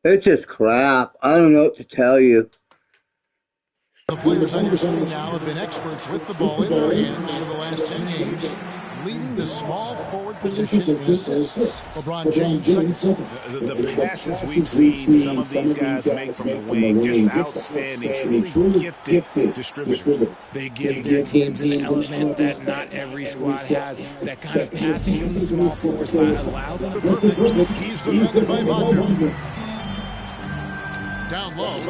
It's just crap. I don't know what to tell you. The players on your screen now have been experts with the ball in their hands for the last 10 games, leading the small forward position in assists. LeBron James second. The passes we've seen some of these guys make from the wing, just outstanding, truly gifted distributors. They give their teams an element that not every squad has. That kind of passing from the small forward spot allows them to Perfect. He's defended by Wagner. Down low.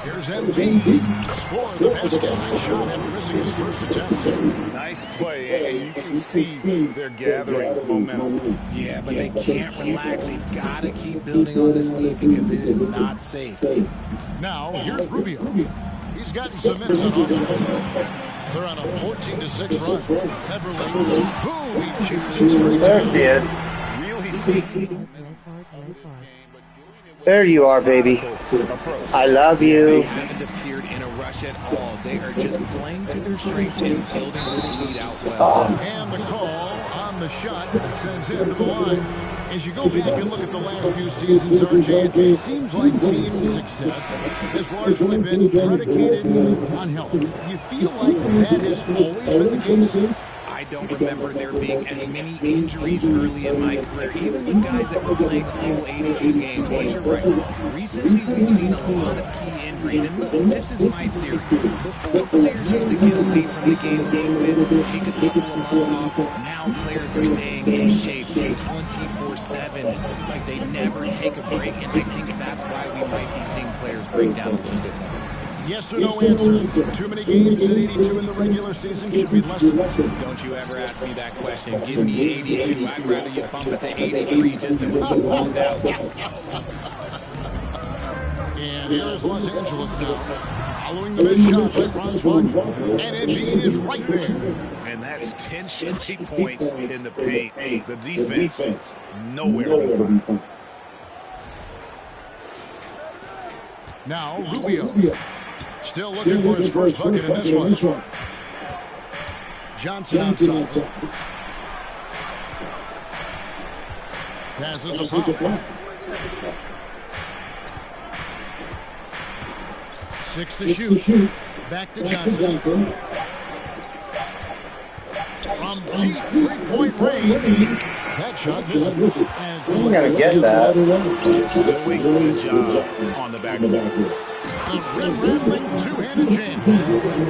Here's Embiid. Score the basket. Nice shot after missing his first attempt. Nice play, and you can see they're gathering momentum. Yeah, but they can't relax. They've got to keep building on this lead because it is not safe. Now, here's Rubio. He's gotten some minutes on offense. They're on a 14-6 run. Beverly, boom, he shoots it straight down. There it is. Really see. There you are, baby. I love you. They haven't appeared in a rush at all. They are just playing to their strengths and building this lead out well. And the call on the shot that sends him to the line. As you go back and look at the last few seasons, RJ, it seems like team success has largely been predicated on health. You feel like that has always been the case? I don't remember there being as many injuries early in my career, even with guys that were playing all 82 games. But you're right. Recently, we've seen a lot of key injuries. And look, this is my theory. Before, players used to get away from the game a little bit, take a couple of months off. Now players are staying in shape 24/7, like they never take a break. And I think that's why we might be seeing players break down a little bit more. Yes or no answer. Too many games at 82 in the regular season should be less than. Don't you ever ask me that question. Give me 82. I'd rather you bump it to 83 just to calm down. And here is Los Angeles now. Following the missed shot by Franz Wagner. And Embiid is right there. And that's 10 straight points in the paint. The defense, nowhere to be found. Now, Rubio. Still looking for his first bucket in this one. Johnson outside. Passes to Pop. 6 to shoot. Back to Johnson. From deep three-point range. That shot misses. You gotta get that. Just doing the job on the backboard. The rim-rattling two-handed jam.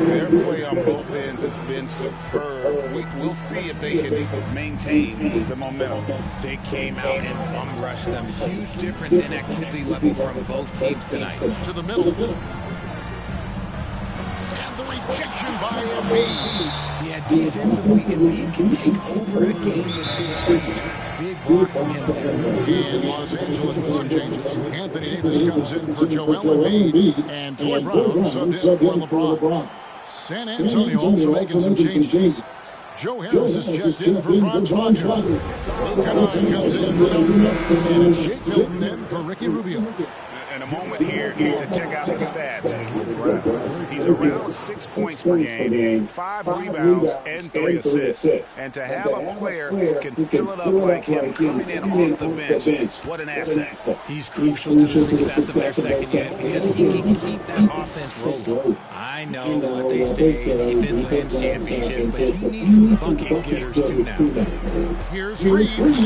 Their play on both ends has been superb. We'll see if they can maintain the momentum. They came out and bum rushed them. Huge difference in activity level from both teams tonight. To the middle. And the rejection by Embiid. Yeah, defensively, Embiid can take over a game with his reach. Big block from him there. In Los Angeles with some changes. Anthony Davis comes in for Joel Embiid. And Troy Brown subbed in for LeBron. San Antonio also making some changes. Joe Harris is checked in for Franz Wagner. Luke Kennard comes in for Milton. And Shake Milton in for Ricky Rubio. And a moment here to check out the stats. Brown, he's around 6 points per game, 5 rebounds, and 3 assists. And to have a player who can fill it up like him coming in off the bench, what an asset. He's crucial to the success of their second unit because he can keep that offense rolling. I know what they say, defense wins championships, but you need some bucket getters too now. Here's Reeves.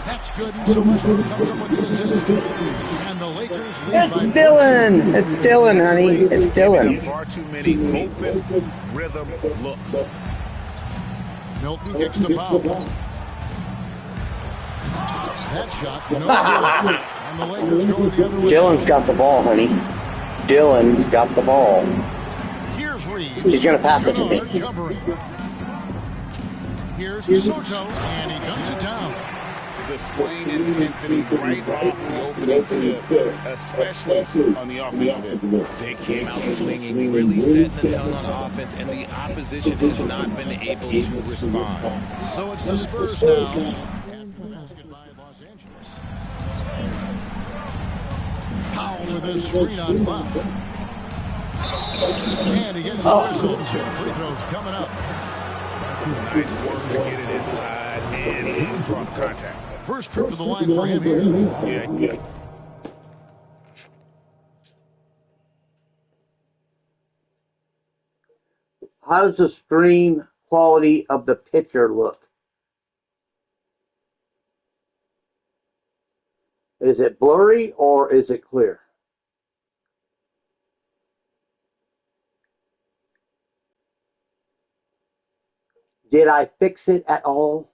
That's good, and so Westbrook comes up with the assist. And the Lakers lead It's by Dylan. It's Dylan, honey. It's Dylan. Far too many open rhythm looks. Milton kicks to Powell. That shot, no good. And the Lakers go the other way. Dylan's got the ball, honey. Dylan's got the ball. Here's Reeves. He's gonna pass it to me. Kennard covering. Here's Soto, and he dunks it down. Displaying intensity right off the opening tip, especially on the offensive end. They came out swinging, really setting the tone on offense, and the opposition has not been able to respond. So it's the Spurs now. And the basket by Los Angeles. Powell with his screen on Bob. And he gets the whistle. 2 free throws coming up. Nice work to get it inside and draw the contact. First trip to the line for him here. Yeah. how does the stream quality of the picture look? Is it blurry or is it clear? Did I fix it at all?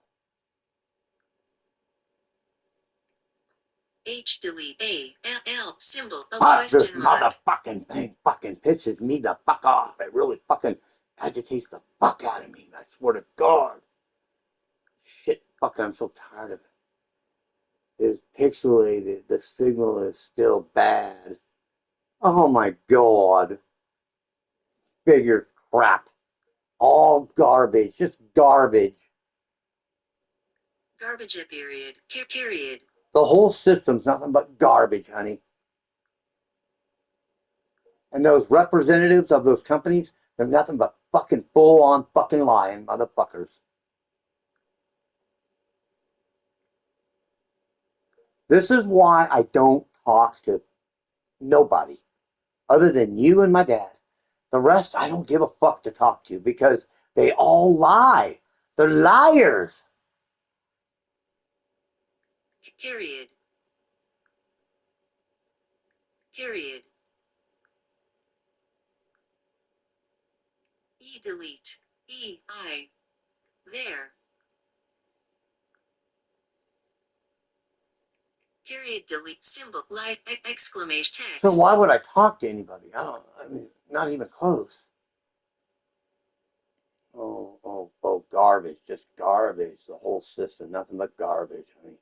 H delete A L L symbol of Fuck, this question mark. motherfucking thing fucking pisses me the fuck off. It really fucking agitates the fuck out of me. I swear to God. Shit, fuck, I'm so tired of it. It's pixelated. The signal is still bad. Oh my God. Figure crap. All garbage. Just garbage. Garbage period. Period. The whole system's nothing but garbage, honey. And those representatives of those companies, they're nothing but fucking full-on fucking lying motherfuckers. This is why I don't talk to nobody other than you and my dad. The rest, I don't give a fuck to talk to because they all lie. They're liars. Period. Period. E delete. E I. There. Period delete symbol like exclamation text. So why would I talk to anybody? I mean, not even close. Oh, garbage, just garbage. The whole system, nothing but garbage, honey.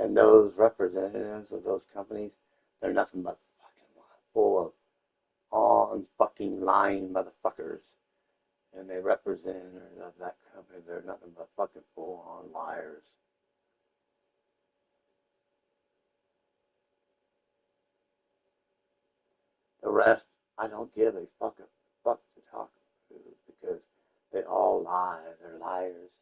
And those representatives of those companies, they're nothing but fucking full of on fucking lying motherfuckers. And they representatives of that company, they're nothing but fucking full on liars. The rest, I don't give a fuck to talk to because they all lie. They're liars.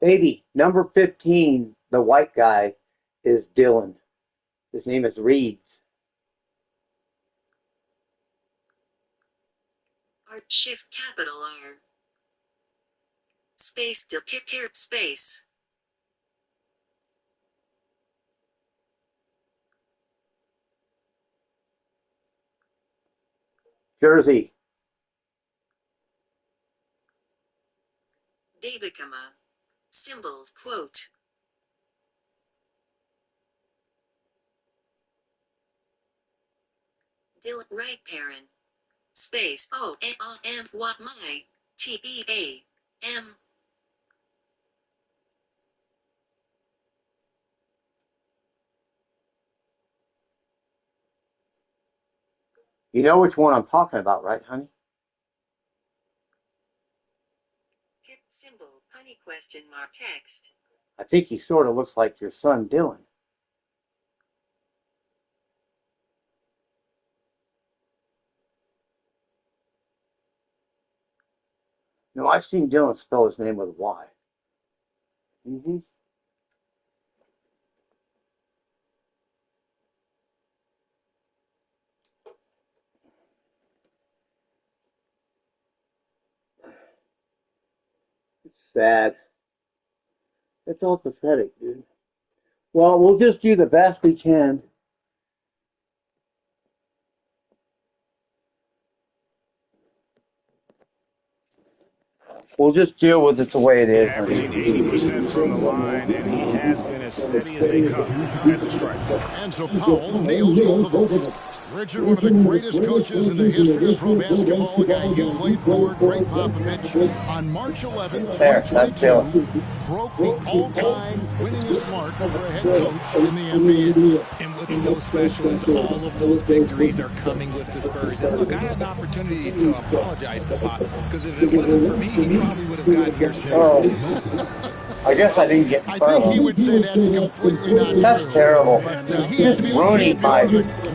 Baby, number 15, the white guy, is Dylan. His name is Reeds. Alt shift capital R. Space period space. Jersey. Babykama. Symbols quote. Dylan right parent. Space O N O M what my T E A M. You know which one I'm talking about, right, honey? Hit symbol honey question mark text. I think he sort of looks like your son, Dylan. No, I've seen Dylan spell his name with a Y. Mm-hmm. It's sad. It's all pathetic, dude. Well, we'll just do the best we can. We'll just deal with it the way it is. Averaging 80% from the line, and he has been as steady as they come at the strike. And so Powell nails both of them. Richard, one of the greatest coaches in the history of pro basketball, a guy you played for, Greg Popovich, on March 11th, 2022, broke the all-time winningest mark for a head coach in the NBA. And what's so special is all of those victories are coming with the Spurs. And look, I had an opportunity to apologize to Pop, because if it wasn't for me, he probably would have gotten here soon. I guess I didn't get I think he would say that's completely not true. That's terrible. But, he had to be Ruining my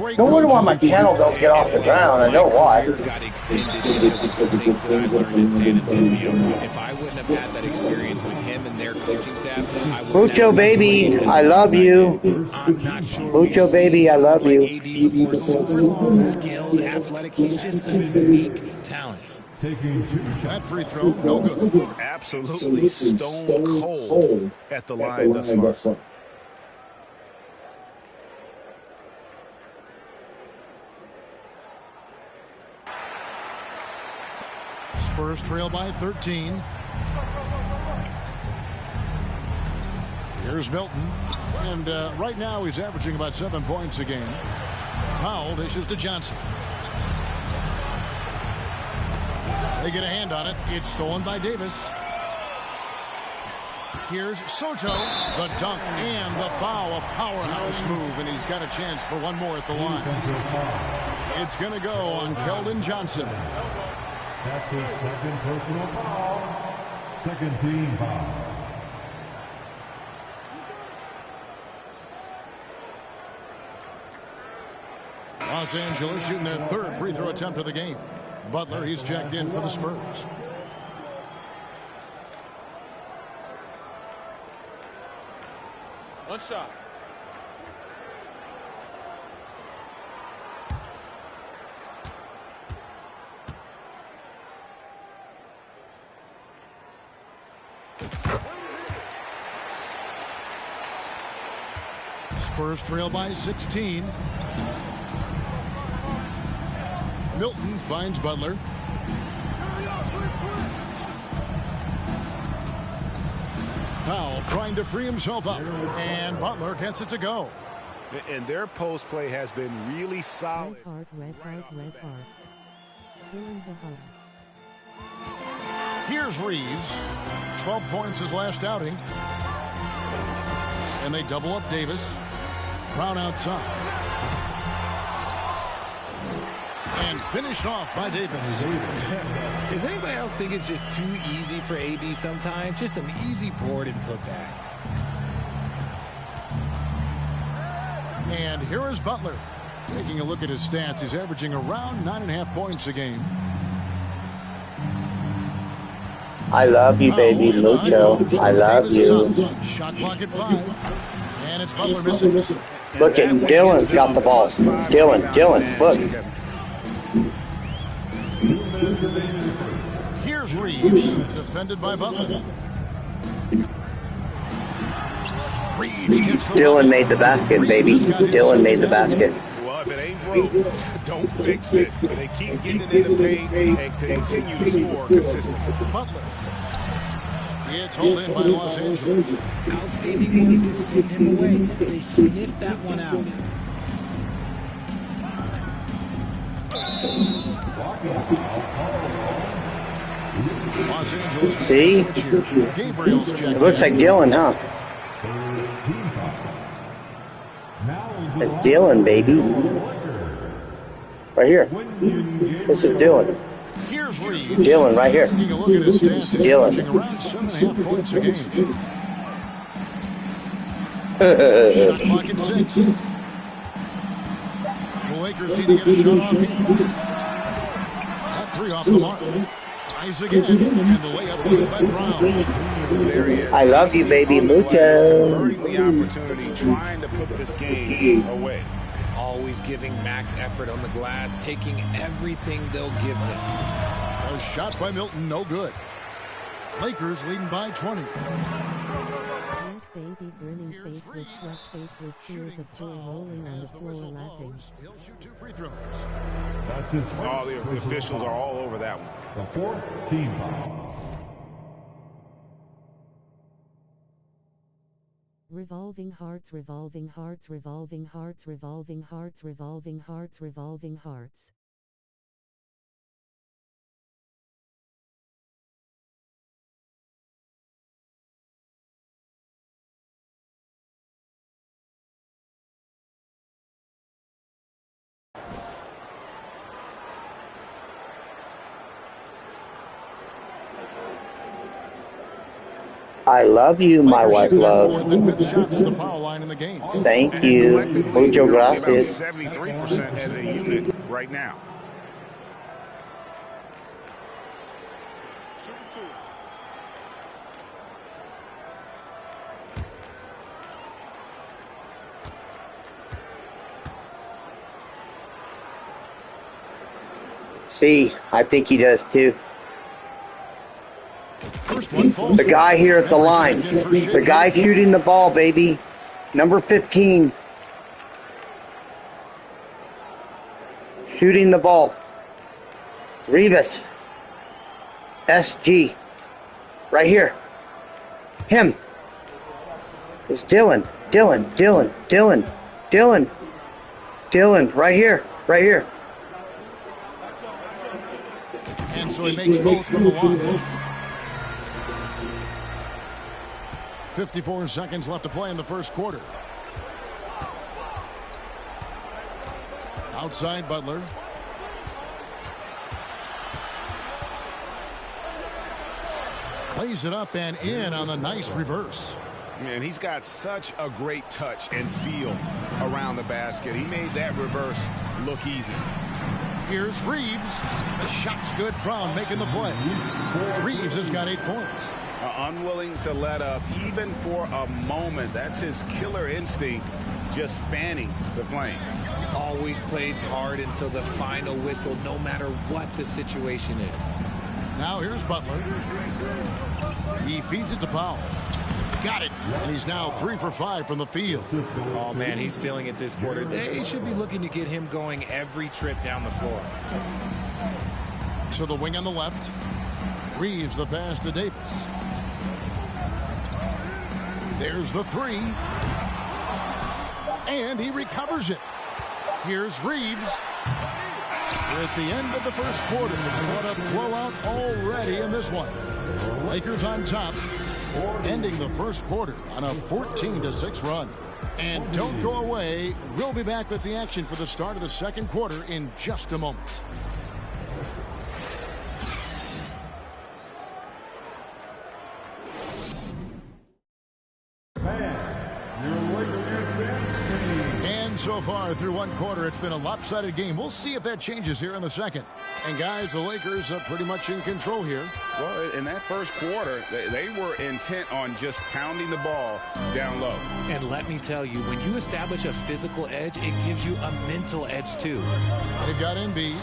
Great No wonder why my coaching. channel don't get off the ground. I know why. Got extended because of the things that I learned in San Antonio. If I wouldn't have had that experience with him and their coaching staff, I would Mucho never have baby, played as I well love as I you. did. I'm not sure Mucho we've seen baby, I someone love like you. AD before. Super long, skilled, athletic. He's just a unique talent. That free throw, no good. Absolutely stone cold at the line thus far. Spurs trail by 13. Here's Milton. And right now he's averaging about 7 points a game. Powell dishes to Johnson. They get a hand on it. It's stolen by Davis. Here's Soto. The dunk and the foul. A powerhouse move. And he's got a chance for one more at the line. It's going to go on Keldon Johnson. That's his second personal foul. Second team foul. Los Angeles shooting their third free throw attempt of the game. Butler, he's checked in for the Spurs. One shot. Spurs trail by 16. Milton finds Butler. Powell trying to free himself up. And Butler gets it to go. And their post play has been really solid. Red heart. Doing the home. Here's Reeves. 12 points his last outing. And they double up Davis. Brown outside. And finished off by Davis. Does anybody else think it's just too easy for AD sometimes? Just an easy board and put back. And here is Butler. Taking a look at his stats, he's averaging around 9.5 points a game. I love you, baby. Mucho. I love you. Shot clock at 5. And it's Butler missing. Look at Dylan's got the ball. Dylan, look. Here's Reeves, defended by Butler. Reeves gets the Dylan made the basket, baby. Dylan made the basket. Well, if it ain't broke, don't fix it. They keep getting it in the paint and continue to score consistently. Butler. It's hauled in by Los Angeles. Outstanding work to send him away. They sniffed that one out. Los Angeles. See? Gabriel's check. It looks like Dylan, huh? It's Dylan, baby. Right here. This is Dylan. Here's Reeves. Dylan, right here. Taking a look at his stats, he's Dylan. averaging around 7.5 points a game. Shot clock at 6. The Lakers need to get a shot off here. That 3 off the mark. Tries again, and the layup made by Brown. There he is. I love you, baby. Mucho. Converting the opportunity, trying to put this game away. Always giving max effort on the glass, taking everything they'll give him. A shot by Milton, no good. Lakers leading by 20. Yes, baby, grinning face with sweat face with tears of joy rolling on the floor laughing. He'll shoot 2 free throws. That's his Oh, the officials are all over that one. The fourth team foul. Revolving hearts, revolving hearts, revolving hearts, revolving hearts, revolving hearts, revolving hearts. I love you, my Lakers wife shoot their love. fourth and fifth shots at the foul line in the game. Thank And you. collectively, Mucho they're only about gracias. 73% as a unit right now. See, I think he does too. First one falls The guy short. here at the And we're line. checked in for The Shaker. guy shooting the ball, baby. Number 15. Shooting the ball. Rivas. SG. Right here. Him. It's Dylan. Dylan. Right here. And so he makes both from the line. 54 seconds left to play in the first quarter. Outside Butler. Plays it up and in on the nice reverse. Man, he's got such a great touch and feel around the basket. He made that reverse look easy. Here's Reeves. The shot's good. Brown making the play. Reeves has got 8 points. Unwilling to let up even for a moment. That's his killer instinct, just fanning the flame. Always plays hard until the final whistle, no matter what the situation is. Now here's Butler. He feeds it to Powell. Got it. And he's now 3 for 5 from the field. Oh, man, he's feeling it this quarter. They should be looking to get him going every trip down the floor. To the wing on the left. Reeves the pass to Davis. There's the 3. And he recovers it. Here's Reeves. We're at the end of the first quarter. What a blowout already in this one. Lakers on top, ending the first quarter on a 14-6 run. And don't go away. We'll be back with the action for the start of the second quarter in just a moment. So far through one quarter, it's been a lopsided game. We'll see if that changes here in the second. And guys, the Lakers are pretty much in control here. Well, in that first quarter, they were intent on just pounding the ball down low. And let me tell you, when you establish a physical edge, it gives you a mental edge too. They've got Embiid,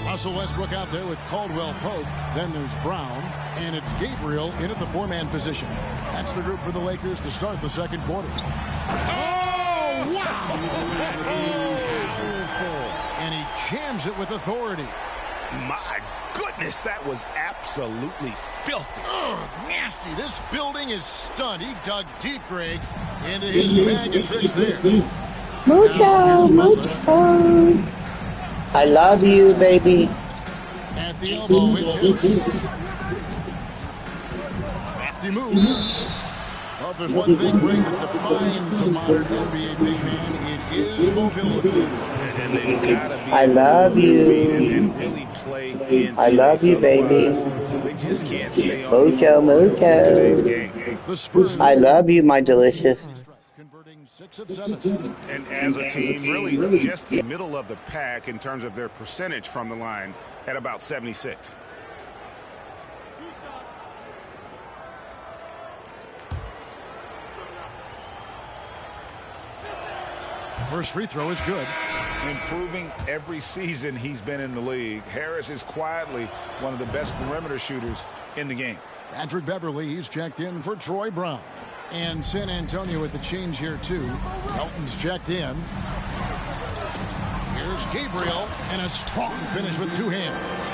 Russell Westbrook out there with Caldwell Pope. Then there's Brown, and it's Gabriel in at the 4-man position. That's the group for the Lakers to start the second quarter. Wow! That is powerful. And he jams it with authority. My goodness, that was absolutely filthy. Ugh, nasty. This building is stunned. He dug deep, Greg, into his bag of tricks there. Mucho. I love you, baby. At the elbow, it's Harris. Crafty move. Well, if there's one thing, Greg, that defines a modern NBA big man, it is mobility. And they've got to be I love you. and really play in I love you, baby. They just can't stay on Mucho. today's game. The Spurs. I love you, my delicious. Converting 6 of 7. And as a team, really just middle of the pack in terms of their percentage from the line at about 76. First free throw is good. Improving every season he's been in the league. Harris is quietly one of the best perimeter shooters in the game. Patrick Beverly, he's checked in for Troy Brown. And San Antonio with the change here, too. Elton's checked in. Here's Gabriel, and a strong finish with 2 hands.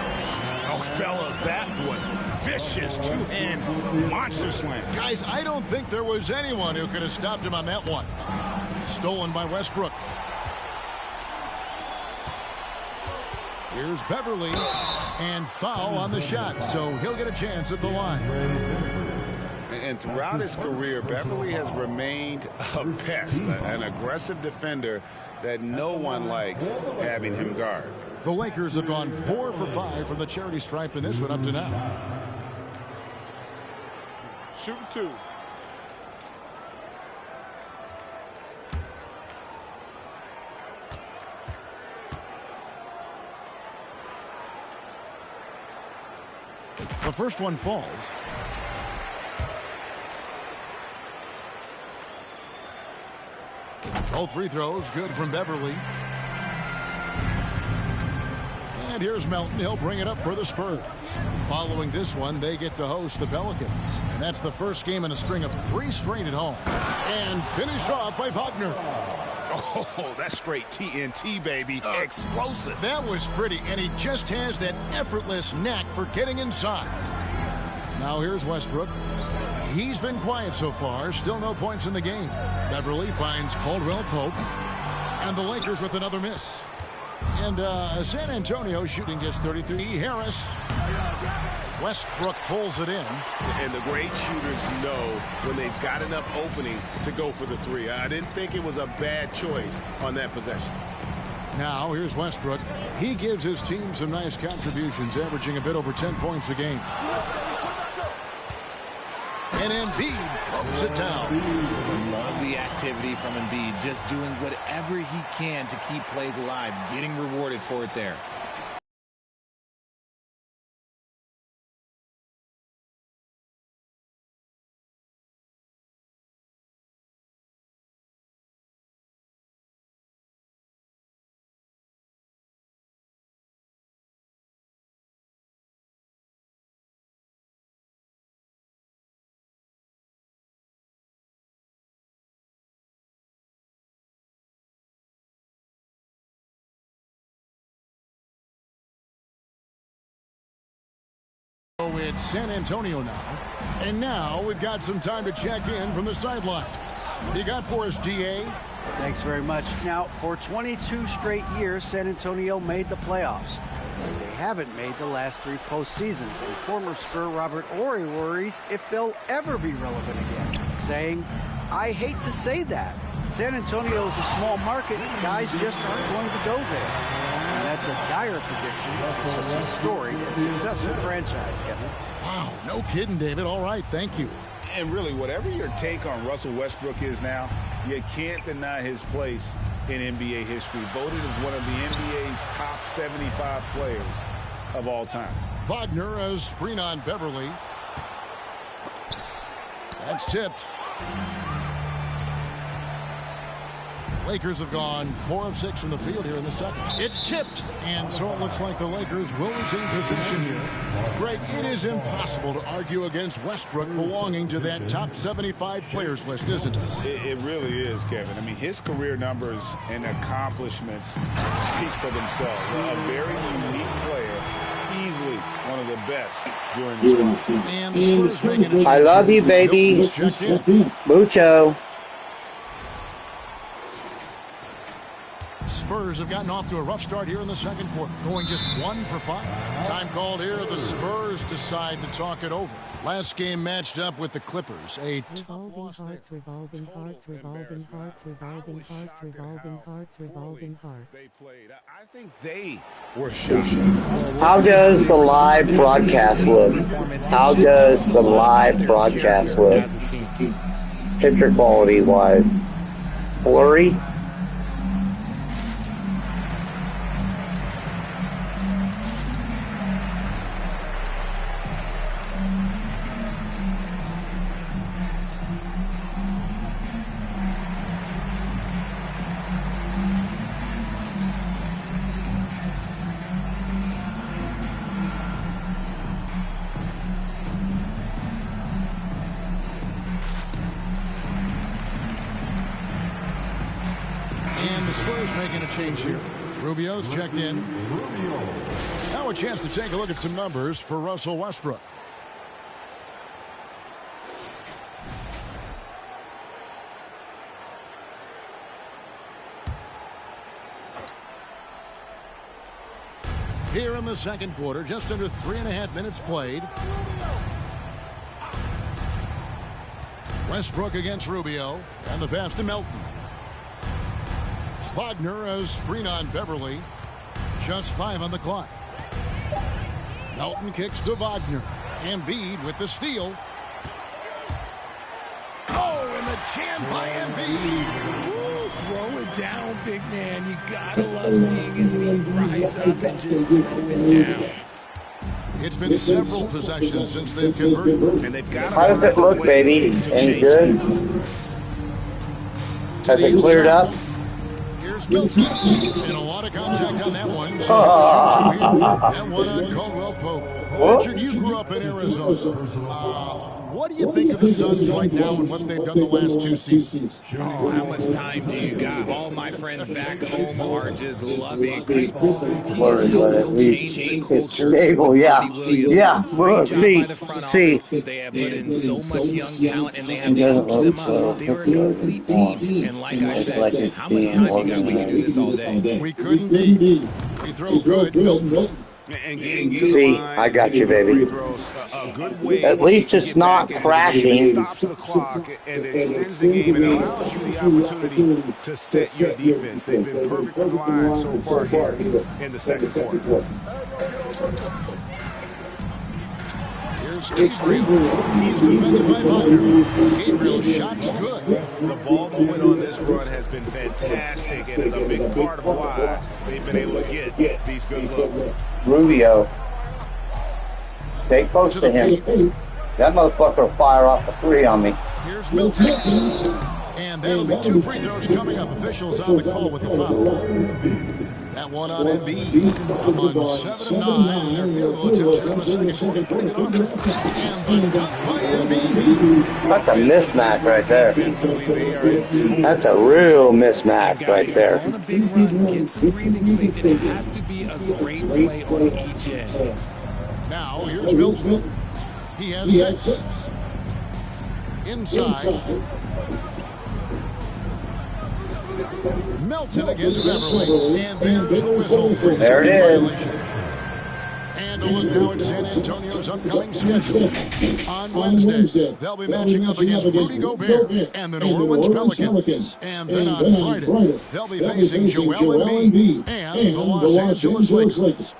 Oh, fellas, that was vicious two-hand monster slam. Guys, I don't think there was anyone who could have stopped him on that one. Stolen by Westbrook. Here's Beverly, and foul on the shot, so he'll get a chance at the line. And throughout his career, Beverly has remained a pest, an aggressive defender that no one likes having him guard. The Lakers have gone 4 for 5 from the charity stripe in this one up to now. Shooting 2. The first one falls. Both free throws good from Beverly. And here's Melton. He'll bring it up for the Spurs. Following this one, they get to host the Pelicans. And that's the first game in a string of 3 straight at home. And finished off by Wagner. Oh, that's straight TNT, baby. Explosive. That was pretty, and he just has that effortless knack for getting inside. Now here's Westbrook. He's been quiet so far. Still no points in the game. Beverly finds Caldwell Pope. And the Lakers with another miss. And San Antonio shooting just 33. Harris. Westbrook pulls it in. And the great shooters know when they've got enough opening to go for the 3. I didn't think it was a bad choice on that possession. Now here's Westbrook. He gives his team some nice contributions, averaging a bit over 10 points a game. And Embiid throws it down. Love the activity from Embiid, just doing whatever he can to keep plays alive, getting rewarded for it there. So it's San Antonio now. And now we've got some time to check in from the sidelines. You got for us, DA? Thanks very much. Now, for 22 straight years, San Antonio made the playoffs. They haven't made the last 3 postseasons, and former Spur Robert Horry worries if they'll ever be relevant again, saying, "I hate to say that. San Antonio is a small market. Guys just aren't going to go there." And that's a dire prediction for such a storied and successful franchise, Kevin. Wow, no kidding, David. All right, thank you. And really, whatever your take on Russell Westbrook is now, you can't deny his place in NBA history. Voted as one of the NBA's top 75 players of all time. Wagner as screen on Beverly. That's tipped. Lakers have gone 4 of 6 from the field here in the second. It's tipped. And so it looks like the Lakers will retain position here. Greg, it is impossible to argue against Westbrook belonging to that top 75 players list, isn't it? It really is, Kevin. I mean, his career numbers and accomplishments speak for themselves. A very unique player. Easily one of the best during his run. And the Spurs making a change. I love you, baby. Mucho. Spurs have gotten off to a rough start here in the second quarter, going just 1 for 5. Time called here. The Spurs decide to talk it over. Last game matched up with the Clippers. A Revolving hearts, revolving hearts, revolving hearts, revolving hearts, revolving hearts, revolving hearts. They played. I think they were shocked. How does the live broadcast look? How does the live broadcast look? Picture quality wise. Blurry? And the Spurs making a change here. Rubio's checked in. Now a chance to take a look at some numbers for Russell Westbrook. Here in the second quarter, just under 3.5 minutes played. Westbrook against Rubio, and the pass to Melton. Wagner as screen on Beverly. Just 5 on the clock. Melton kicks to Wagner. Embiid with the steal. Oh, and the jam by Embiid. Ooh, throw it down, big man. You gotta love seeing Embiid rise up and just throw it down. It's been several possessions since they've converted. And they've got to How does it look, baby? Any good? Has it cleared up? Here's Milton. And a lot of contact on that one. So that one on Caldwell Pope. Richard, you grew up in Arizona. What do you think of the Suns right now and what they've done the last 2 seasons? Oh, how much time do you got? All my friends back home are just loving Chris Paul. He has helped change the culture. Yeah. Well, see. They have put in so much young talent, and they have coached them up. They were a complete team. And like I said, how much time you got? We can do this all day. We couldn't be. We throw good. Milton. And getting to See, the line, I got you, baby. A good way At least it's not crashing. It stops the clock and extends the game and allows you the opportunity to set your defense. They've been perfect from the line so far here in the second quarter. Here's Gabriel. He's defended by Wagner. Gabriel's shot's good. The ball movement on this run has been fantastic and is a big part of why they've been able to get these good looks. Rubio. Stay close to him. That motherfucker will fire off a 3 on me. Here's Milton. And that'll be 2 free throws coming up. Officials on the call with the foul. That one on Embiid. Up on 7 of 9. And their field goal attempts in the second quarter. Pretty good offense. And the dunk by Embiid. That's a mismatch right there. That's a real mismatch right there. On a big run, get some breathing space. It has to be a great play on each end. Now, here's Milton. He has 6. Inside. Melton against Beverly. And there's the whistle. There it is. And a look now at San Antonio's upcoming schedule. On Wednesday, they'll be matching up against Rudy Gobert and the New Orleans Pelicans. And then on Friday, they'll be facing Joel Embiid and the Los Angeles Lakers.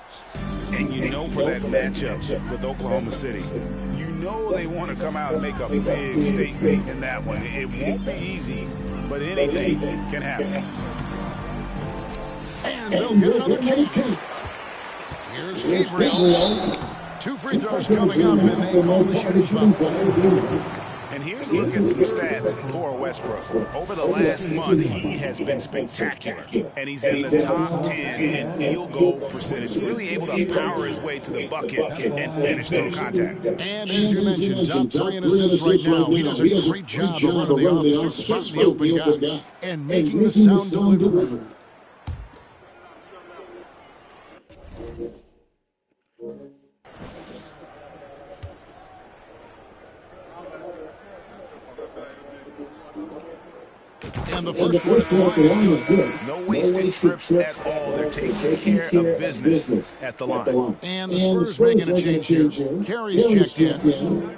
And you know for that matchup with Oklahoma City, you know they want to come out and make a big statement in that one. It won't be easy, but anything can happen. And they'll get another chance. Here's Gabriel. 2 free throws coming up, and they call the shooting foul. And here's a look at some stats for Westbrook. Over the last month, he has been spectacular. And he's in the top 10 in field goal percentage, really able to power his way to the bucket and finish through contact. And as you mentioned, top 3 in assists right now. He does a great job of running the offense, spotting the open guy, and making the sound delivery. And the first one at the line is good. No wasted trips at all. They're taking care of business at the line. And the Spurs making a change here. Carey's checked in.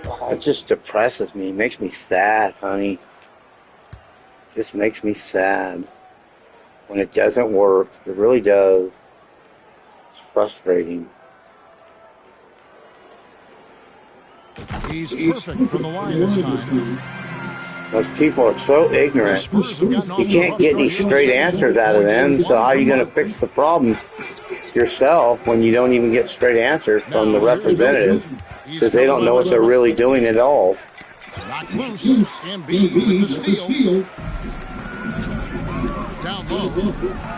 Oh, it just depresses me. It makes me sad, honey. It just makes me sad when it doesn't work. It really does. It's frustrating. He's perfect from the line this time. Those people are so ignorant. You can't get any straight answers out of them, so how are you going to fix the problem yourself when you don't even get straight answers from the representatives? Because they don't know what they're really doing at all. Knocked loose. Embiid with the steal. Down low.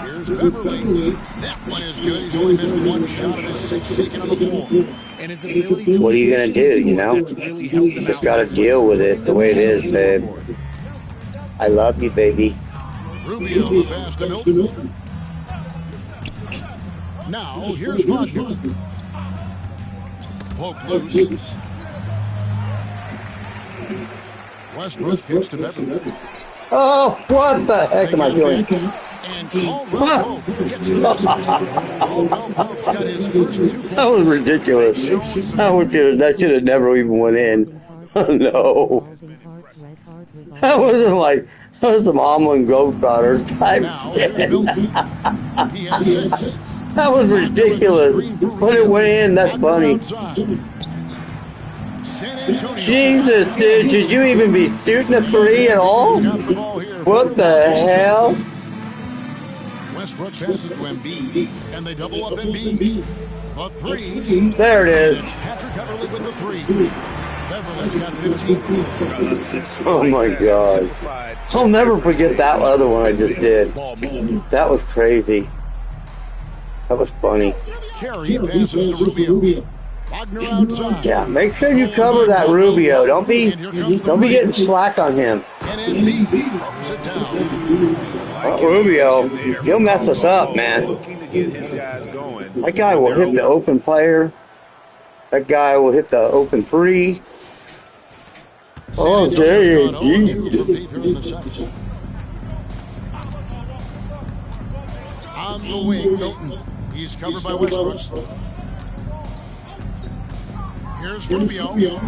Here's Beverly. That one is good. He's only missed 1 shot of his 6 taken on the floor. And his ability to what are you going to do, you know? You just got to deal with it the way it is, babe. I love you, baby. Rubio the pass to Milton. Now, here's Wagner. Poke loose. Westbrook kicks to Beverly. Oh, what the heck am I doing? And Caldwell Pope gets the Caldwell Pope's got his first 2 points. That was ridiculous. That should have never even went in. No. That wasn't like, that was some almond goat daughters type shit. He has 6. That was ridiculous. When it went in, that's funny. Jesus, dude, should you even be shooting a 3 at all? What the hell? Westbrook passes to Embiid, and they double up Embiid. The three. There it And is. it's Patrick Beverly with the three. Beverly's got 15. Oh my God. I'll never forget that other one I just did. That was crazy. That was funny. Carey passes to Rubio. Wagner outside. Yeah, make sure you cover that Rubio. Don't be getting slack on him. And Embiid throws it down. Rubio, he'll mess us up, man. That guy will hit the open player. That guy will hit the open three. Oh, San Antonio's dang. gone 0-2 from deep here in the second. On the wing, Milton. He's covered by Westbrook. Here's Rubio.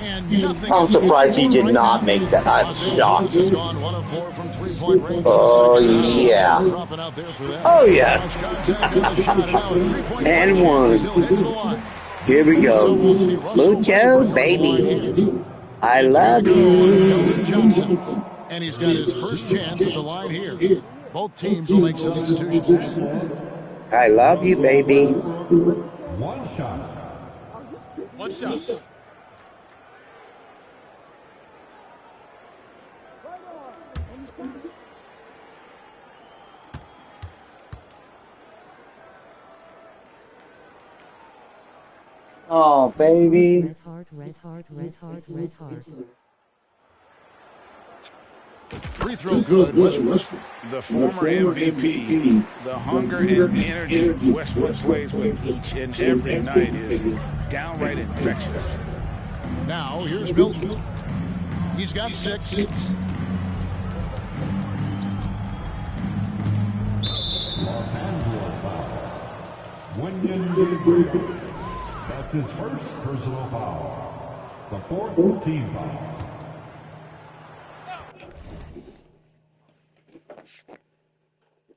And nothing. I'm surprised he did not make that. I'm shocked. Has gone 1 of 4 from three-point range. Oh, yeah. Oh, yeah. And one. Here we go. Mucho, baby. I love you. And he's got his first chance at the line here. Both teams will make substitutions. I love you, baby. One shot. One shot. Oh, baby. Red heart, red heart, red heart, red heart. Free throw good, Westbrook. The former MVP, the hunger and energy Westbrook plays with each and every night is downright infectious. Now, here's Milton. He's got 6. Los Angeles foul. Wenyen. That's his first personal foul. The fourth team foul.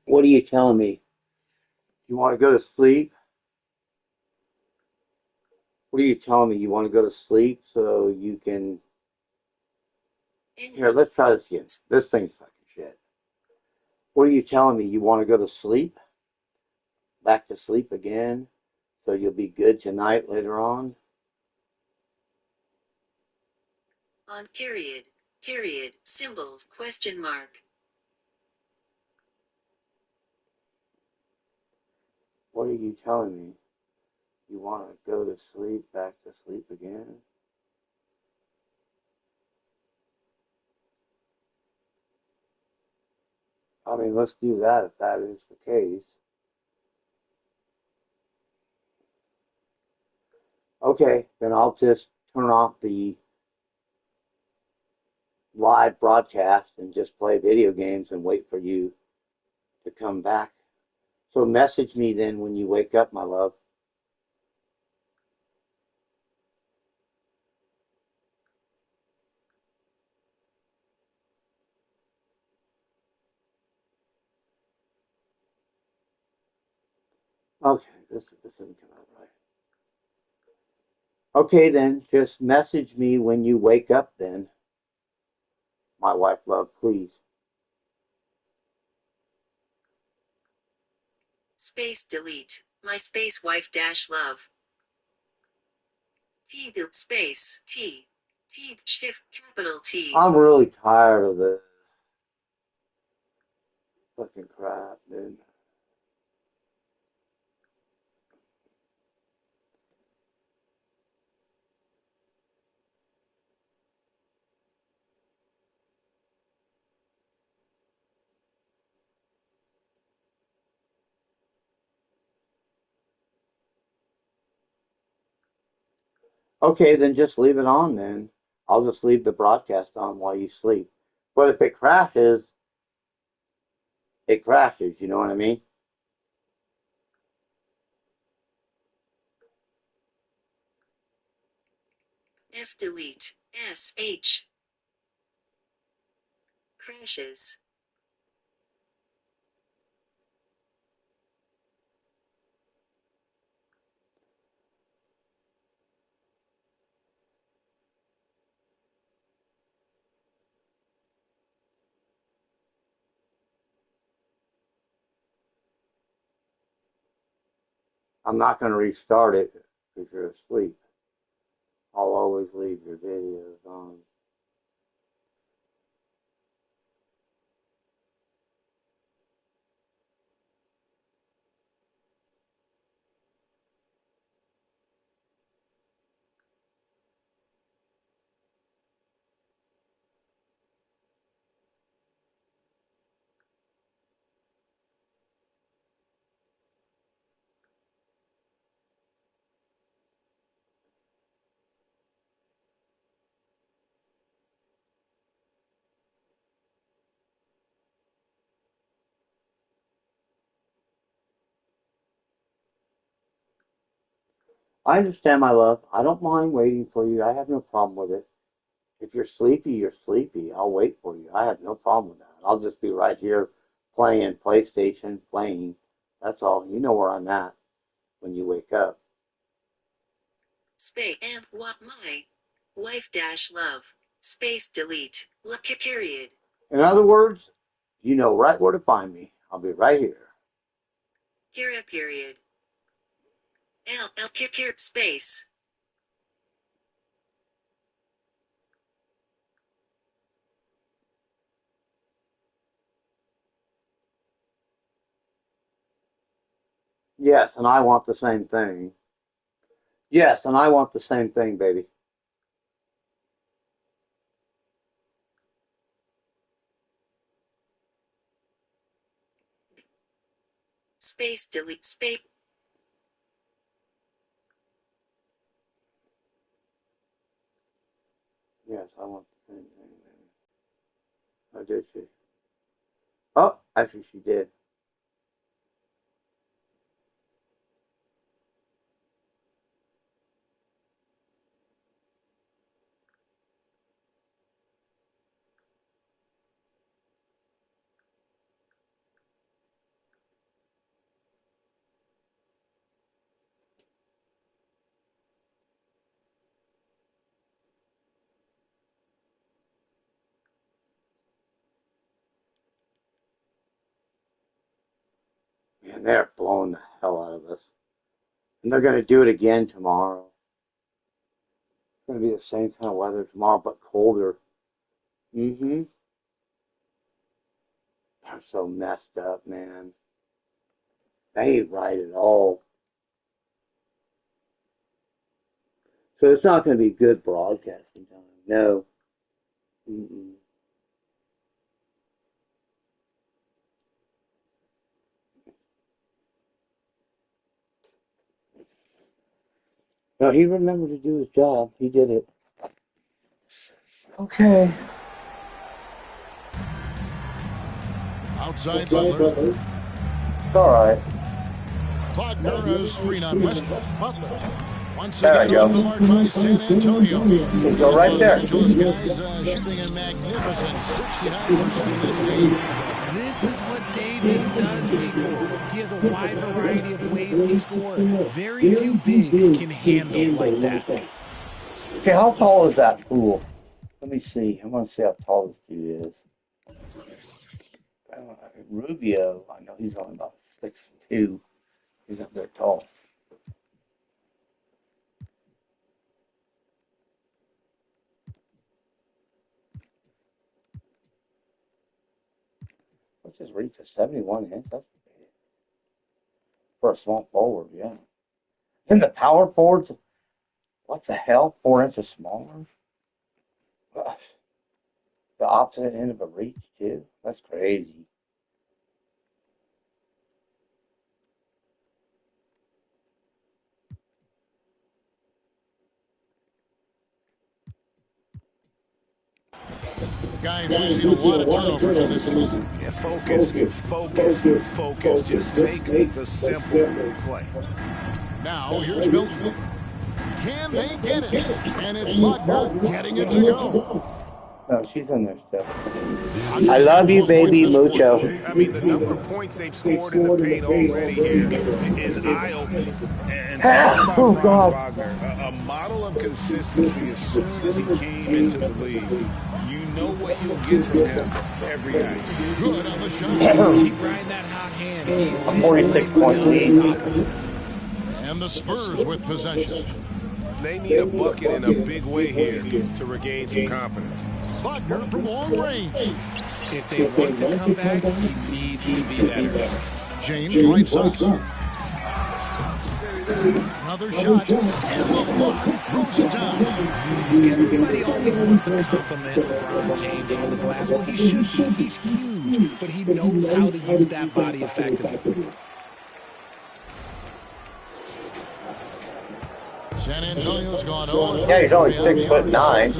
What are you telling me? You want to go to sleep? What are you telling me? You want to go to sleep so you can... Here, let's try this again. This thing's fucking shit. What are you telling me? You want to go to sleep? Back to sleep again? So you'll be good tonight later on? On period, symbols, question mark. What are you telling me? You want to go to sleep, back to sleep again? I mean, let's do that if that is the case. Okay, then I'll just turn off the live broadcast and just play video games and wait for you to come back. So message me then when you wake up, my love. Okay, this isn't coming out right. Okay, then just message me when you wake up then. My wife, love, please. Space delete. My space wife dash love. T space T. T shift capital T. I'm really tired of this fucking crap, dude. Okay, then just leave it on then. I'll just leave the broadcast on while you sleep. But if it crashes, you know what I mean? F delete. S H. Crashes. I'm not going to restart it if you're asleep. I'll always leave your videos on. I understand, my love. I don't mind waiting for you. I have no problem with it. If you're sleepy, you're sleepy. I'll wait for you. I have no problem with that. I'll just be right here playing PlayStation, playing. That's all. You know where I'm at when you wake up. Space and what my wife dash love. Space delete. Period. In other words, you know right where to find me. I'll be right here. Period. Period. Space. Yes, and I want the same thing. Yes, and I want the same thing, baby. Space delete. Space. Yes, I want the same thing, baby. Oh, did she? Oh, actually, she did. Man, they're blowing the hell out of us. And they're going to do it again tomorrow. It's going to be the same kind of weather tomorrow, but colder. Mm-hmm. They're so messed up, man. They ain't right at all. So it's not going to be good broadcasting time. No. Mm-mm. No, he remembered to do his job. He did it. Okay. Outside Butler. It's all right. Wagner as screen on West. Butler. Once There again we go. off the mark by San Antonio. Can go right Los there. Angeles guys shooting a magnificent 69% of this game. This is what Davis does, people. He has a wide variety of ways to score. Very few bigs can handle like that. Okay, how tall is that pool? Let me see. I want to see how tall this dude is. Rubio, I know he's only about 6'2". He's not very tall. What's his reach? 71 inches? That's big. For a small forward, yeah. Then the power forwards, what the hell? 4 inches smaller? Gosh. The opposite end of a reach, too? That's crazy. Guys, we've seen a lot of turnovers in this one. Yeah, focus. Just make the simple play. Now, here's Milton. Can they get it? And it's Wagner getting it to go. No, she's in there still. I love you, baby, mucho. I mean, the number of points they've scored in the paint already here is eye-opening. And something about Oh, Franz God. Wagner, a model of consistency as soon as he came into the league. You know what you'll get from him every night. Good on the shot. Keep riding that hot hand. He's A 46-point lead. And the Spurs with possession. They need a bucket in a big way here to regain some confidence. Wagner from long range. If they want to come back, he needs to be better. James right side. Another shot. And LeBron throws it down. Look, everybody always wants to compliment LeBron James on the glass. Well, he should be. He's huge, but he knows how to use that body effectively. San Antonio's gone 0. Yeah, he's only 6'9",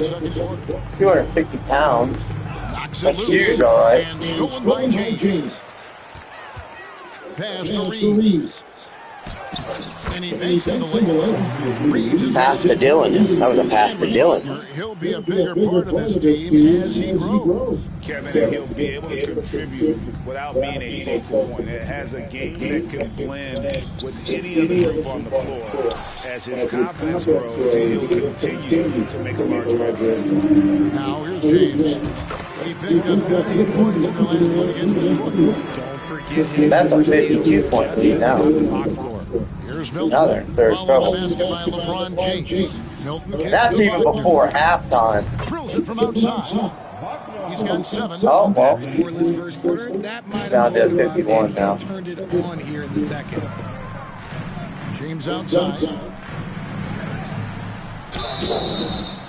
260 pounds. Knocks it That's loose. huge, all right. And stolen by James. Pass to Reeves. And he makes it the layup. Reeves is Pass to Dylan. That was a pass to Dylan. He'll be a bigger part of this team as he grows. Kevin, and he'll be able to contribute without being a focal point. It has a game that can blend with any other group on the floor. As his confidence grows, he'll continue to make a large impact. Now here's James. He picked up 15 points in the last one against Detroit. Don't forget his That's a 52-point lead now. box score. Here's Milton. Now they're in third Following the trouble. basket by LeBron James. Milton kicks That's to even Wagner. before halftime. Drills it from outside. He's got 7. Oh, well. Scoreless first quarter. That might Down have to blown him up, 51 and now. he's turned it on here in the second. James outside.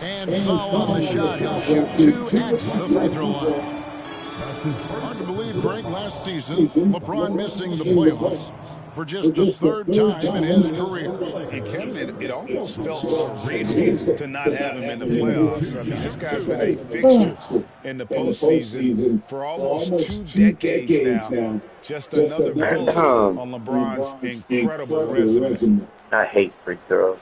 And foul on the shot. He'll shoot 2 at the free throw line. Hard to believe, Greg, last season, LeBron missing the playoffs for just the 3rd time in his career. And Kevin, it almost felt surreal to not have him in the playoffs. I mean, this guy's been a fixture in the postseason for almost 2 decades now. Just another bullet on LeBron's incredible resume. I hate free throws.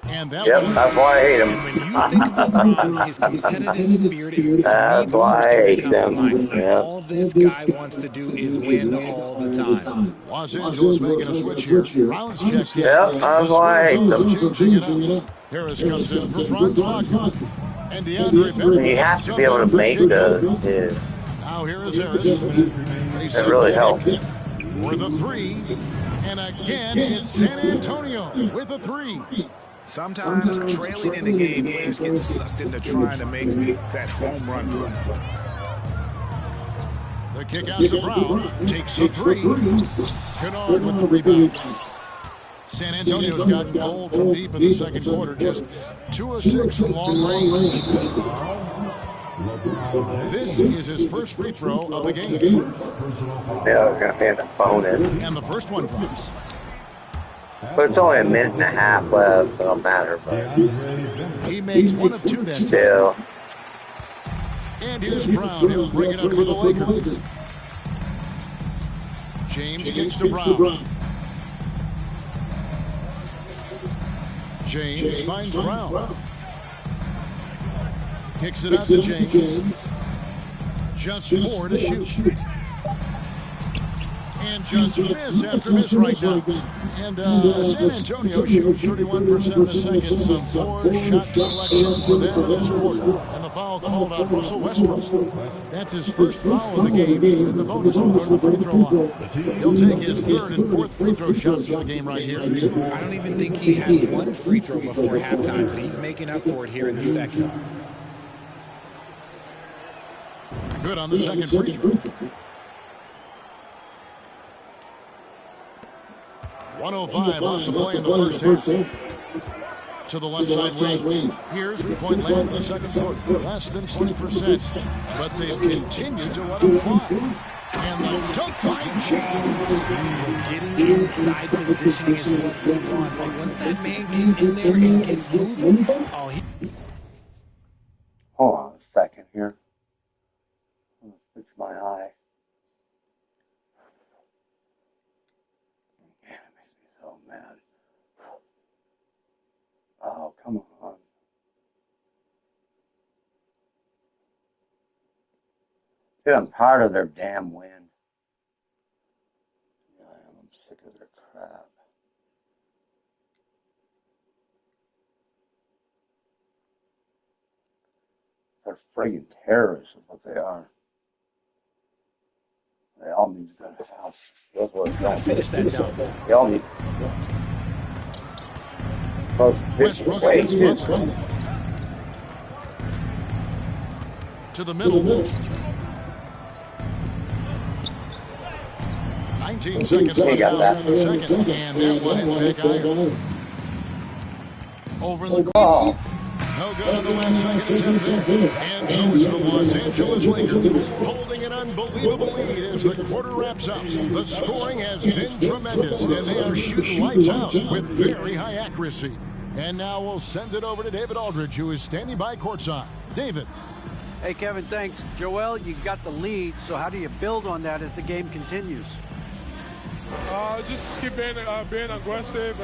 And that Yep, was, that's why I hate him. When you think of LeBron, his competitive spirit is, to me, That's the why first I thing that hate comes to them. mind. Yeah. All this guy wants to do is win all the time. Los Angeles making a switch here. Brown's checked in. Yep, that's why I hate them. Changing it up. Harris comes in for Franz Wagner. And DeAndre Bembry. You have to be able to make the Now here is Harris. It really helps. For the 3. And again, it's San Antonio with a 3. Sometimes trailing in the game, players get sucked into trying to make that home run play. The kick out to Brown. Takes a 3. Kennard with the rebound. San Antonio's gotten cold from deep in the second quarter. Just 2 of 6 from long range. This is his first free throw of the game. Yeah, we're going to hand the phone in. And the first one drops. But it's only a minute and a half left, so it don't matter. But He makes 1 of 2 that time. still, And here's Brown. He'll bring it up for the Lakers. James kicks to Brown. James finds Brown. Kicks it out to James. Just 4 to shoot. And just miss after miss right now. And San Antonio shoots 31% in the second. Some poor shot selection for them in this quarter. And the foul called on Russell Westbrook. That's his first foul of the game. And the bonus will go to the free throw line. He'll take his 3rd and 4th free throw shots of the game right here. I don't even think he had 1 free throw before halftime, but he's making up for it here in the second. Good on the second free throw. 1:05 left to play in the first half. To the left side wing. Here's 3-point land in the second quarter. Less than 20%. But they've continued to let him fly. And the dunk by James. Getting inside positioning is what he wants. Like, once that man gets in there and gets moving, oh, he... hold on a second here. I'm going to fix my eye. Man, it makes me so mad. Oh, come on. Dude, I'm tired of their damn win. Yeah, I'm sick of their crap. They're friggin' terrorists is what they are. They all need to go to the house. That's what He's got to finish that dunk. they all need. Westbrook Wait, against Butler. To the middle. 19 seconds left out here in the second. And that one is back iron. Over in the corner. No good on the last second attempt there. And so it's the Los Angeles Lakers holding an unbelievable lead as the quarter wraps up. The scoring has been tremendous, and they are shooting lights out with very high accuracy. And now we'll send it over to David Aldridge, who is standing by courtside. David. Hey, Kevin, thanks. Joel, you got the lead, so how do you build on that as the game continues? Just keep being aggressive.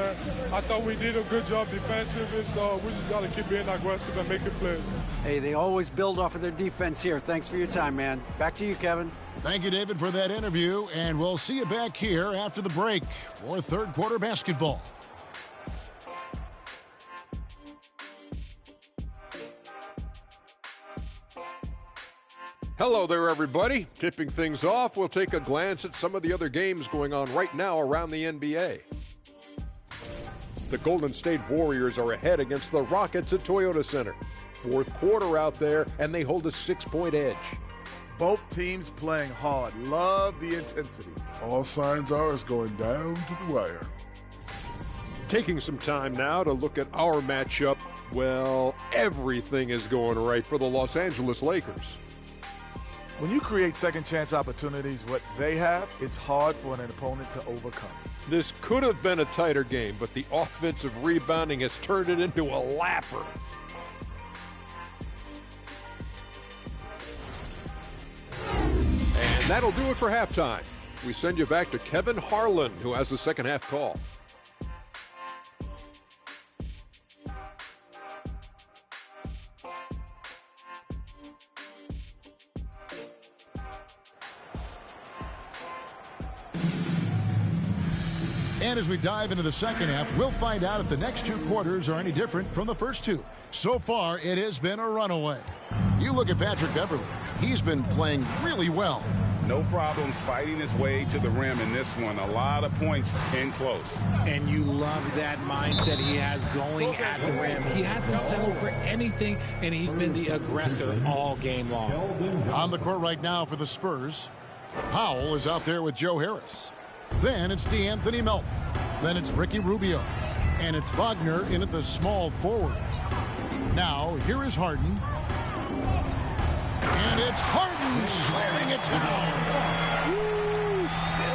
I thought we did a good job defensively, so we just got to keep being aggressive and making plays. Hey, they always build off of their defense here. Thanks for your time, man. Back to you, Kevin. Thank you, David, for that interview, and we'll see you back here after the break for third quarter basketball. Hello there, everybody. Tipping things off, we'll take a glance at some of the other games going on right now around the NBA. The Golden State Warriors are ahead against the Rockets at Toyota Center. Fourth quarter out there, and they hold a 6-point edge. Both teams playing hard. Love the intensity. All signs are it's going down to the wire. Taking some time now to look at our matchup. Well, everything is going right for the Los Angeles Lakers. When you create second chance opportunities, what they have, it's hard for an opponent to overcome. This could have been a tighter game, but the offensive rebounding has turned it into a laugher. And that'll do it for halftime. We send you back to Kevin Harlan, who has the second half call. And as we dive into the second half, we'll find out if the next two quarters are any different from the first two. So far, it has been a runaway. You look at Patrick Beverley. He's been playing really well. No problems fighting his way to the rim in this one. A lot of points in close. And you love that mindset he has going at the rim. He hasn't settled for anything, and he's been the aggressor all game long. On the court right now for the Spurs, Powell is out there with Joe Harris. Then it's DeAnthony Melton. Then it's Ricky Rubio. And it's Wagner in at the small forward. Now, here is Harden. And it's Harden slamming it down. Ooh,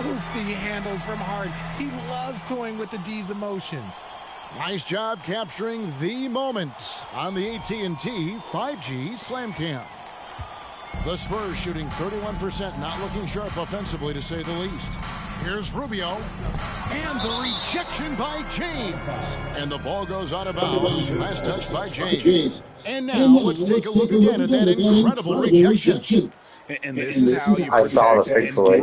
filthy handles from Harden. He loves toying with the D's emotions. Nice job capturing the moment on the AT&T 5G Slam Cam. The Spurs shooting 31%, not looking sharp offensively to say the least. Here's Rubio, and the rejection by James. And the ball goes out of bounds. Last touch by James. And now let's take a look again at that incredible rejection. And this is how you protect and grow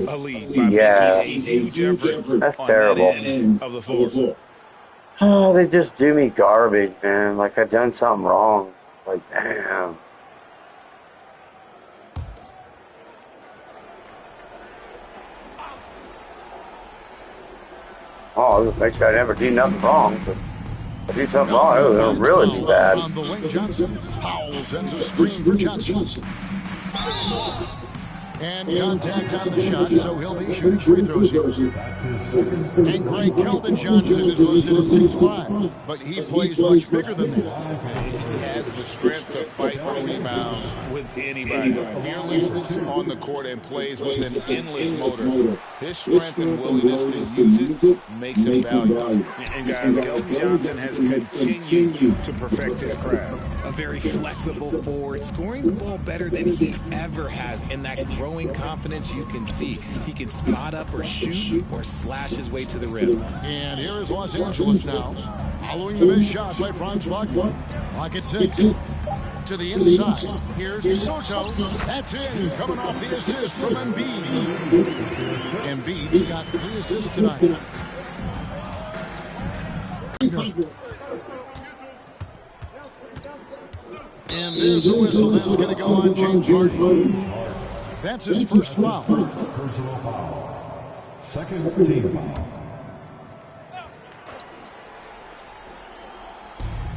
a lead by making a huge effort That's on terrible. that end of the floor. Oh, they just do me garbage, man. Like I've done something wrong. Like, damn. Oh, just make sure I never do nothing wrong. But if I do something wrong, it'll really be bad. On the wing, Johnson. Powell sends a screen for Johnson. And contact on the shot, so he'll be shooting free throws here. And Greg Keldon Johnson is listed at 6'5", but he plays much bigger than that. He has the strength to fight for rebounds with anybody. Fearless on the court and plays with an endless motor. His strength and willingness to use it makes him valuable. And guys, Keldon Johnson has continued to perfect his craft. A very flexible forward, scoring the ball better than he ever has, and that growing confidence you can see. He can spot up or shoot or slash his way to the rim. And here is Los Angeles now, following the missed shot by Franz Wagner. Clock at 6. To the inside. Here's Soto. That's in. Coming off the assist from Embiid. Embiid's got 3 assists tonight. And there's a whistle that's going to go on James Harden. That's his first foul. Personal foul. Second team foul.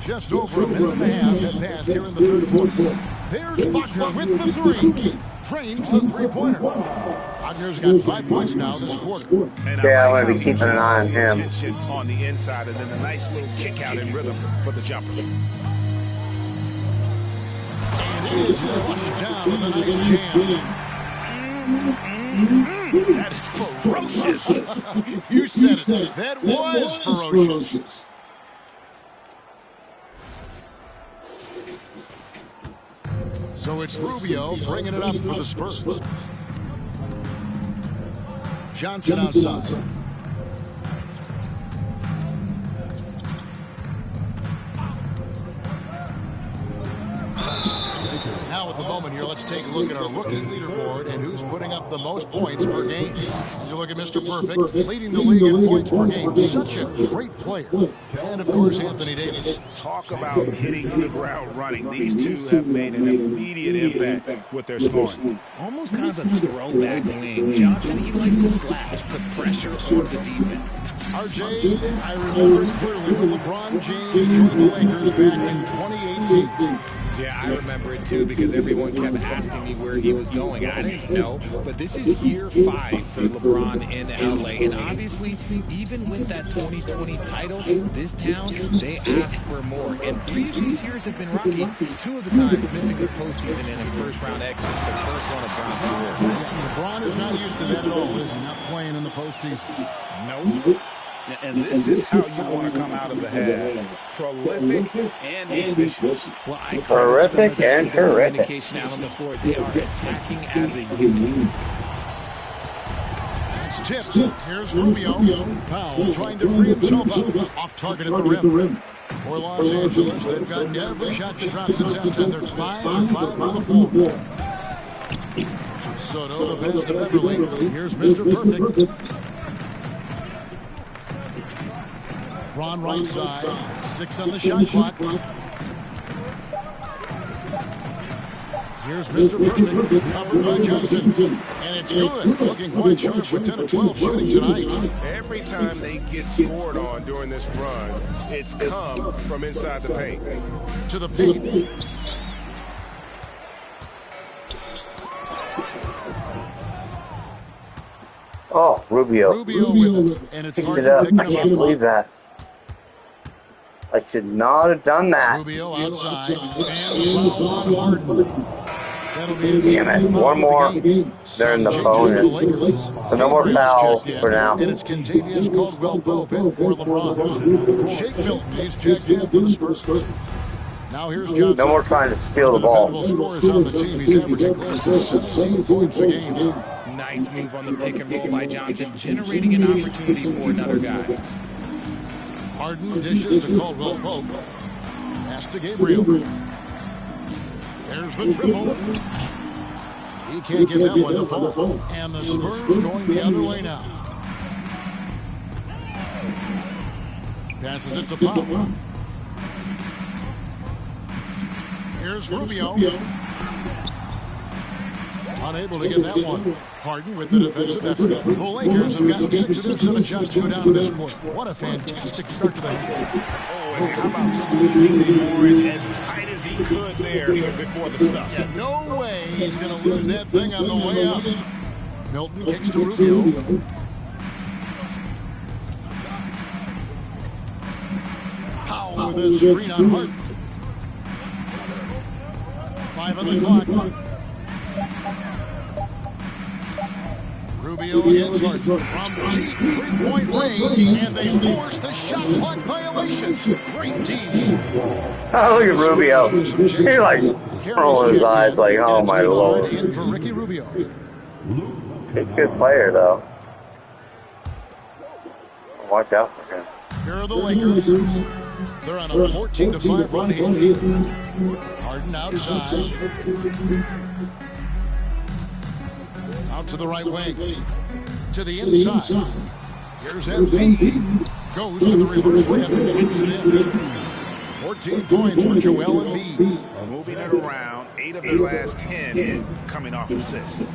Just over a minute and a half had passed here in the third quarter. There's Wagner with the three. Drains the three-pointer. Wagner's got 5 points now this quarter. Yeah, I'm going to be keeping an eye on him. On the inside, and then a nice little kick out in rhythm for the jumper. And it is flushed down with a nice jam. That is ferocious. You said it. That was ferocious. So it's Rubio bringing it up for the Spurs. Johnson outside. Now at the moment here, let's take a look at our rookie leaderboard and who's putting up the most points per game. You look at Mr. Perfect, leading the league in points per game. Such a great player. And, of course, Anthony Davis. Talk about hitting the ground running. These two have made an immediate impact with their scoring. Almost kind of a throwback wing. Johnson, he likes to slash, put pressure on the defense. RJ, I remember clearly when LeBron James joined the Lakers back in 2018. Yeah, I remember it too because everyone kept asking me where he was going. I didn't know, but this is year 5 for LeBron in LA. And obviously, even with that 2020 title, this town, they ask for more. And 3 of these years have been rocky. 2 of the times missing the postseason in a first-round exit. The first one of Bron's career. LeBron is not used to that at all, is he? Not playing in the postseason. Nope. And this is how you want to come out of the half. Prolific and efficient. Well, I Terrific and terrific. Communication out on the floor. They are attacking as a unit. It's tipped. Here's Rubio. Powell trying to free himself up. Off target at the rim. For Los Angeles, they've gotten every shot to drop since halftime. They're 5 for 5 from the floor. Soto to pass to Beverly. Here's Mr. Perfect. Ron right side, 6 on the shot clock. Here's Mr. Perfect, covered by Johnson. And it's good, looking quite sharp with 10 of 12 shooting tonight. Every time they get scored on during this run, it's come from inside the paint. To the paint. Oh, Rubio. Rubio with it, and it's Picked hard it to up. pick I can't believe that. I should not have done that. Rubio outside, and the foul on Harden. That'll be his Damn it. One more. They're in the bonus. So no more fouls for now. And it's Kentavious Caldwell-Pope in for LeBron. Shake Milton, he's checked in for the Spurs. Now here's Johnson. No more trying to steal the ball. Scores on the team. He's averaging close to 17 points a game. Nice move on the pick and roll by Johnson, generating an opportunity for another guy. Harden dishes to Caldwell-Pope. Pass to Gabriel. There's the dribble. He can't get that one to fall. And the Spurs going the other way now. Passes it to Powell. Here's Rubio. Unable to get that one. Harden with the defensive effort. The Lakers have gotten 6 of their 7 shots to go down in this quarter. What a fantastic start to the game. Oh, and how about squeezing the orange as tight as he could there before the stuff? Yeah, no way he's going to lose that thing on the way up. Milton kicks to Rubio. Powell with a screen on Harden. 5 on the clock. Rubio against Harden from deep three-point range, and they force the shot clock violation. Great team. Oh, look at Rubio. He's like rolling his eyes like, oh my Lord. In for Ricky Rubio. He's a good player, though. Watch out for him. Here are the Lakers. They're on a 14-5 run here. Harden outside. Out to the right wing. To the inside. Here's Embiid. Goes to the reverse layup and puts it in. 14 points for Joel Embiid. Moving it around, 8 of their last 10 coming off assists.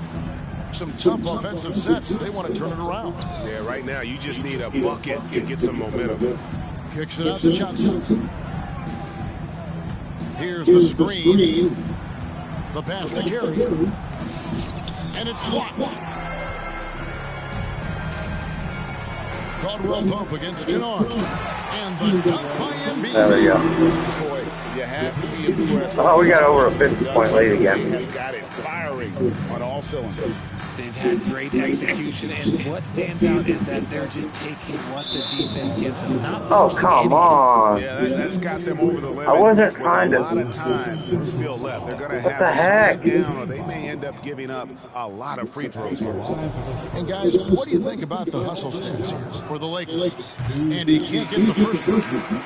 Some tough offensive sets. They want to turn it around. Yeah, right now you just need a bucket to get some momentum. Kicks it out to Johnson. Here's the screen. The pass to Gary. And it's blocked. Caldwell Pope against Kennard. And the dunk by Embiid. There we go. Boy, you have to be impressed. Oh, we got over a 50-point lead again. They got it firing on all cylinders. They've had great execution, and what stands out is that they're just taking what the defense gives them. Oh, come on. Yeah, that's got them over the limit. I wasn't trying to. A lot of time still left. They're going to have the heck? to turn it down, or they may end up giving up a lot of free throws here. And guys, what do you think about the hustle stats here for the Lakers? And he can't get the first one.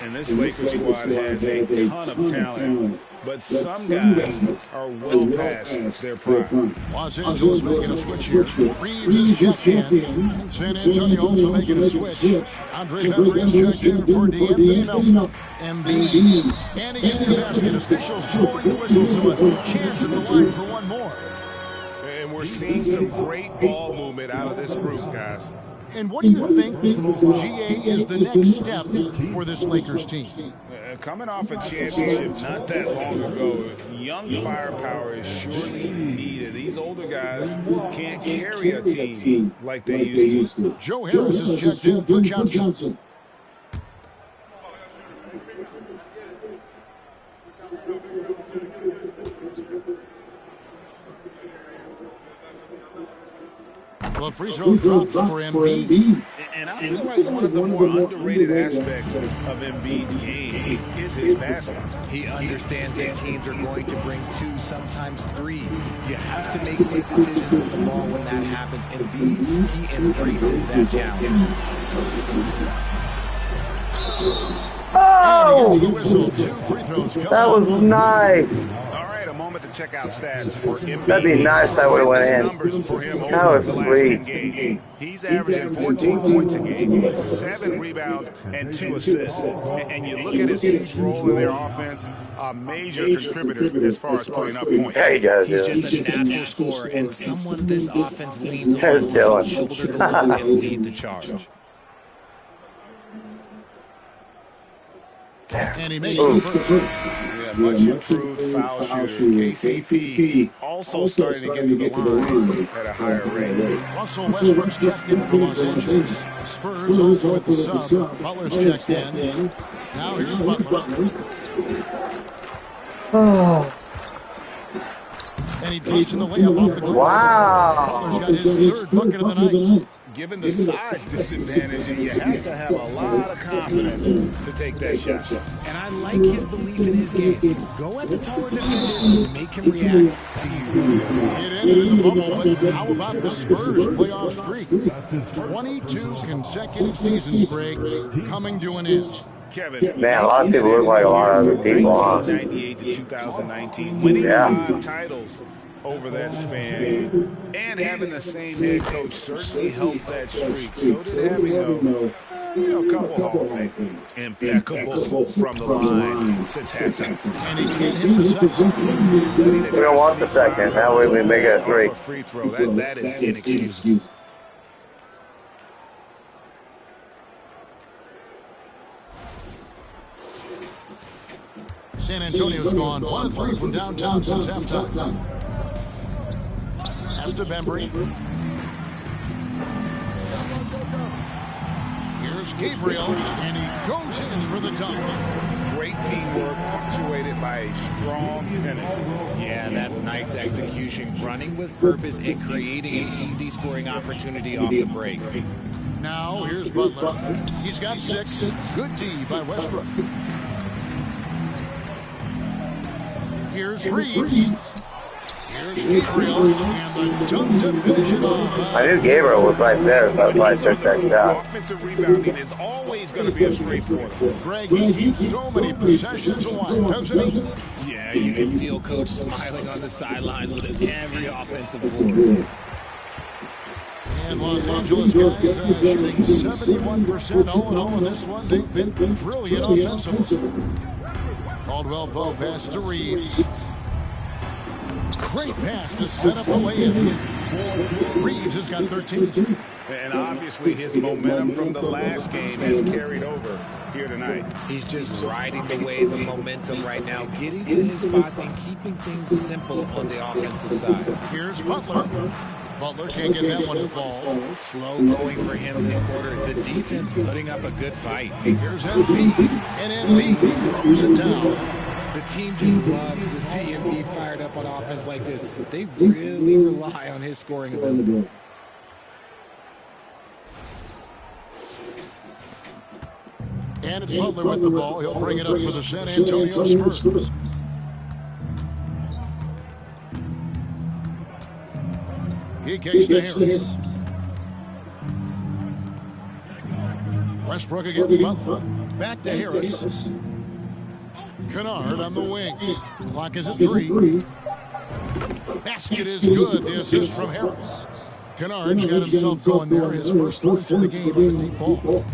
And this Lakers squad has a ton of talent, but some guys are well past their prime. Los Angeles making a switch here. Reeves is checked in. And San Antonio also making a switch. Andre Bembry is checked in for D'Anthony Melton. Embiid. And he gets the basket. Officials blowing the whistle, so a chance at the line for one more. And we're seeing some great ball movement out of this group, guys. And what do you think, GA, is the next step for this Lakers team? Coming off a championship not that long ago, young firepower is surely needed. These older guys can't carry a team like they used to. Joe Harris is checked in for Johnson. The free throw drops for Embiid. And I feel like one of the more underrated aspects of Embiid's game is his passing. He understands that teams are going to bring 2, sometimes 3. You have to make quick decisions with the ball when that happens. Embiid, he embraces that challenge. Oh! That was nice. A moment to check out stats for Embiid. That'd be nice if that would have went in. That was sweet. He's averaging 14 points a game, 7 rebounds, and 2 assists. And you look at his huge role in their offense, a major contributor as far as putting up points. Yeah, he does. He's just a natural scorer and someone this offense leans on to shoulder the load and lead the charge. And he makes the first. Yeah, much improved foul shooter. KCP also starting to get to the line at a higher rate. Russell Westbrook's checked in for Los Angeles. Spurs also with the sub. Butler's checked in. Now here's Butler. Oh. And he drops in the layup off the glass. Wow. Butler's got his third bucket of the night. Given the size disadvantage, you have to have a lot of confidence to take that shot. And I like his belief in his game. Go at the taller defender, make him react to you. It ended in the bubble, but how about the Spurs playoff streak? 22 consecutive seasons, Greg, coming to an end. Kevin, man, a lot of people look like a lot of other people, huh? 1998 to 2019, winning 5 titles over that span, and having the same head coach certainly helped that streak. So did having a couple Hall of Fame. Impeccable from the line since halftime. And he can't hit the second. We don't want the second. That way we make it a 3. Free throw. That is inexcusable. San Antonio's gone 1 of 3 from downtown since halftime. Pass to Bembry. Here's Gabriel, and he goes in for the dunk. Great teamwork, punctuated by a strong finish. Yeah, that's nice execution, running with purpose and creating an easy scoring opportunity off the break. Now here's Butler. He's got 6. Good D by Westbrook. Here's Reeves. Here's Gabriel, and the dunk to finish it off. I knew Gabriel was right there, so that's why I took that shot. Offensive rebounding is always going to be a strength for them. Greg, he keeps so many possessions alive, doesn't he? Yeah, you can feel Coach smiling on the sidelines with every offensive board. And Los Angeles guys shooting 71% all in all in this one. They've been brilliant offensively. Caldwell Pope pass to Reeves. Great pass to set up the layup. Reeves has got 13. And obviously his momentum from the last game has carried over here tonight. He's just riding the wave of momentum right now, getting to his spots and keeping things simple on the offensive side. Here's Butler. Butler can't get that one to fall. Slow going for him this quarter. The defense putting up a good fight. Here's Embiid, and Embiid throws it down. The team just loves to see Embiid fired up on offense like this. They really rely on his scoring ability. And it's Butler with the ball. He'll bring it up for the San Antonio Spurs. He kicks to Harris. Westbrook against Butler. Back to Harris. Kennard on the wing. Clock is at 3. Basket is good. The assist from Harris. Kennard's got himself going there. His first points of the game on the deep ball.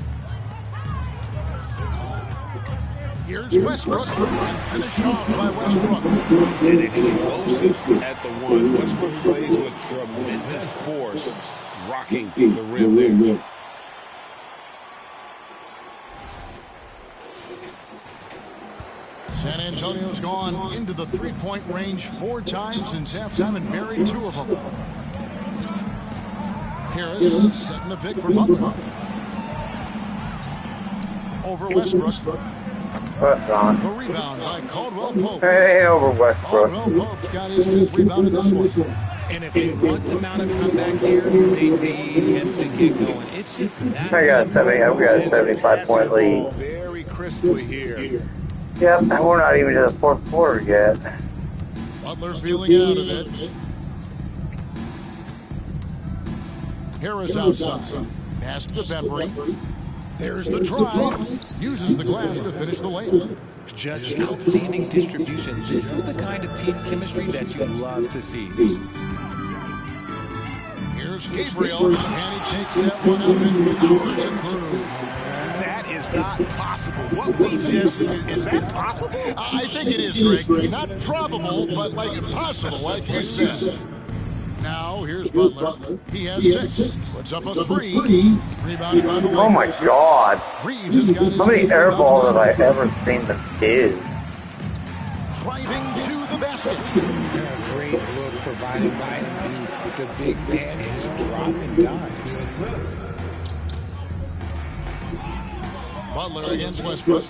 Here's Westbrook, and finish off by Westbrook. And explosive at the one. Westbrook plays with tremendous force, rocking the rim there. San Antonio's gone into the three-point range 4 times since halftime and buried 2 of them. Harris setting the pick for Butler. Over Westbrook. What's on? A rebound by Caldwell Pope. Hey, over Westbrook. Caldwell Pope's got his 5th rebound in this one. And if they want to mount a comeback here, they need him to get going. It's just that I got a 75-point lead. Very crisply here. Yep, and we're not even to the 4th quarter yet. Butler feeling out of it. Harris outside. Pass to Bembry. There's the drive. Uses the glass to finish the layup. Just outstanding distribution. This is the kind of team chemistry that you love to see. Here's Gabriel, and he takes that one up and powers it through. That is not possible. What we just... Is that possible? I think it is, Greg. Not probable, but like possible, like you said. Now, here's Butler. He has 6. Puts up a 3. Rebounded by the Oh my God. Reeves has got his How many air balls have I ever seen them do? Driving to the basket. Great look provided by Embiid. The big man is dropping dimes. Butler against Westbrook.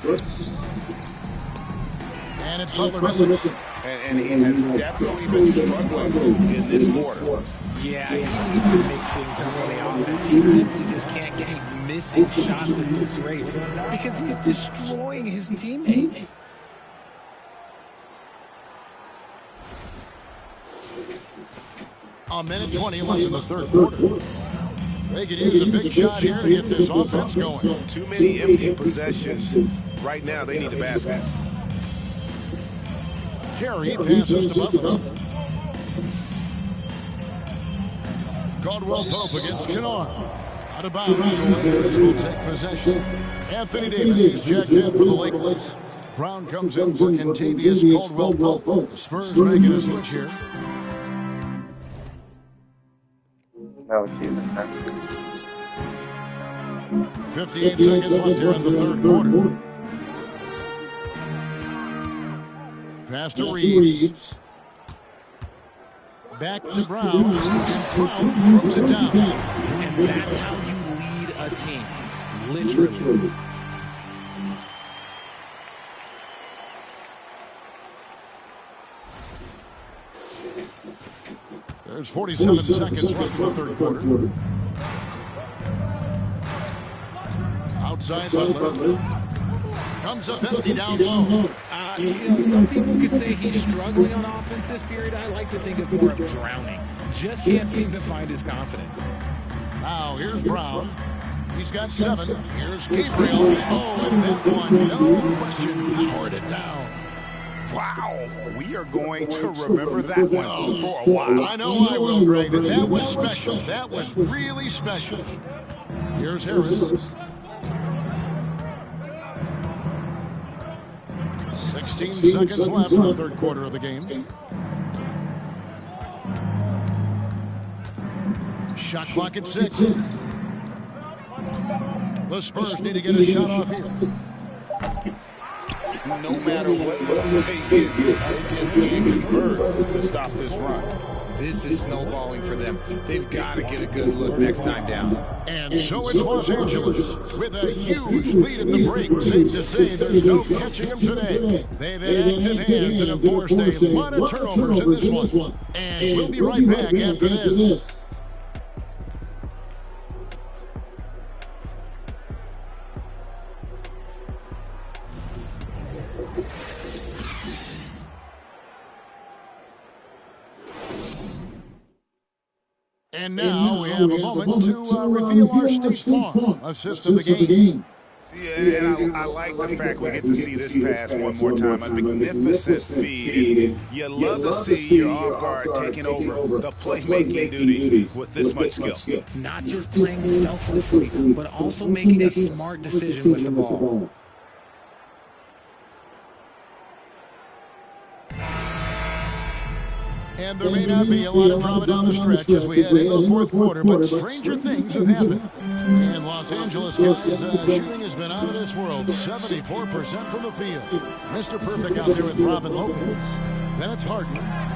And it's Butler missing. And he has definitely been struggling in this quarter. Yeah, he needs to mix things up on the offense. He simply just can't keep missing shots at this rate because he's destroying his teammates. A minute 20 left in the 3rd quarter. They could use a big shot here to get this offense going. Too many empty possessions. Right now, they need the basket. Carey passes to Butler. Caldwell Pope against Kennard. Out of bounds, the Lakers will take possession. Anthony Davis is checked in for the Lakers. Brown comes in for Kentavious Caldwell Pope. The Spurs making a switch here. No, she's 58 seconds left here in the 3rd quarter. Pass to Reeves. Back to Brown. And Brown throws it down. And that's how you lead a team. Literally. There's 47 seconds left in the 3rd quarter. Outside Butler. Comes up empty down low. Some people could say he's struggling on offense this period. I like to think of more of drowning. Just can't seem to find his confidence. Now here's Brown. He's got 7. Here's Gabriel. Oh, and that one, no question, powered it down. Wow, we are going to remember that one for a while. I know I will, Greg. That was special. That was really special. Here's Harris. 16 seconds left in the third quarter of the game. Shot clock at 6. The Spurs need to get a shot off here. No matter what looks they get, they just can't convert to stop this run. This is snowballing for them. They've got to get a good look next time down. And so it's Los Angeles with a huge lead at the break. Safe to say there's no catching them today. They've had active hands and have forced a lot of turnovers in this one. And we'll be right back after this. And now we have a moment to reveal our State Farm assist of the game. Yeah, and I like the fact we get to see this pass one more time. A magnificent feed. And you love to see your off guard taking over the playmaking duties with this much skill. Not just playing selflessly, but also making a smart decision with the ball. And there may not be a lot of drama down the stretch as we head into the fourth quarter, but stranger things have happened. And Los Angeles guys, shooting has been out of this world, 74% from the field. Mr. Perfect out there with Robin Lopez. Then it's Harden.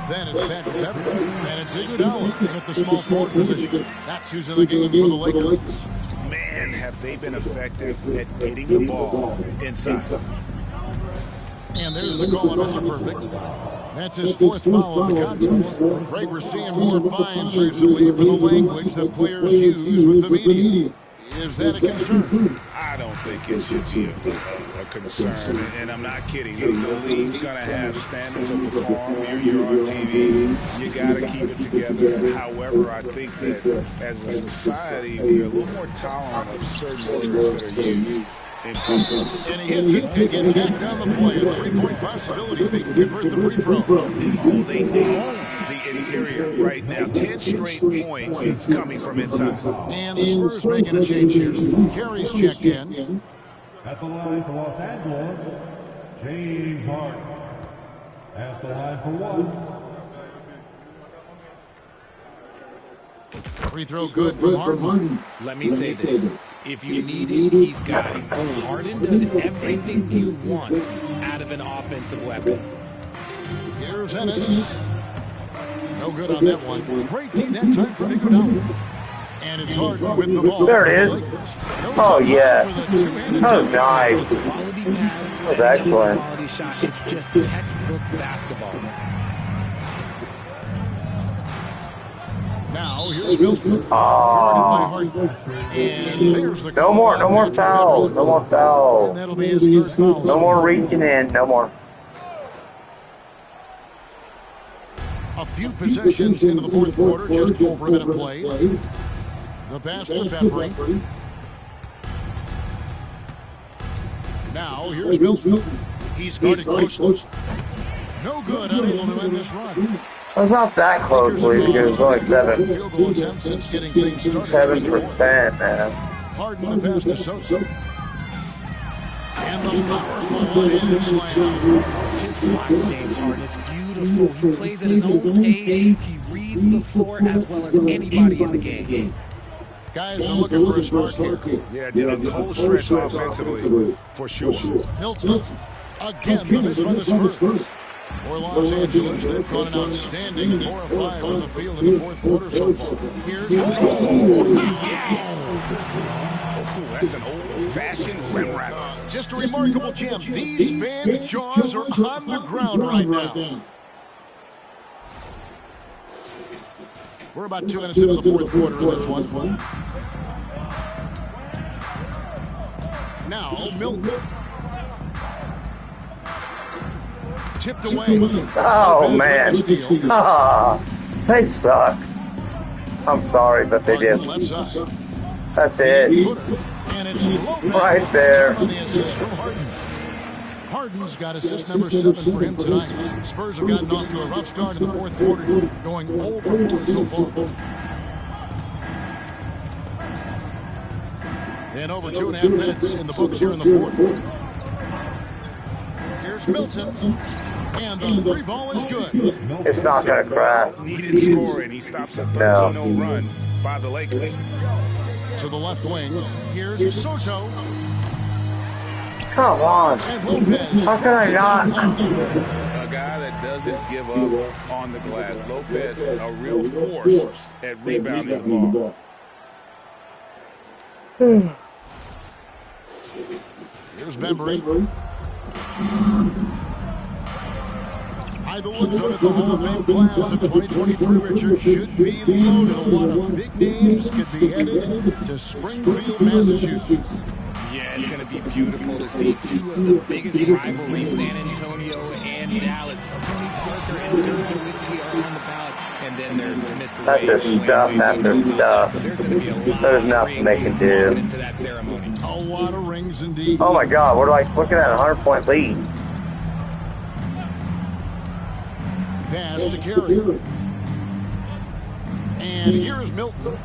Then it's Patrick Beverly. And it's Iguodala in at the small forward position. That's who's in the game for the Lakers. Man, have they been effective at hitting the ball inside. And there's the call on Mr. Perfect. That's his fourth foul of the contest. Greg, we're seeing more fines recently for the language that players use with the media. Is that a concern? I don't think it should be a concern, and I'm not kidding. The league's going to have standards of decorum. You're on TV. You got to keep it together. However, I think that as a society, we're a little more tolerant of certain words that are used. And he hits it. He gets hacked down the play. A three-point possibility if he can convert the free throw. Oh, they own the interior right now. 10 straight points coming from inside. And the Spurs making a change here. Carey's checked in. At the line for Los Angeles, James Harden. At the line for one. Free throw good from Harden. Let me say this. If you need it, he's got it. Harden does everything you want out of an offensive weapon. Here's Ennis. No good on that one. Great D that time from Iguodala. And it's Harden with the ball. There it is. Oh, yeah. Oh, nice. Quality pass, That was excellent. quality shot. It's just textbook basketball. Now here's Milton. Oh. And there's the No more fouls. No more fouls. And that'll be his third foul. No more reaching in. No more. A few possessions into the fourth quarter, just over a minute played. The pass to Beverly. Now here's Milton. He's guarded closely. No good, unable to end this run. It was not that close, Lee, because it was only 7%, man. Harden the pass to Sosa. And the powerful one-handed slam. Just watch James Harden. It's beautiful. He plays at his own pace. He reads the floor as well as anybody in the game. Guys are looking for a spark here. Yeah, did a cold stretch offensively, for sure. Milton, again, the miss by the Spurs. For Los Angeles, they've gone an outstanding 4 of 5 from the field in the fourth quarter so far. Here's Yes! Oh, that's an old-fashioned rim wrap. Just a remarkable jam. These fans' jaws are on the ground right now. We're about 2 minutes into the fourth quarter of this one. Now, Milton. Tipped away. Oh, man. They suck. I'm sorry, but they did. That's it. Right there. Harden's got assist number 7 for him tonight. Spurs have gotten off to a rough start in the fourth quarter, going 0 for 4 so far. And over 2.5 minutes in the books here in the fourth. Here's Milton. And the three ball is good. It's not going to crash. Needed scoring. He stops a 13-0 run by the Lakers. To the left wing. Here's Soto. Come on. How can I not? A guy that doesn't give up on the glass. Lopez, a real force at rebounding the ball. Here's Bembry. By the looks of it, the Hall of Fame class of 2023, Richard, should be loaded. A lot of big names could be headed to Springfield, Massachusetts. Yeah, it's going to be beautiful to see two of the biggest rivalries, San Antonio and Dallas. Tony Parker and Dirk Nowitzki are on the ballot. And then there's Mr. That's Wade. just stuff after stuff. So there's going to be a lot There's of nothing they can do. into that ceremony. A lot of rings indeed. Oh my God, we're like looking at a 100-point lead. Pass to Carey. And here is Milton.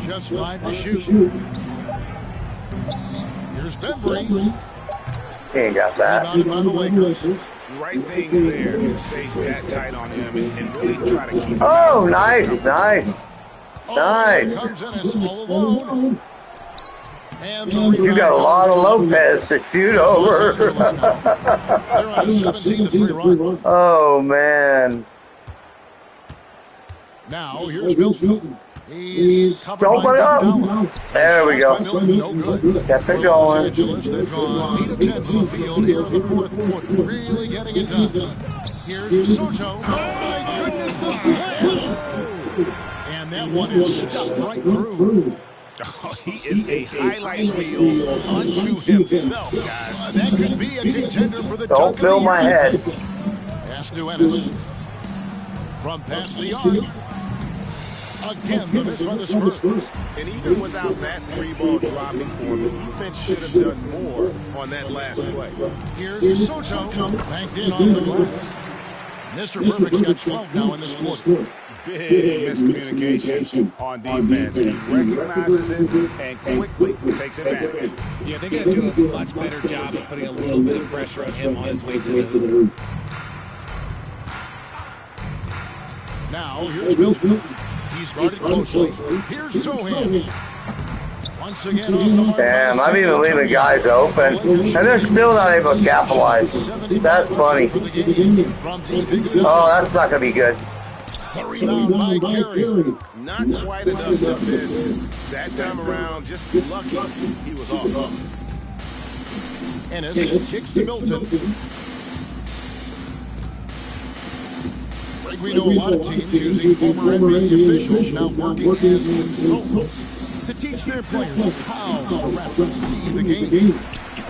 Just 5 to shoot. Here's Bembry. He ain't got that. Rebounded by the Lakers. Right thing there to stay that tight on him and really try to keep him. Oh, nice. Nice. Here comes Ennis all alone. And You got a lot of Lopez to shoot over. They're on a 17-3 run. Oh, man. Now, here's Milton. He's covered Open by up. Iguodala. There we go. Milton, no good. Kept it Los going. Angeles, they've gone 8 of 10 to the field here in the fourth quarter. Really getting it done. Here's Soto. Oh, my goodness, the slam. And that one is stuffed right through. Oh, he is a highlight reel unto himself, guys. That could be a contender for the Don't fill my head. Pass to Ennis. From past the arc. Again, the miss by the Spurs. And even without that three-ball dropping for him, the defense should have done more on that last play. Here's Soto. Banked in off the glass. Mr. Perfect's got 12 now in this quarter. Big miscommunication on defense. He recognizes it and quickly takes advantage. Yeah, they got to do a much better job of putting a little bit of pressure on him on his way to the hoop. Now, here's Milton. He's guarded closely. Here's Sohan. Once again on the mark. Damn, I'm even leaving guys open, and they're still not able to capitalize. That's funny. Oh, that's not going to be good. The rebound by Carey. Not quite enough defense. That time around, just lucky he was off. Ennis kicks to Milton. We know a lot of teams using former NBA officials now working as consultants to teach their players how the refs see the game.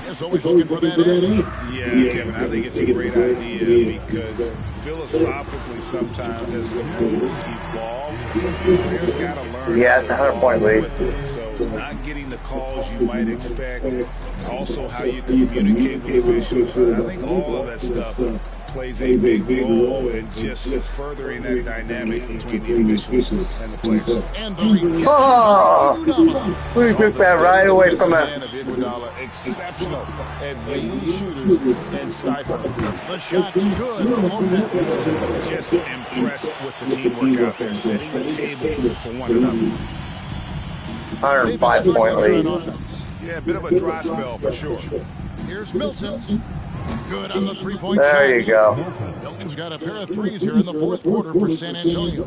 There's always looking for that edge. Yeah, Kevin, I think it's a great idea because philosophically sometimes as the rules evolve, players got to learn. Yeah, it's a 100-point lead. So not getting the calls you might expect, also how you communicate with officials. I think all of that stuff plays a big role in just furthering that dynamic between the officials and the players. Oh, we took that right away from him. Exceptional at leading shooters and stifling. The shot's good from Lopez. Just impressed with the teamwork out there, setting the table for one another. 105-point lead. Yeah, a bit of a dry spell for sure. Here's Milton. Good on the three-point shot. There you go. Milton's got a pair of threes here in the fourth quarter for San Antonio.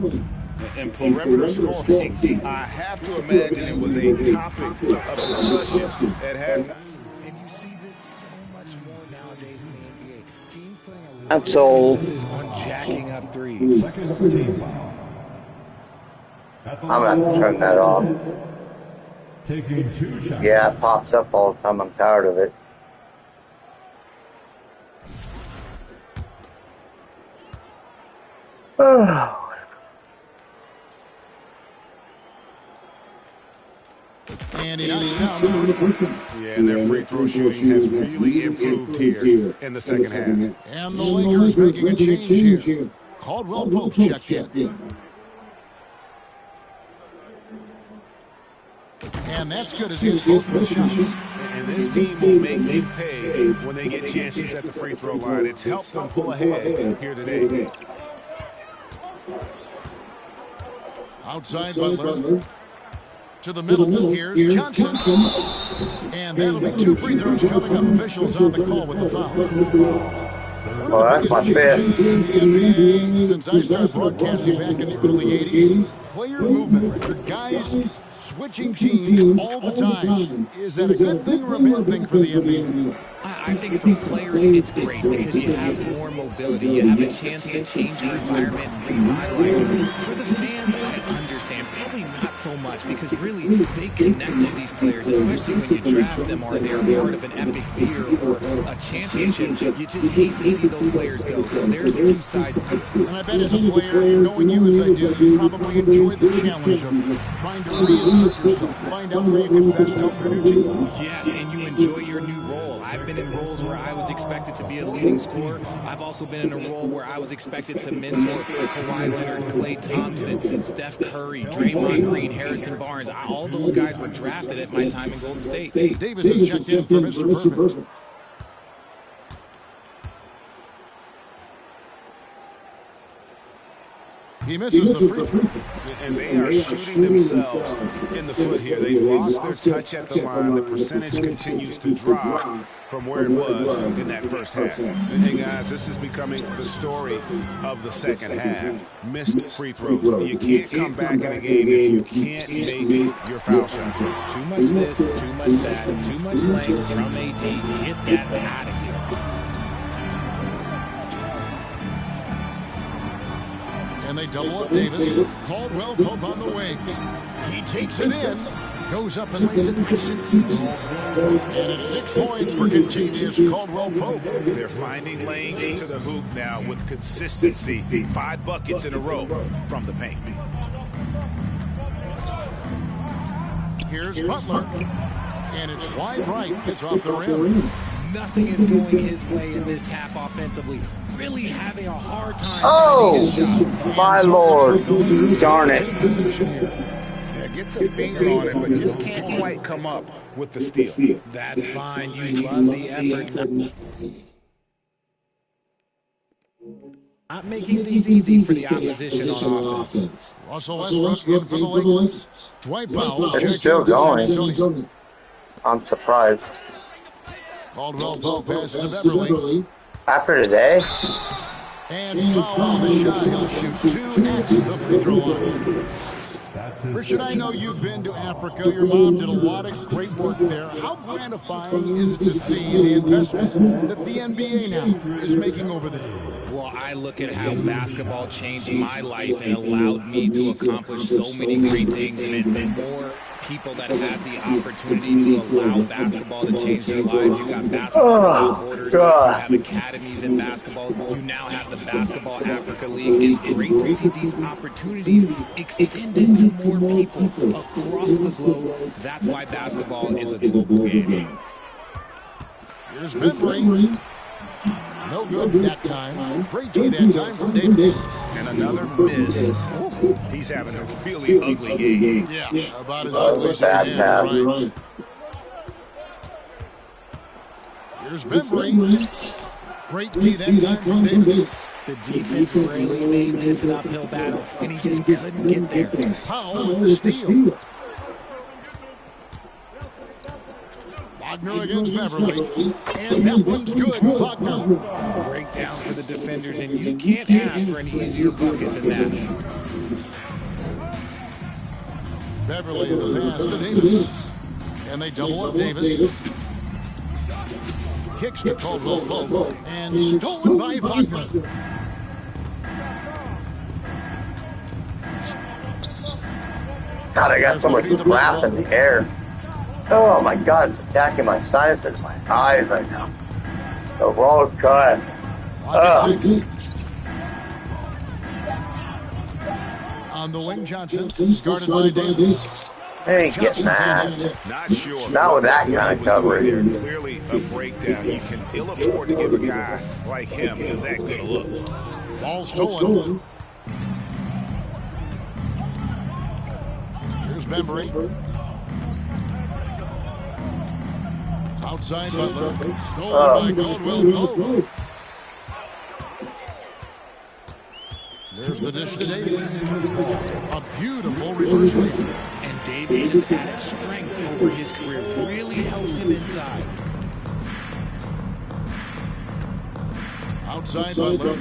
And perimeter scoring, I have to imagine it was a topic of discussion at halftime. And you see this so much more nowadays in the NBA. Teams putting a lot I'm sold. of emphasis on jacking up threes. Second team foul. I'm going to turn that off. Taking 2 shots. Yeah, it pops up all the time. I'm tired of it. Oh. And he knocks down the first one. Yeah, and their free throw shooting has really improved here in the second half. And the Lakers making a change here. Caldwell Pope checked in. And that's good as he hits both of the shots. And this team will make you pay when they get chances at the free throw line. It's helped them pull ahead here today. Outside Butler. To the middle. Here's Johnson. And that'll be 2 free throws coming up. Officials on the call with the foul. Well, that's my fifth. Since I started broadcasting back in the early 80s, player movement, Richard. Guys switching teams all the time. Is that a good thing or a bad thing for the NBA? I think for players, it's great because you have more mobility. You have a chance to change your environment, revitalize. For the fans, I understand. Probably not so much because really they connect to these players, especially when you draft them or they're part of an epic year or a championship. You just hate to see those players go. So there's 2 sides to it. And I bet as a player, knowing you as I do, you probably enjoy the challenge of trying to reassert yourself, find out where you can best help your new team. Yes, and you enjoy your new role. I've been in roles where I was expected to be a leading scorer. I've also been in a role where I was expected to mentor Kawhi Leonard, Klay Thompson, Steph Curry, Draymond Green, Harrison Barnes. All those guys were drafted at my time in Golden State. Davis is checked in for Mr. Perfect. He misses the free throw. And they are shooting themselves in the foot here. They've lost their touch at the line. The percentage continues to drop from where it was in that first half. And hey, guys, this is becoming the story of the second half. Missed free throws. You can't come back in a game if you can't make your foul shot. Too much this, too much that, too much length from AD. Get that out of here. And they double up Davis. Caldwell Pope on the wing. He takes it in. Goes up and lays it nice and easy. And it's 6 points for Contagious Caldwell Pope. They're finding lanes into the hoop now with consistency. 5 buckets in a row from the paint. Here's Butler. And it's wide right. It's off the rim. Nothing is going his way in this half offensively. Really having a hard time. Oh, my Lord. Darn it. Yeah, gets a finger on it, but just can't quite come up with the steal. That's fine. You love the effort. Not making things easy for the opposition on offense. Russell Westbrook in for the Lakers. Dwight Powell. It's still going. I'm surprised. Caldwell Pope passes to Beverly. After today? And foul on the shot. He'll shoot 2 at the free throw line. Richard, I know you've been to Africa. Your mom did a lot of great work there. How gratifying is it to see the investment that the NBA now is making over there? Well, I look at how basketball changed my life and allowed me to accomplish so many great things, and the more people that have the opportunity to allow basketball to change their lives. You got basketball borders, you have academies in basketball, you now have the Basketball Africa League. It's great to see these opportunities extended to more people across the globe. That's why basketball is a global game. Here's Beverly. No good that time. Great D that time from Davis. And another miss. He's having a really ugly game. Yeah, about as ugly as I can. Right. Here's Beverly. Great D that time from Davis. The defense really made this an uphill battle, and he just couldn't get there. Powell with the steal. Wagner against Beverly. And that one's good. Wagner. Breakdown for the defenders, and you can't ask for an easier bucket than that. Beverly in the pass to Davis. And they double up Davis. Kicks to Caldwell Pope. And stolen by Wagner. God, I got so much crap in the air. Oh my God, it's attacking my sinuses, my eyes right now. The wrong cut. On the wing, Johnson is guarded by Davis. They ain't getting that. Not sure. Not with that kind of was doing there. coverage. Clearly a breakdown. You can ill afford to give a guy like him that good a look. Ball stolen. Here's Bembry. Outside Butler. Stolen by Caldwell. There's the dish to Davis. A beautiful reverse layup. And Davis has added strength over his career. Really helps him inside. Outside Butler.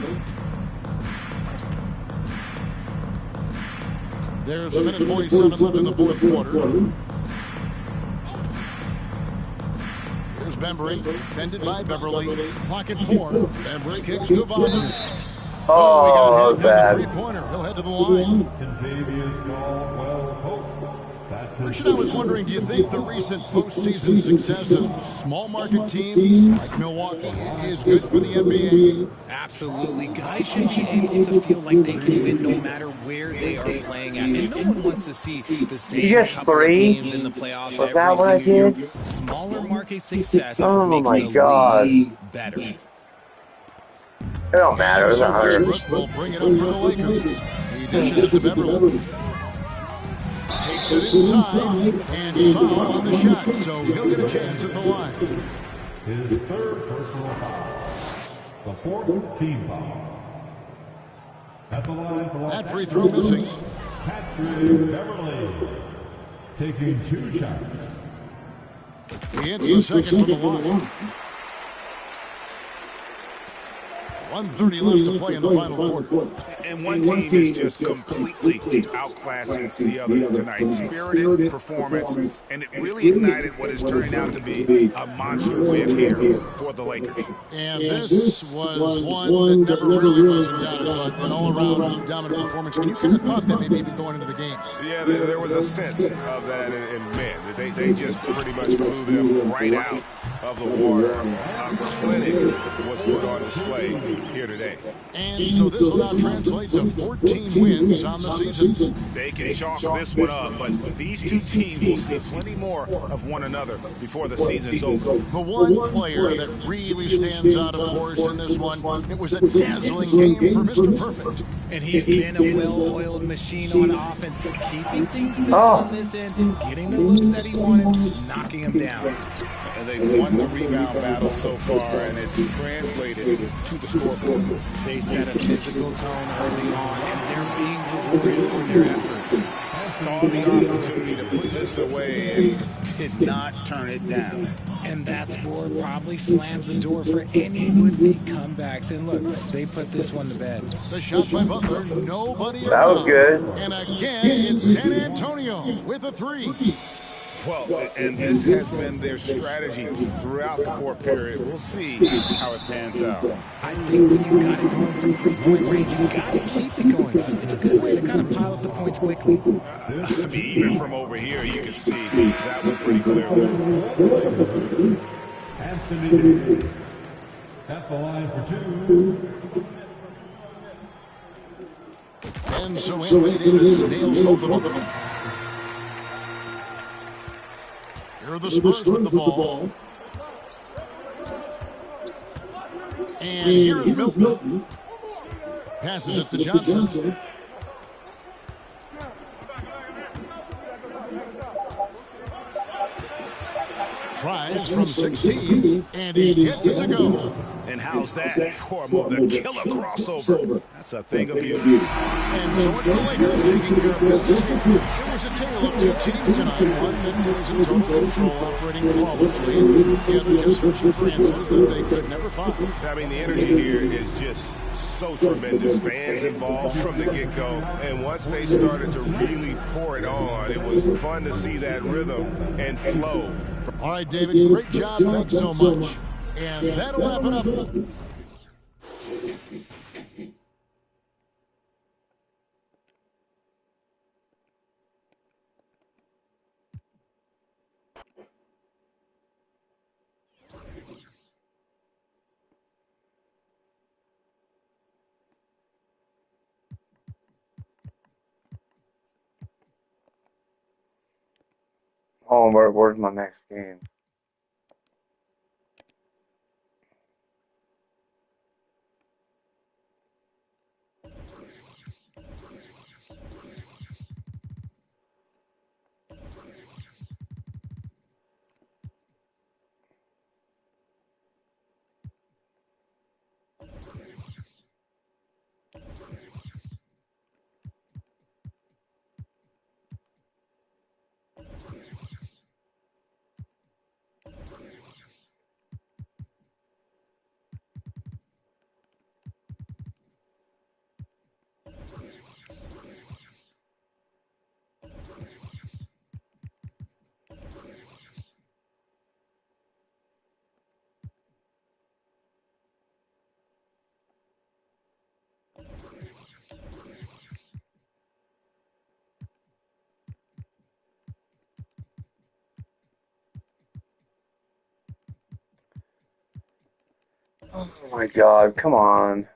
There's a minute 47 left in the fourth quarter. Here's Bembry, defended by Beverly. Clock at 4. Bembry kicks to Wagner. Oh, bad. Three-pointer. He'll head to the line. Richard, I was wondering, do you think the recent postseason success of small market teams like Milwaukee is good for the NBA? Absolutely. Guys should be able to feel like they can win no matter where they are playing at. And no one wants to see the same couple of teams in the playoffs every single year. Smaller market success makes the league better. It don't matter. It's 100. Will bring it up for the Lakers. He dishes it to Beverly. Takes it inside and foul on the shot, so he'll get a chance at the line. His third personal foul. The fourth team foul. At the line for that free throw missing. Patrick Beverly taking 2 shots. He hits the second from the line. 1:30 left to play in the final quarter. And one team is just completely outclassing the other tonight. Spirited performance, and it really ignited what is turning out to be a monster win here for the Lakers. And this was one that never really was in doubt, but an all-around dominant performance. And you kind of thought that maybe even going into the game. Yeah, there was a sense of that in men. They just pretty much blew them right out of the water. A clinic was put on display here today. And so this will now translate to 14 wins on the season. They can chalk this one up, but these two teams will see plenty more of one another before the season's over. The one player that really stands out, of course, in this one, it was a dazzling game for Mr. Perfect. And he's been a well-oiled machine on offense, keeping things simple on this end, getting the looks that he wanted, knocking him down. And they won the rebound battle so far, and it's translated to the scoreboard. They set a physical tone early on, and they're being rewarded for their efforts. Saw the opportunity to put this away and did not turn it down. And that score probably slams the door for any would-be comebacks. And look, they put this one to bed. The shot by Butler, nobody That was good. And again, it's San Antonio with a 3. Well, and this has been their strategy throughout the fourth period. We'll see how it pans out. I think when you got it going from three-point range, you got to keep it going. It's a good way to kind of pile up the points quickly. I mean, even from over here, you can see that one pretty clearly. Anthony at the line for 2. And so Anthony Davis nails both of them. Here are the Spurs with the ball. And here's Milton. Passes it to Johnson. Tries from 16, and he gets it to go. And how's that form of the killer crossover? That's a thing of beauty. And so it's the Lakers taking care of business here. It was a tale of two teams tonight. One that was in total control, operating flawlessly. The other just searching for answers that they could never find. I mean, the energy here is just so tremendous. Fans involved from the get-go. And once they started to really pour it on, it was fun to see that rhythm and flow. All right, David, great job. Thanks so much. And that'll wrap it up. Oh, where's my next game? Oh my God, come on.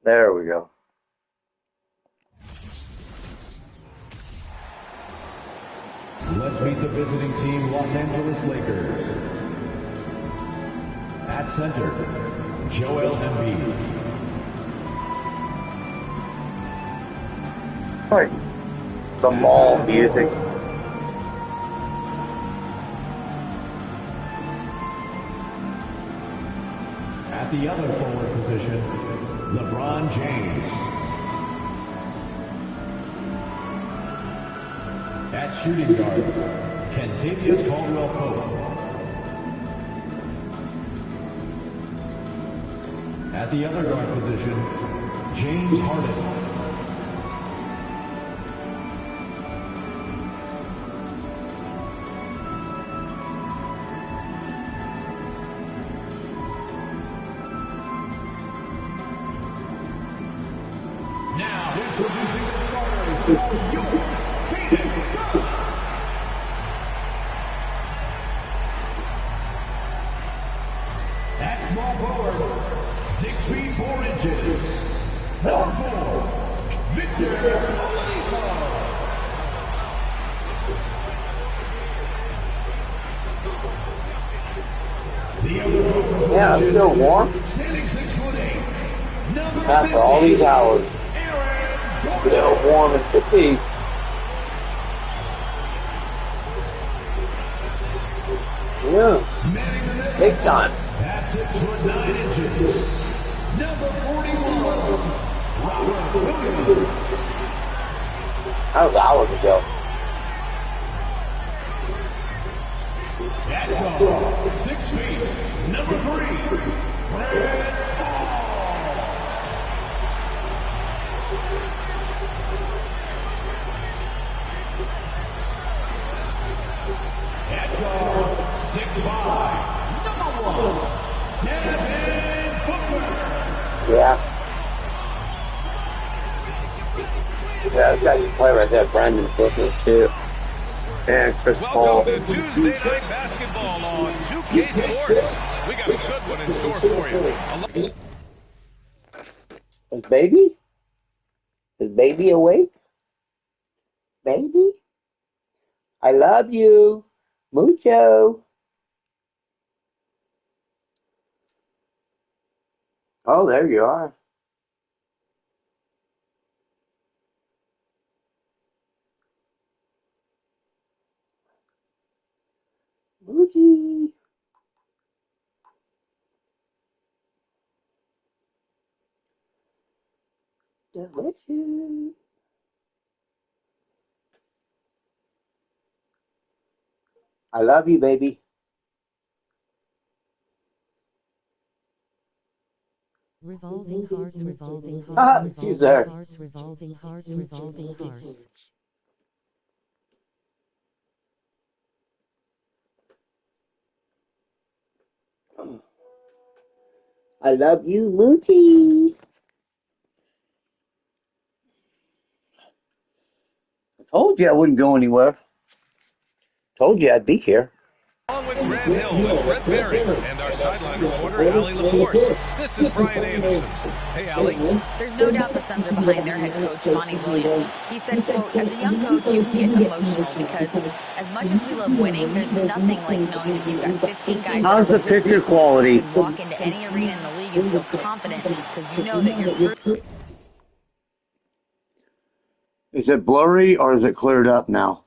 There we go. Let's meet the visiting team, Los Angeles Lakers. At center, Joel Embiid. Like the mall music. At the other forward position, LeBron James. At shooting guard, Kentavious Caldwell-Pope. At the other guard position, James Harden. Now introducing the starters for your Phoenix Suns. At small forward, 6 feet 4 inches. Number 4, Victor Oladipo. The other forward Yeah, it's still warm. standing 6'8", number After all these 50. hours. Still warm and 50. Yeah. Big time. At 6'9" number 41, Robert Williams. That was hours ago. At guard, 6 feet, number 3, Chris Paul. At guard, 6'5", number 1, Devin Booker. Yeah. Yeah, that guy can play right there. Brandon Booker, too. And Chris Paul. Welcome to Tuesday Night Basketball on 2K Sports. We got a good one in store for you. Is baby? Is baby awake? Baby? I love you. Mucho. Oh, there you are. Moochie. Delicious. I love you, baby. Revolving hearts, revolving Ah, hearts, she's revolving there. hearts, revolving hearts, revolving hearts. I love you, Mookie. I told you I wouldn't go anywhere. Told you I'd be here. Along with Grant Hill and Brett Barry and our sideline reporter, Allie LaForce. This is Brian Anderson. Hey, Allie. There's no doubt the Suns are behind their head coach, Monty Williams. He said, quote, as a young coach, you can get emotional because as much as we love winning, there's nothing like knowing that you've got 15 guys. How's the picture quality? You can walk into any arena in the league and feel confident because you know that you're... Is it blurry or is it cleared up now?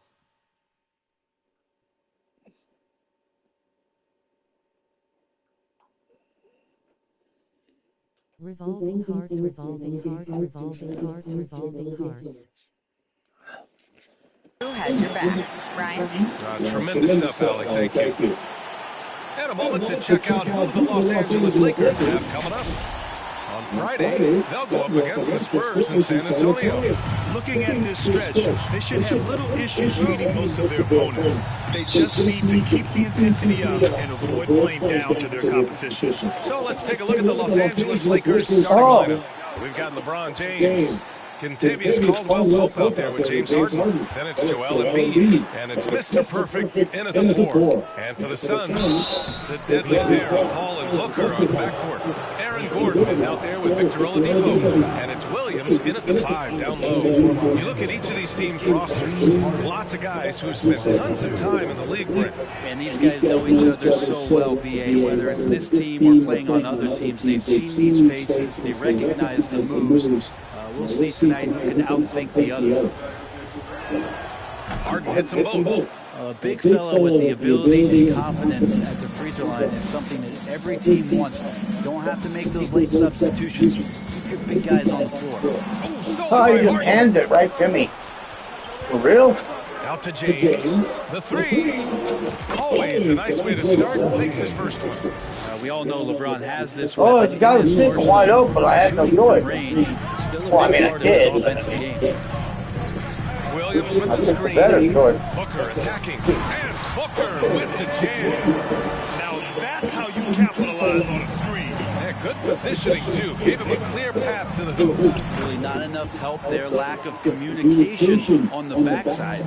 Revolving hearts, revolving hearts, revolving hearts, revolving hearts. Who has your back, Ryan? Tremendous stuff, Allie. Thank you. And a moment to check out who the Los Angeles Lakers have coming up. On Friday, they'll go up against the Spurs in San Antonio. Looking at this stretch, they should have little issues beating most of their opponents. They just need to keep the intensity up and avoid playing down to their competition. So let's take a look at the Los Angeles Lakers starting lineup. We've got LeBron James, Kentavious Caldwell-Pope out there with James Harden. Then it's Joel Embiid, and it's Mr. Perfect in at the 4. And for the Suns, the deadly pair of Paul and Booker on the backcourt. Aaron Gordon is out there with Victor Oladipo, and it's Williams in at the 5 down low. You look at each of these teams' rosters, lots of guys who spent tons of time in the league, Brent. And these guys know each other so well, BA, whether it's this team or playing on other teams. They've seen these faces, they recognize the moves. We'll see tonight who can outthink the other. Harden hits them both. A big fella with the ability and confidence at the free throw line is something that every team wants. You don't have to make those late substitutions. Keep your big guys on the floor. Oh, you just hand it right to me. For real? Out to James. The 3. Always a nice way to start. Makes his first one. We all know LeBron has this. Oh, you got the stick wide open. I had no choice. Well, I mean, I did. Williams with the screen. Booker attacking. And Booker with the jam. Now that's how you capitalize on a screen. And good positioning, too. Gave him a clear path to the hoop. Really not enough help there. Lack of communication on the backside.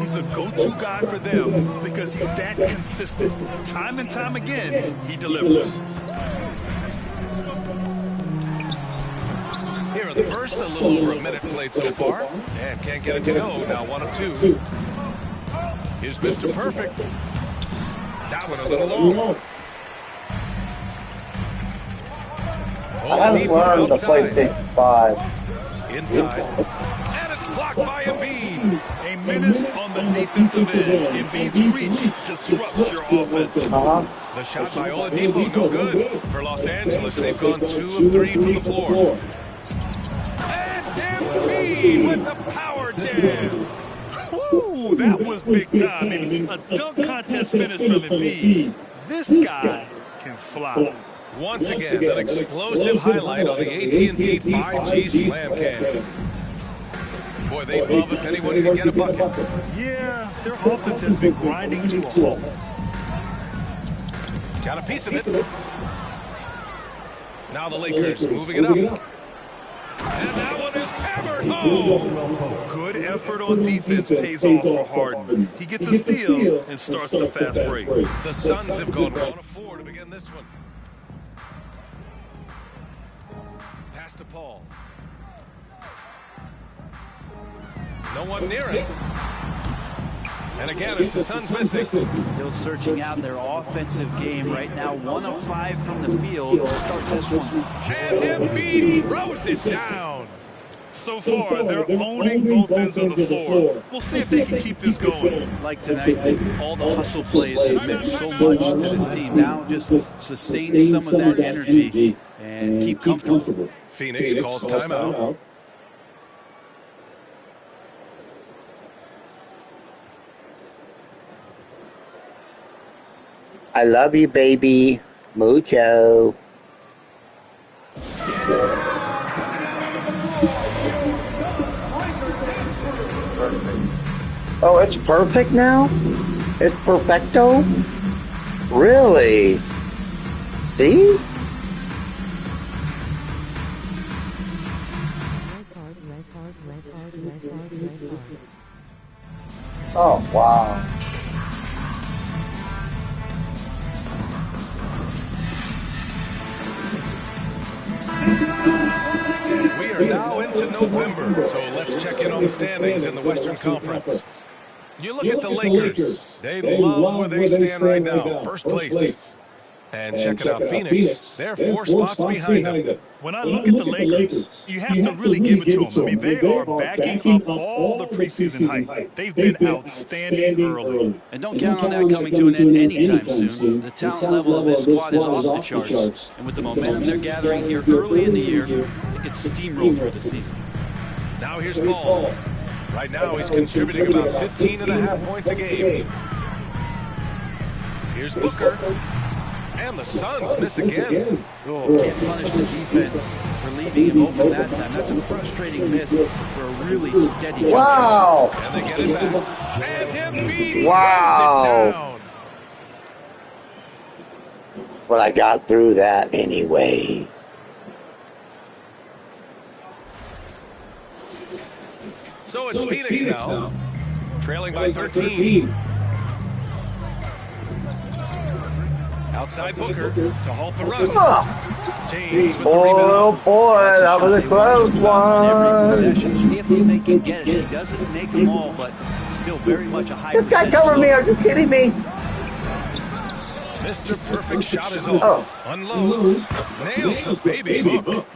He's a go-to guy for them because he's that consistent. Time and time again, he delivers. Here in the first, a little over a minute played so far. And can't get it to go. Now 1 of 2. Here's Mr. Perfect. That one a little long. I haven't learned to play Big 5. Inside. And it's blocked by Embiid. A menace on the defensive end. Embiid's reach disrupts your offense. The shot by Oladipo, no good. For Los Angeles, they've gone 2 of 3 from the floor. And Embiid with the power jam. Woo, that was big time. A dunk contest finish from Embiid. This guy can fly. Once again, an explosive highlight on the AT&T 5G Slam Cam. Boy, they'd love if anyone could get a bucket. Yeah, their offense has been grinding to a halt. Got a piece of it. Now the Lakers moving it up. And that one is hammered home. Good effort on defense pays off for Harden. He gets a steal and starts the fast break. The Suns have gone 1 of 4 to begin this one. Pass to Paul. No one near him. And again, it's the Suns missing. Still searching out their offensive game right now. 1 of 5 from the field to start this one. And Embiid throws it down. So far, they're owning both ends of the floor. We'll see if they can keep this going. Like tonight, all the hustle plays have meant so much to this team. Now just sustain some of that energy and keep comfortable. Phoenix calls timeout. I love you, baby. Mucho. Oh, it's perfect now? It's perfecto? Really? See? Wow. We are now into November, so let's check in on the standings in the Western Conference. You look at the Lakers. They love where they stand right now, first place. And checking out Phoenix, they're 4 spots behind them. When I look at the Lakers, you have to really give it to them. I mean, they are backing up all the preseason hype. They've been outstanding early. And don't count on that coming to an end anytime soon. The talent level of this squad is off the charts. And with the momentum they're gathering here early in the year, they could steamroll through the season. Now here's Paul. Right now he's contributing about 15.5 points a game. Here's Booker. And the Suns miss again. Oh, can't punish the defense for leaving him open that time. That's a frustrating miss for a really steady jump Wow. shot. And they get it back. And Embiid Wow. throws it down. But I got through that anyway. So it's Phoenix now, trailing by 13. Outside Booker to halt the run. James with the rebound. Oh boy, that was a close one. If they can get it, he doesn't make them all, but still very much a high This guy covered me, are you kidding me? Mr. Perfect shot is off. Unloads. Nails the baby hook.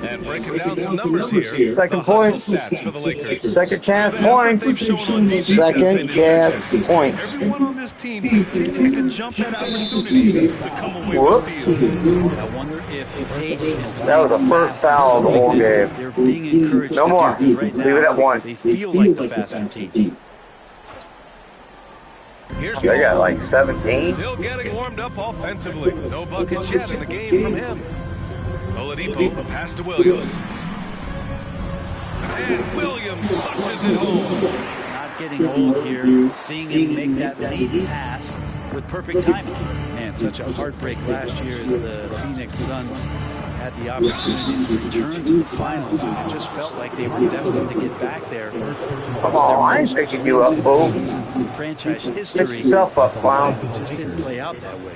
And breaking down some numbers here. Second point. Stats for the Lakers. Second chance point. Second chance point. Everyone on this team continuing to jump at opportunities to come away with steals. I wonder if that was the first foul of the whole game. They're being encouraged no more. to do right now. Leave it at 1. They feel like the faster team. Here's they got like 17. Still getting warmed up offensively. No buckets yet in the game from him. Oladipo, the pass to Williams. And Williams punches it home. Not getting old here. Seeing him make that lead pass with perfect timing. Man, such a heartbreak last year as the Phoenix Suns had the opportunity to return to the finals. And it just felt like they were destined to get back there. Come on, I ain't picking you up, fool. In franchise history, Pick yourself up, clown. it just didn't play out that way.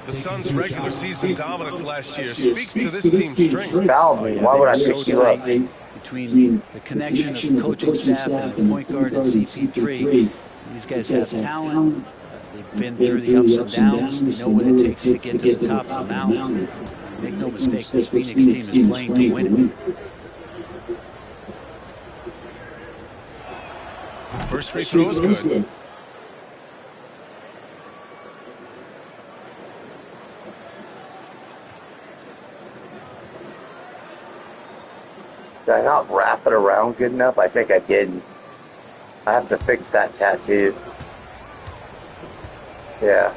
The Suns' regular season dominance last year speaks to this team's strength. Foul me. Why would I pick you up? Between the connection of the coaching staff and the point guard and CP3, these guys have talent. They've been through the ups and downs. They know what it takes to get to the top of the mountain. Make no mistake, this Phoenix team is playing to win it. First free throw is good. Did I not wrap it around good enough? I think I didn't. I have to fix that tattoo. Yeah.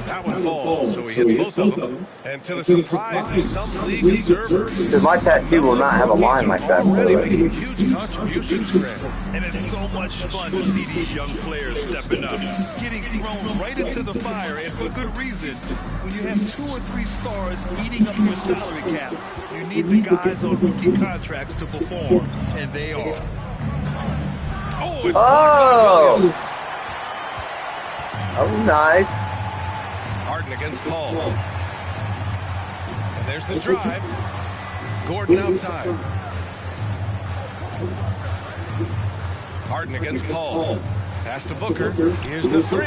That one falls, so he hits both of them. And to the surprise of some league observers, Because my tattoo will not have a line like that. already making huge contributions, Grant. And it's so much fun to see these young players stepping up, getting thrown right into the fire, and for good reason. When you have 2 or 3 stars eating up your salary cap, you need the guys on rookie contracts to perform, and they are. Oh, it's blocked by Williams. Oh, nice. Harden against Paul. And there's the drive. Gordon outside. Harden against Paul. Pass to Booker. Here's the 3.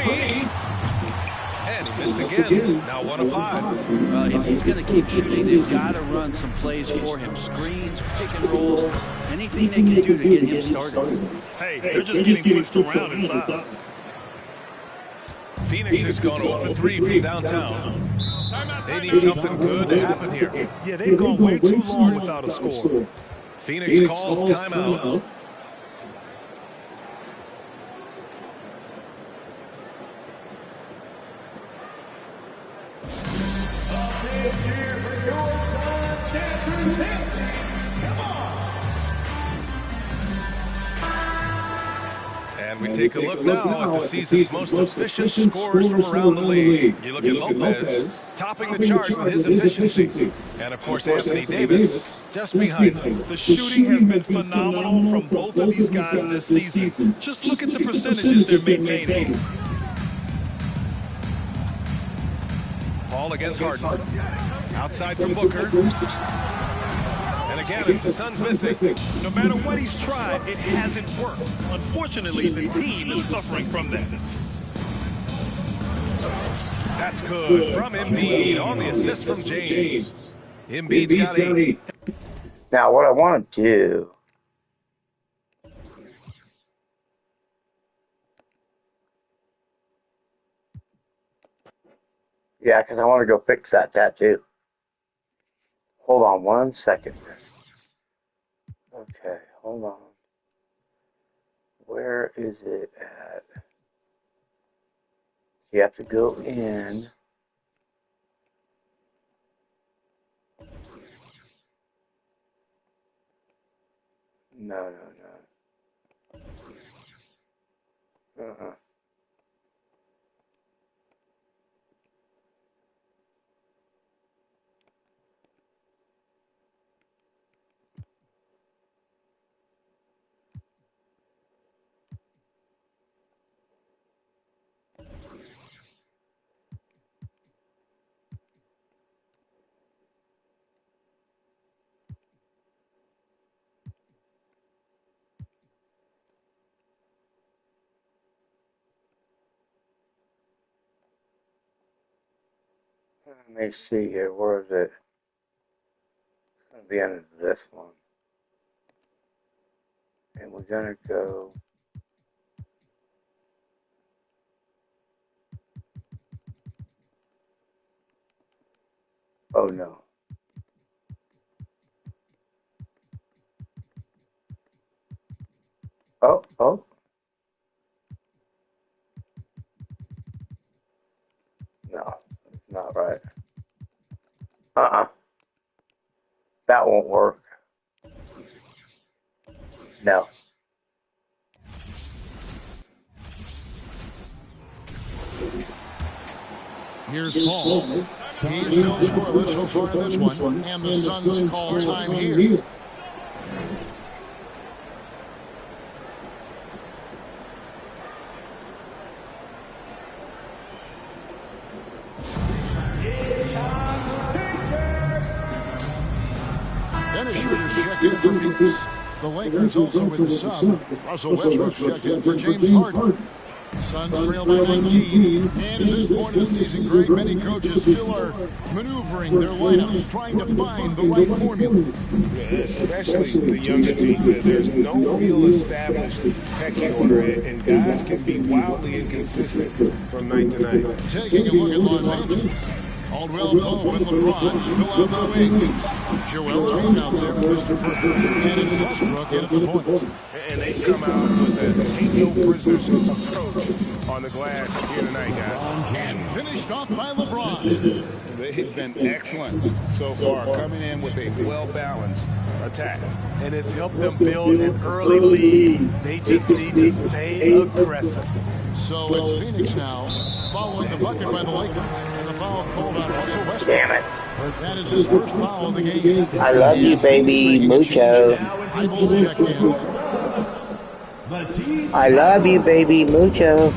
And he missed again. Now 1 of 5. If he's going to keep shooting, they've got to run some plays for him. Screens, pick and rolls, anything they can do to get him started. Hey, they're just getting pushed around inside. Phoenix has gone 0 for 3 from downtown. They need something good to happen here. Yeah, they've gone way too long without a score. Phoenix calls timeout. And we take a look now at the season's most efficient scorers from around the league. You look at Lopez, topping the chart with his efficiency. And, of course, Anthony Davis just behind him. The shooting has been phenomenal from both of these guys this season. Just look at the percentages they're maintaining. Ball against Harden. Outside from Booker. And again, it's the Suns missing. No matter what he's tried, it hasn't worked. Unfortunately, the team is suffering from that. That's good from Embiid on the assist from James. Embiid's got 8. Now, what I want to do... Yeah, because I want to go fix that tattoo. Hold on 1 second. Okay, hold on. Where is it at? You have to go in. No. Let me see here. Where is it? It's going to be under this one. And we're going to go... Oh, no. Oh. No, it's not right. That won't work. No. Here's Paul. He's still scoreless so far in this one. And the Suns call time here. Dennis Schroeder's checked in for Phoenix. The Lakers also with the sub. Russell Westbrook's checked in for James Harden. Suns trail by 19. And at this point of the season, Greg, many coaches still are maneuvering their lineups, trying to find the right formula. Yeah, especially the younger teams. There's no real established pecking order, and guys can be wildly inconsistent from night to night. Taking a look at Los Angeles. Caldwell Pope and LeBron fill out the wings. Joel Embiid out there with Mr. Burke. And it's Westbrook in at the point. And they come out with a take no prisoners approach on the glass here tonight, guys. And finished off by LeBron. They've been excellent so far, coming in with a well-balanced attack. And it's helped them build an early lead. They just need to stay aggressive. So it's Phoenix now, following the bucket by the Lakers. And the foul called on Russell Westbrook. Damn it. That is his first foul of the game. I love you, baby. Mucho. Checked in. I love you, baby. Mucho.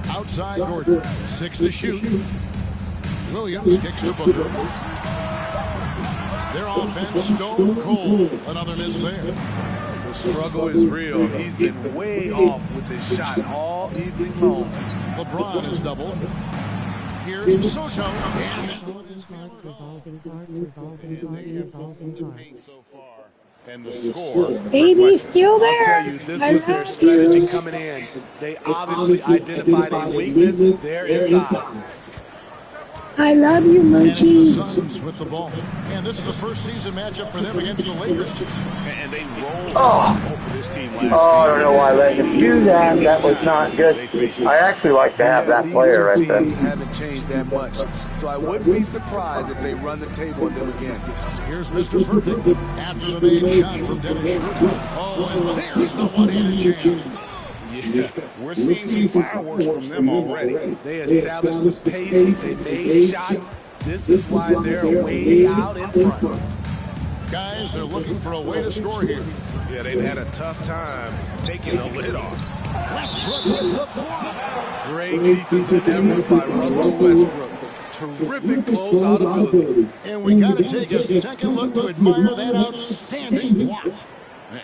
Outside Gordon. 6 to shoot. Williams kicks to Booker. Their offense stone cold. Another miss there. The struggle is real. He's been way off with his shot all evening long. LeBron is doubled. Here's Soto. And the score. Baby's still there. I'll tell you, this was their strategy coming in. They obviously identified a weakness there inside. I love you, And it's the Moochie. Suns with the ball. And this is the first season matchup for them against the Lakers. And they rolled over this team last Oh, I don't know why I let him do that. That was not good. I actually like to have that player right there. These two teams haven't changed that much. so I wouldn't be surprised if they run the table on them again. Here's Mr. Perfect after the main shot from Dennis Schroeder. Oh, and there's the one-handed jam. Yeah, we're seeing some fireworks from them already. They established the pace, they made shots. This is why they're way out in front. Guys, they're looking for a way to score here. Yeah, they've had a tough time taking the lid off. Westbrook with the block. Great defensive effort by Russell Westbrook. Terrific closeout ability. And we got to take a second look to admire that outstanding block.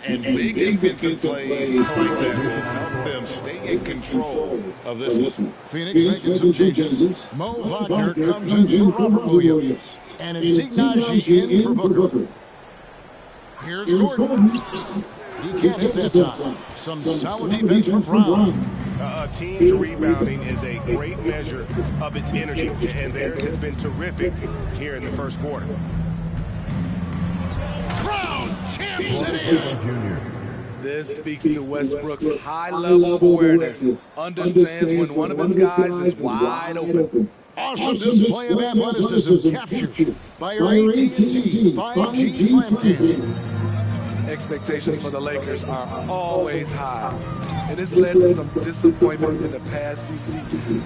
And big defensive plays like that will help them stay in control of this one. Phoenix making some changes. Mo Wagner comes in for Robert Williams. And it's Ignacy in for Booker. Here's Gordon. He can't hit that time. Some solid defense from Brown. A team's rebounding is a great measure of its energy, and theirs has been terrific here in the first quarter. Brown champs it in. This speaks to Westbrook's high level of awareness. Understands when one of his guys is wide open. Awesome display of athleticism captured by our AT&T 5G Slam Cam. Expectations for the Lakers are always high, and it's led to some disappointment in the past few seasons.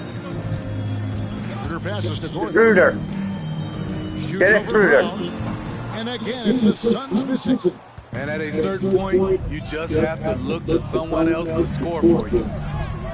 Schroeder passes to Gordon. Schroeder. Shoots Get it, over Schroeder. Brown. And again, it's the Suns missing. And at a certain point, you just have to look to someone else to score for you.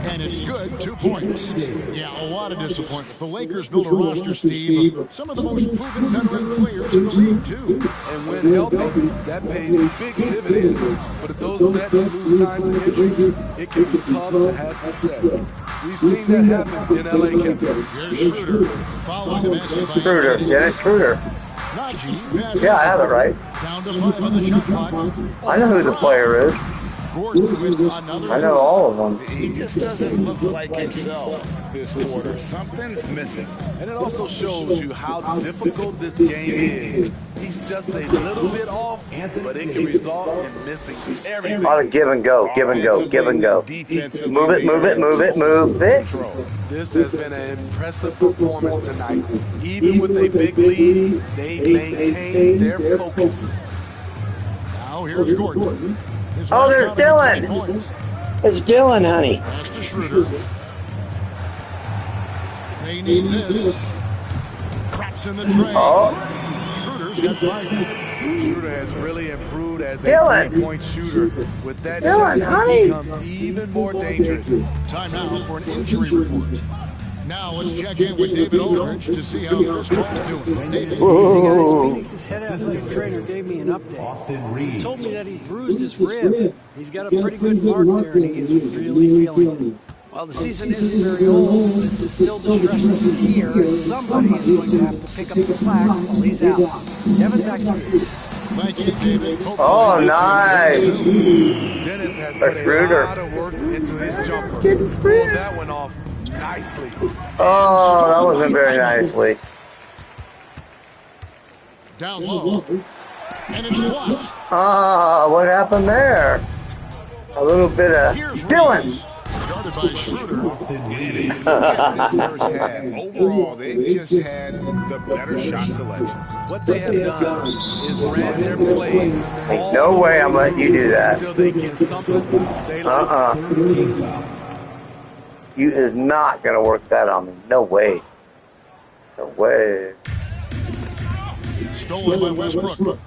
And it's good, 2 points. Yeah, a lot of disappointment. The Lakers built a roster, Steve, of some of the most proven veteran players in the league, too. And when healthy, that pays big dividends. But if those vets lose time to injury, it can be tough to have success. We've seen that happen in LA, Kevin. Here's Schroeder following the basket by Schroeder. Get it, Schroeder. Yeah, I have it right. Down to 5 on the shot clock. I know who the player is. Gordon with another. I know all of them. He just doesn't look like himself this quarter. Something's missing. And it also shows you how difficult this game is. He's just a little bit off, but it can result in missing everything. A lot of give and go, give and go, give and go. Move it, move it, move it, move it. This has been an impressive performance tonight. Even with a big lead, they maintain their focus. Now here's Gordon. Oh, there's Dylan. It's Dylan, honey. Pass to Schroeder. They need this. Traps in the tray. Oh. Schroeder's got 5. Schroeder has really improved as a Dylan. three-point shooter. With that Dylan, shot, honey. he becomes even more dangerous. Time now for an injury report. Now let's check in with David Aldridge to see how Chris Paul's doing. David. Hey guys, Phoenix's head athletic trainer gave me an update. He told me that he bruised his rib. He's got a pretty good mark there, and he is really feeling it. While the season isn't very old, this is still the stretch of the year, and somebody is going to have to pick up the slack while he's out. Devin, back to you. Thank you, David. Oh, nice. Dennis has put a lot of work into his jumper. Pulled that one off nicely. Oh, that wasn't very nicely. Down low. And it's blocked. Ah, what happened there? A little bit of Dylan. Started by Schroeder. This first half, overall, they've just had the better shot selection. What they have done is ran their plays. Ain't no way I'm letting you do that. Until they get something they like. You is not going to work that on me. No way. No way. Stolen by Westbrook.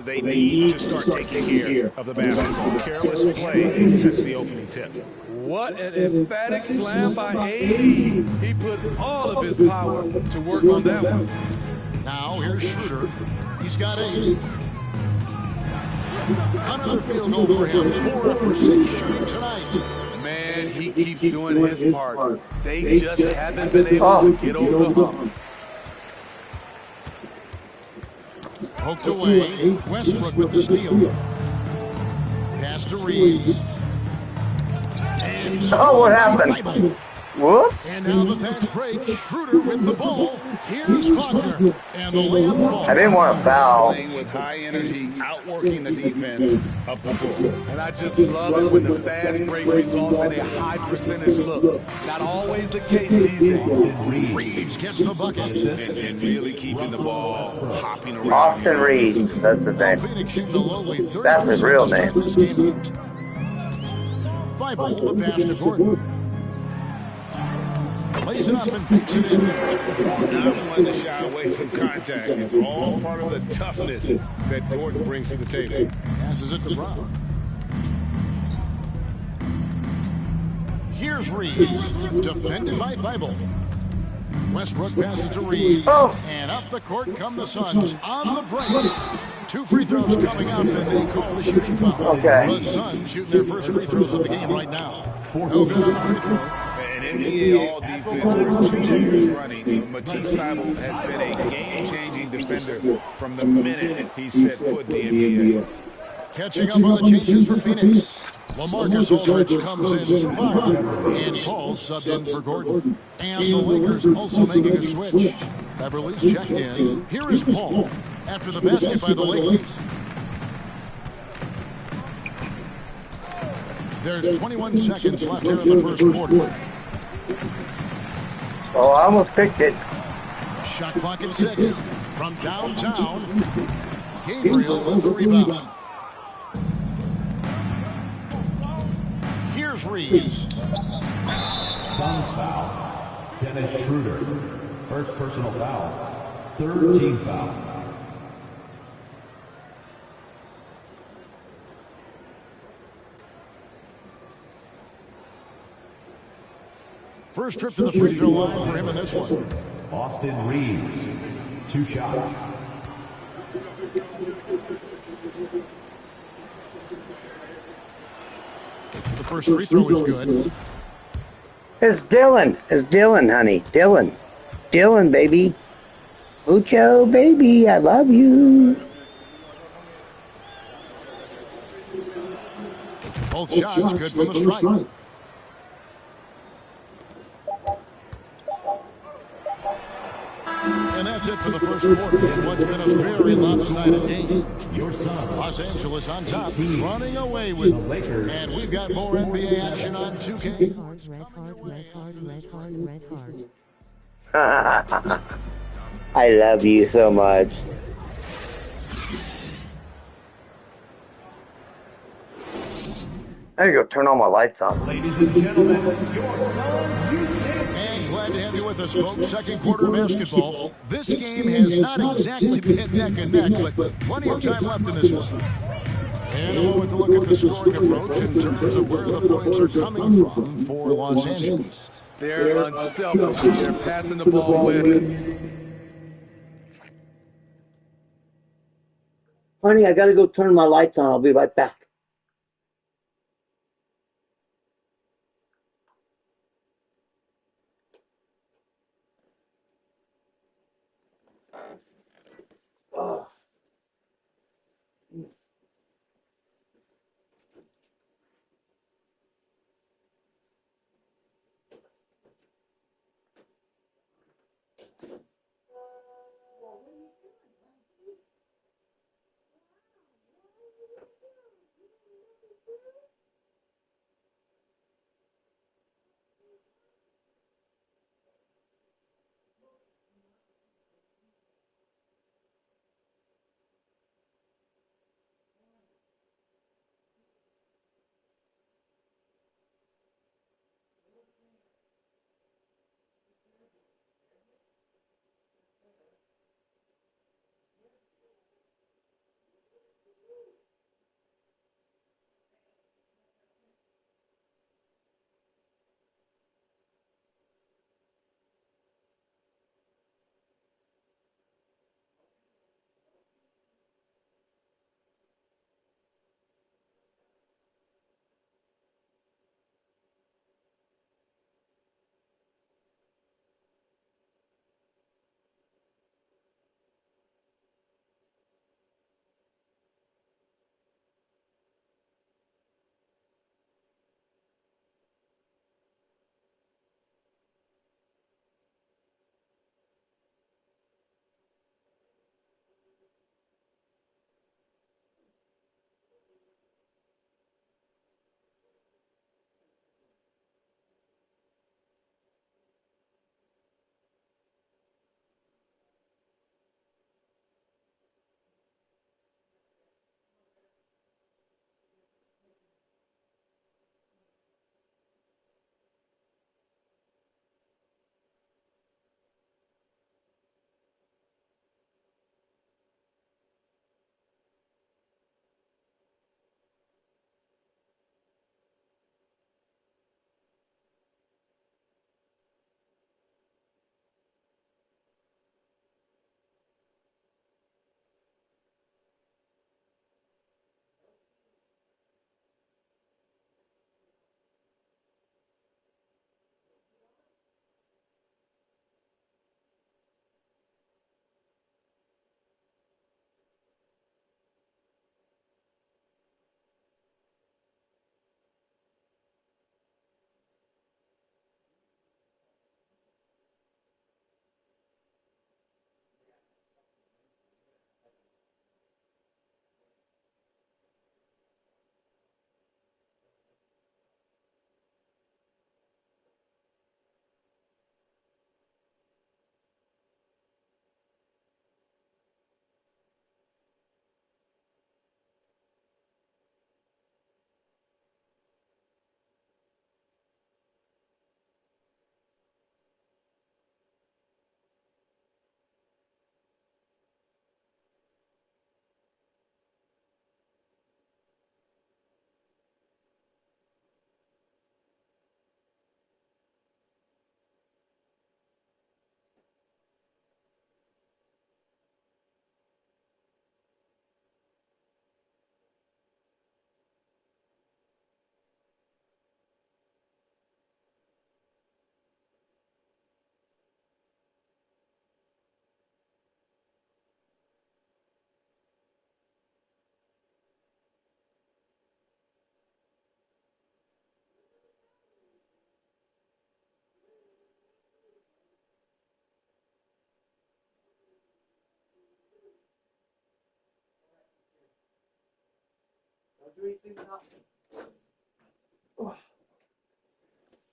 They need to start taking care of the basketball. Careless play since the opening tip. What an emphatic slam by AD. He put all of his power to work on that one. Now here's Schroeder. He's got 8. Another field goal for him. 4 for 6 shooting tonight. Man, he keeps doing his part. They just haven't been able to get over the hump. Poked away. Westbrook with the steal. Pass to Reeves. Oh, what happened? Whoop. And now the fast break. Schroeder with the ball. Here's Faulkner. And the layup falls. I didn't want to foul. Playing with high energy, outworking the defense up the floor. And I just love it when the fast break results in a high percentage look. Not always the case these days. Reeves gets the bucket. And really keeping the ball hopping around. Austin Reeves, that's his Now name. Phoenix shooting a lowly 30% That's his real to start name. this game out. Thibault, the pass to Gordon. Plays it up and beats it in. Not one to shy away from contact. It's all part of the toughness that Gordon brings to the table. Passes it to Brown. Here's Reeves. Defended by Thibault. Westbrook passes to Reeves. Oh. And up the court come the Suns on the break. 2 free throws coming up, and they call the shooting foul. Okay. The Suns shooting their first free throws of the game right now. No good on the free throw. An NBA All-Defense for 2 years running, Matisse Thybulle has been a game-changing defender from the minute he set foot in the NBA. Catching up on the changes for Phoenix. LaMarcus Aldridge comes in for Farah, and Paul subbed in for Gordon. And the Lakers also making a switch. Beverly's checked in. Here is Paul after the basket by the Lakers. There's 21 seconds left here in the first quarter. Oh, I almost picked it. Shot clock at 6. From downtown, Gabriel with the rebound. Here's Reeves. Suns foul. Dennis Schroeder. First personal foul. Third team foul. First trip to the free throw line for him in this one. Austin Reeves. 2 shots. The first free throw is good. It's Dylan. It's Dylan, honey. Dylan. Dylan, baby. Ucho, baby, I love you. Both shots good from the strike. And that's it for the first quarter in what's been a very lopsided game. Los Angeles on top, running away with it. And we've got more NBA action on 2K. I love you so much. I gotta go turn all my lights on. Ladies and gentlemen, And glad to have you with us, folks. Second quarter basketball. This game has not exactly been neck and neck, but plenty of time left in this one. And a moment to look at the scoring approach in terms of where the points are coming from for Los Angeles. They're unselfish. They're passing the ball away. Honey, I gotta go turn my lights on. I'll be right back.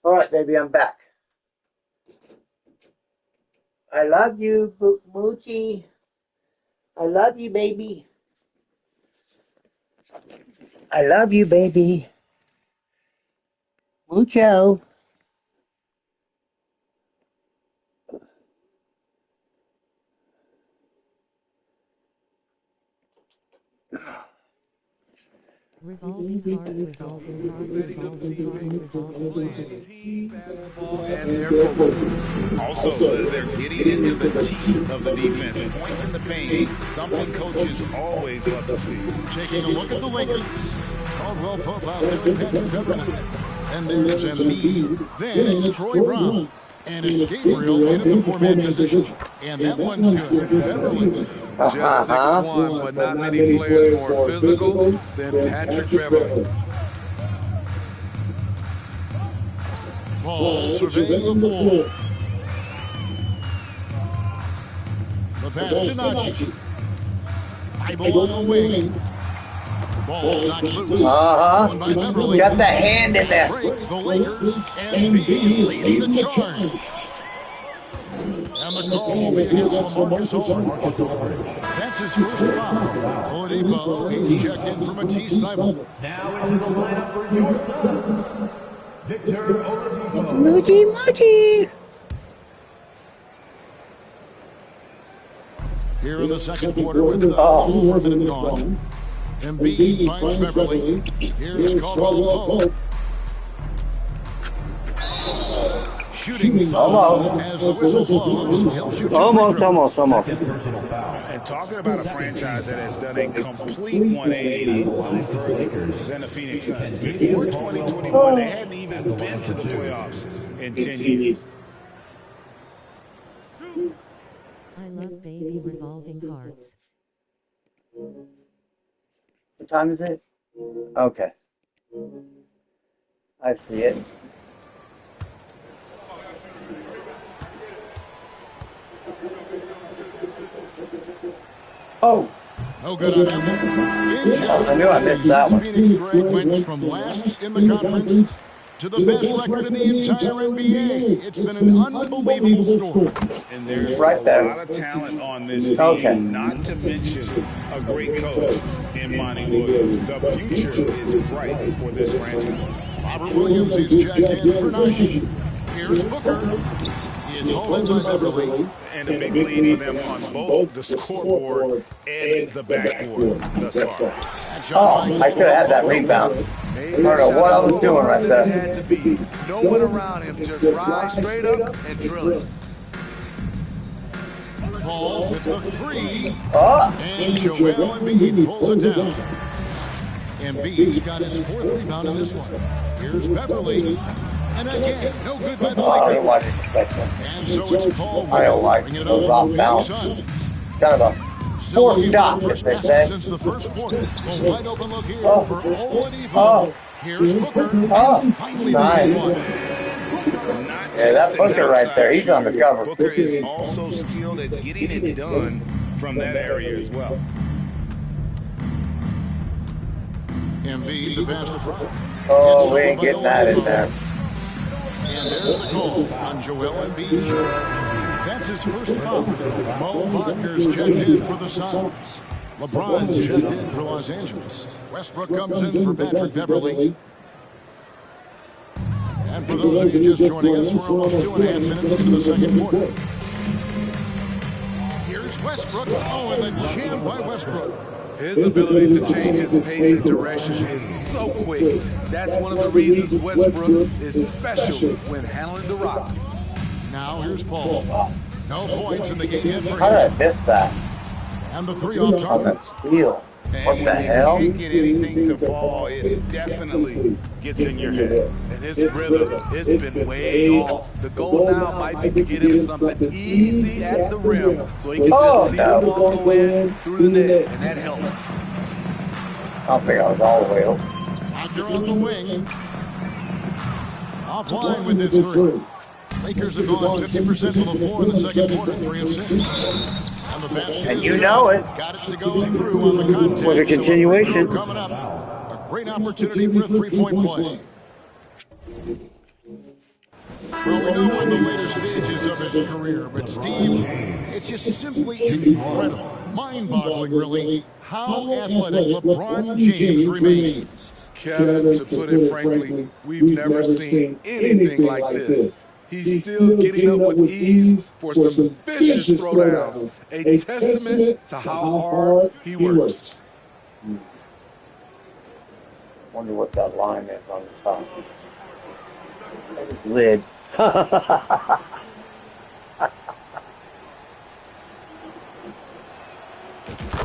All right, baby, I'm back. I love you, Moochie. I love you, baby. I love you, baby. Mucho. Revolving hearts, revolving hearts, revolving hearts, revolving hearts. And their focus. Also, they're getting into the teeth of the defense. Points in the paint, something coaches always love to see. Taking a look at the Lakers. Caldwell Pope out there with Patrick Beverly. And there's Embiid. Then it's Troy Brown. And it's Gabriel in at the four-man position. And that one's good. Beverly. Just 6'1", but not many players more physical than Patrick Beverly. Ball surveying the floor. The pass to Najee. Bible on the wing. Ball's knocked loose. Won by Beverly. Got that hand in there. Break the Lakers and Embiid leading the charge. And the call will be against LaMarcus Aldridge. That's his first foul. Oladipo, he's checked in for Matisse Thybulle. Now into the lineup for your Suns, Victor Oladipo. It's Moochie. Here in the second quarter with 1 more minute gone. Embiid finds Beverly. Here's Caldwell Pope. Shooting foul as the whistle blows. He'll shoot Almost. And talking about a franchise that has done a complete 180 further than the Phoenix Suns. Before 2021, they hadn't even been to the playoffs in 10 years. I love baby revolving hearts. What time is it? Okay. I see it. Oh. No good on that one. I knew I missed that one. Phoenix Greg went from last in the conference to the best record in the entire NBA. It's been an unbelievable story. And there's right a there. lot of talent on this team, not to mention a great coach in Monty Williams. The future is bright for this franchise. Robert Williams is checked in for Najee. Here's Booker. It's hauled in by Beverly. And a big lead for them on both the scoreboard and the backboard thus far. Oh, I could have had that rebound. I don't know what I was doing right there. Had to be. No one around him. Just ride straight up and drill it. Paul with the three. Oh. And Joel Embiid pulls it down. Embiid's got his fourth rebound in this one. Here's Beverly. And again, no good by the Lakers. And so it's Paul bringing it up for the Phoenix Suns. Kind of a fourth shot, as they say. Since the first quarter. A wide open look here for Oladipo. Here's Booker. And finally the one. Yeah, that Booker right there, he's on the cover. Booker is also skilled at getting it done from that area as well. Embiid, the pass to Brown. Oh, we ain't getting that in there. And there's the call on Joel Embiid. That's his first foul. Mo Wagner's checked in for the Suns. LeBron's checked in for Los Angeles. Westbrook comes in for Patrick Beverly. And for those of you just joining us, we're almost 2.5 minutes into the second quarter. Here's Westbrook. Oh, and then jammed by Westbrook. His ability to change his pace and direction is so quick. That's one of the reasons Westbrook is special when handling the rock. Now here's Paul. No points in the game yet for How did I him. miss that? And the three off On target. that steal. What the hell? If you can't get anything to fall, it definitely gets in your head. And his rhythm, it's been way off. The goal now might be to get him something easy at the rim so he can just see the ball go in through the net, and that helps. I don't think I was all the way over. Wagner on the wing. Offline with his three. Lakers have gone 50% from the floor in the second quarter, 3 of 6. And the basket And is you good. know it. Got it to go through on the contest. With a continuation. Coming up. A great opportunity for a three-point play. Well, we know we're in the later stages of his career, but Steve, it's just simply incredible, mind-boggling really, how athletic LeBron James remains. Kevin, to put it frankly, we've never seen anything like this. He's still getting up with ease for some vicious throwdowns, a testament to how hard he works. Wonder what that line is on the top. Lid.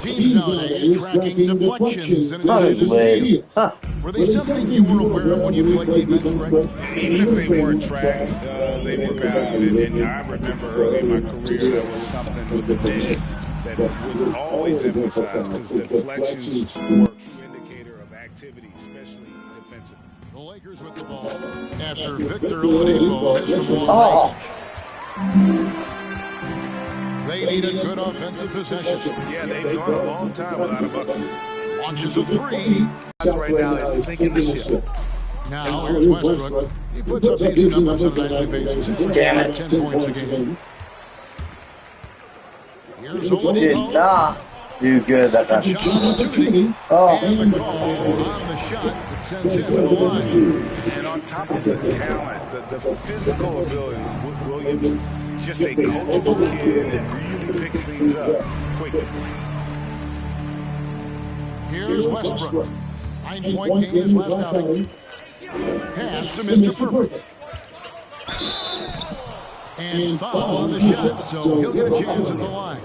Teams nowadays tracking deflections in addition to steals. Were they something you were aware of when you played defense, Greg? Even if they weren't tracked, they were valued. And I remember early in my career, there was something with the Knicks that would always emphasize, because deflections were a true indicator of activity, especially defensively. The Lakers with the ball after Victor Oladipo missed from long range. They need a good offensive possession. Yeah, they've gone a long time without a bucket. Launches a three. That's right now is sinking the ship. Now here's Westbrook. He puts up decent numbers on a nightly basis. Damn it. 10 points a game. Here's Did Oladipo. not do good at that. Shot opportunity. And the call on the shot that sends him to the line. And on top of the talent, the physical ability, Williams, just a coachable kid that really picks things up quickly. Here's Westbrook. 9-point game his last outing. Pass to Mr. Perfect. And foul on the shot, so he'll get a chance at the line.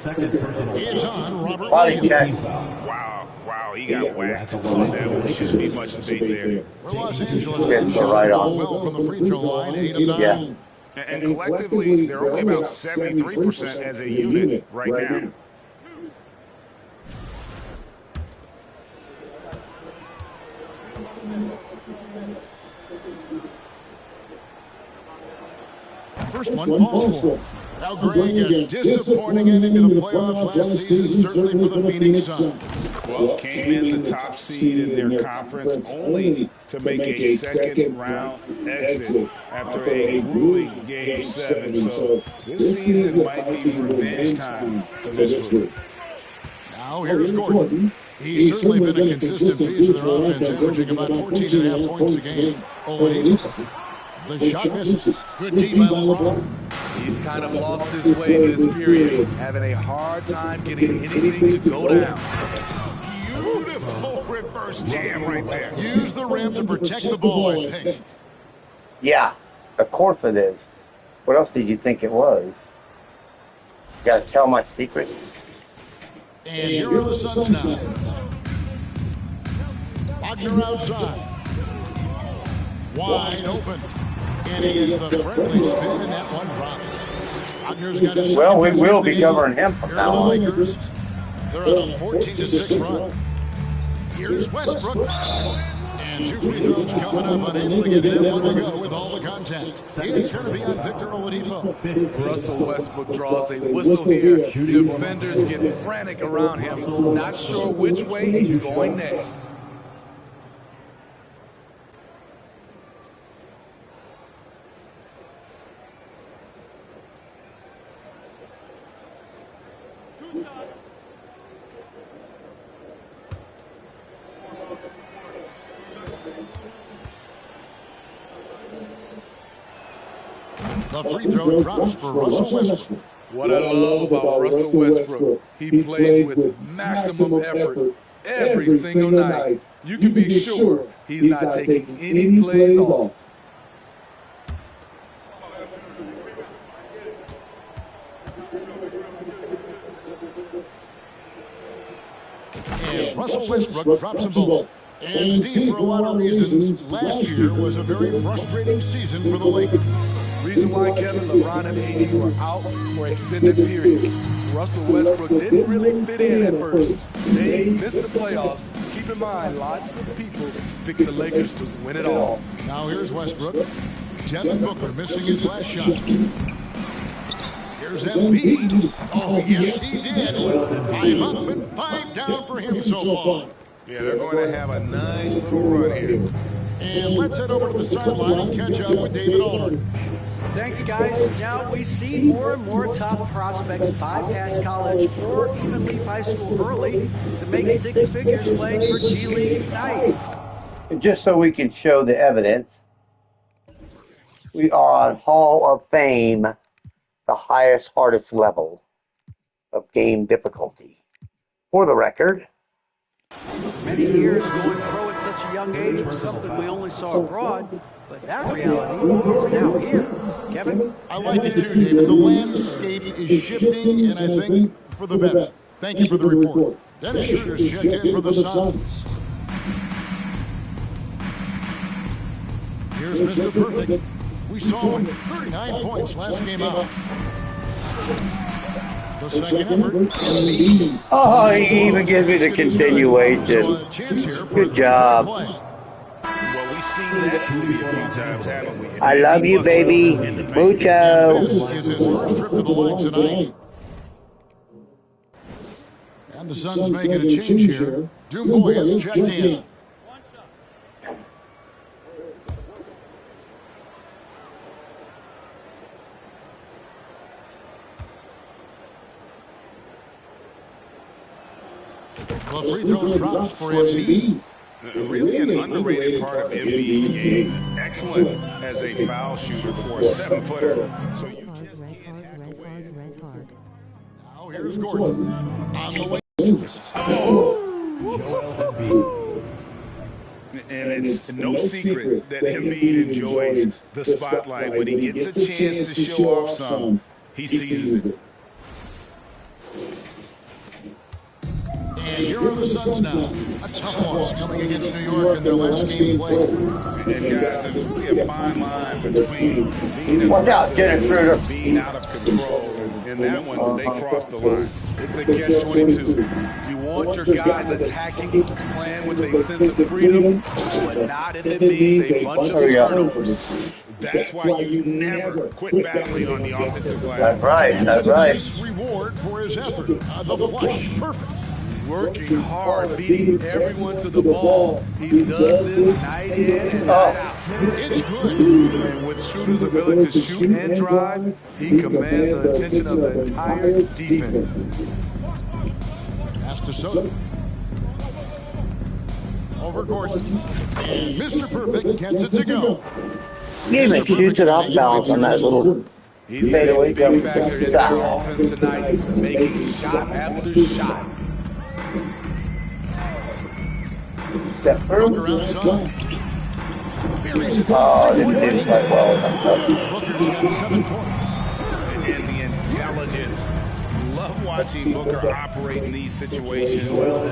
It's on Robert Williams. Wow, he got whacked on that one. Shouldn't be much debate there. For Los Angeles, Yes, right on. well from the free throw line, 8 of 9. Yeah. And collectively, they're only about 73% as a unit right now. First one falls for. Now, Greg, a disappointing ending to the playoffs last season, certainly for the Phoenix Suns. Well, came in the top seed in their conference only to make a second-round exit after a grueling Game 7. So this season might be revenge time for this group. Now here's Gordon. He's certainly been a consistent piece of their offense, averaging about 14.5 points a game. Oladipo. The shot misses. Good D by LeBron. He's kind of lost his way this period, having a hard time getting anything to go down. Beautiful reverse jam right there. Use the rim to protect the ball, I think. Yeah, of course it is. What else did you think it was? You gotta tell my secret. And here are the Suns now. Wagner outside. Wide open. And he gets the friendly spin, and that one drops. Wagner's got his Well, we will be covering him from Here now are the on. Lakers. They're on a 14-6 run. Here's Westbrook. And 2 free throws coming up, unable to get them one to go with all the contact. It's going to be on Victor Oladipo. Russell Westbrook draws a whistle here. Defenders get frantic around him, not sure which way he's going next. The free throw drops for Russell Westbrook. What I love about Russell Westbrook, he plays with maximum effort every single night. You can be sure he's not taking any plays off. And Russell Westbrook drops them both. And Steve, for a lot of reasons, last year was a very frustrating season for the Lakers. Reason why Kevin, LeBron, and AD were out for extended periods. Russell Westbrook didn't really fit in at first. They missed the playoffs. Keep in mind, lots of people picked the Lakers to win it all. Now here's Westbrook. Devin Booker missing his last shot. Here's Embiid. Oh, yes, he did. 5 up and 5 down for him so far. Yeah, they're going to have a nice little run here. And let's head over to the sideline and catch up with David Aldridge. Thanks, guys. Now, we see more and more top prospects bypass college or even leave high school early to make six figures playing for G League Ignite. And just so we can show the evidence, we are on Hall of Fame, the highest, hardest level of game difficulty. For the record, Many years going pro at such a young age was something we only saw abroad, but that reality is now here. Kevin? I like it too, David. The landscape is shifting, and I think for the better. Thank you for the report. Dennis Schroeder's checked in for the Suns. Here's Mr. Perfect. We saw him with 39 points last game out. The second effort. oh, he even gives me the continuation. Good job. Well, we've seen that movie a few times, haven't we? I love you, baby. Mucho. This is his first trip to the line tonight. And the Suns making a change here. Dumboy has checked in. The free throw drops for Embiid. Really an underrated part of Embiid's game. Excellent as a foul shooter for a 7-footer. So you just can't hack away. Now here's Gordon on the way. And it's no secret that Embiid enjoys the spotlight. When he gets a chance to show off some, he seizes it. And here are the Suns now. A tough loss coming against New York in their last game played. And guys, there's really a fine line between being Watch out, Dennis Schroeder. and being out of control. And that one, they crossed the line. It's a catch-22. You want your guys attacking, playing with a sense of freedom, but not if it means a bunch of turnovers. That's why you never quit battling on the offensive glass. That's right. That's right. Nice reward for his effort. The flush, perfect. Working hard, beating everyone to the ball. He does this night in and night out. It's good. And with Schroeder's ability to shoot and drive, he commands the attention of the entire defense. Pass to Soto. Over Gordon. And Mr. Perfect gets it to go. He even shoots it off balance on that little He's fadeaway a big jump. factor in their offense tonight, making shot after shot. Step through. Booker outside. Oh, didn't do quite well. Booker's got 7 points. And the intelligence. Love watching Booker operate in these situations.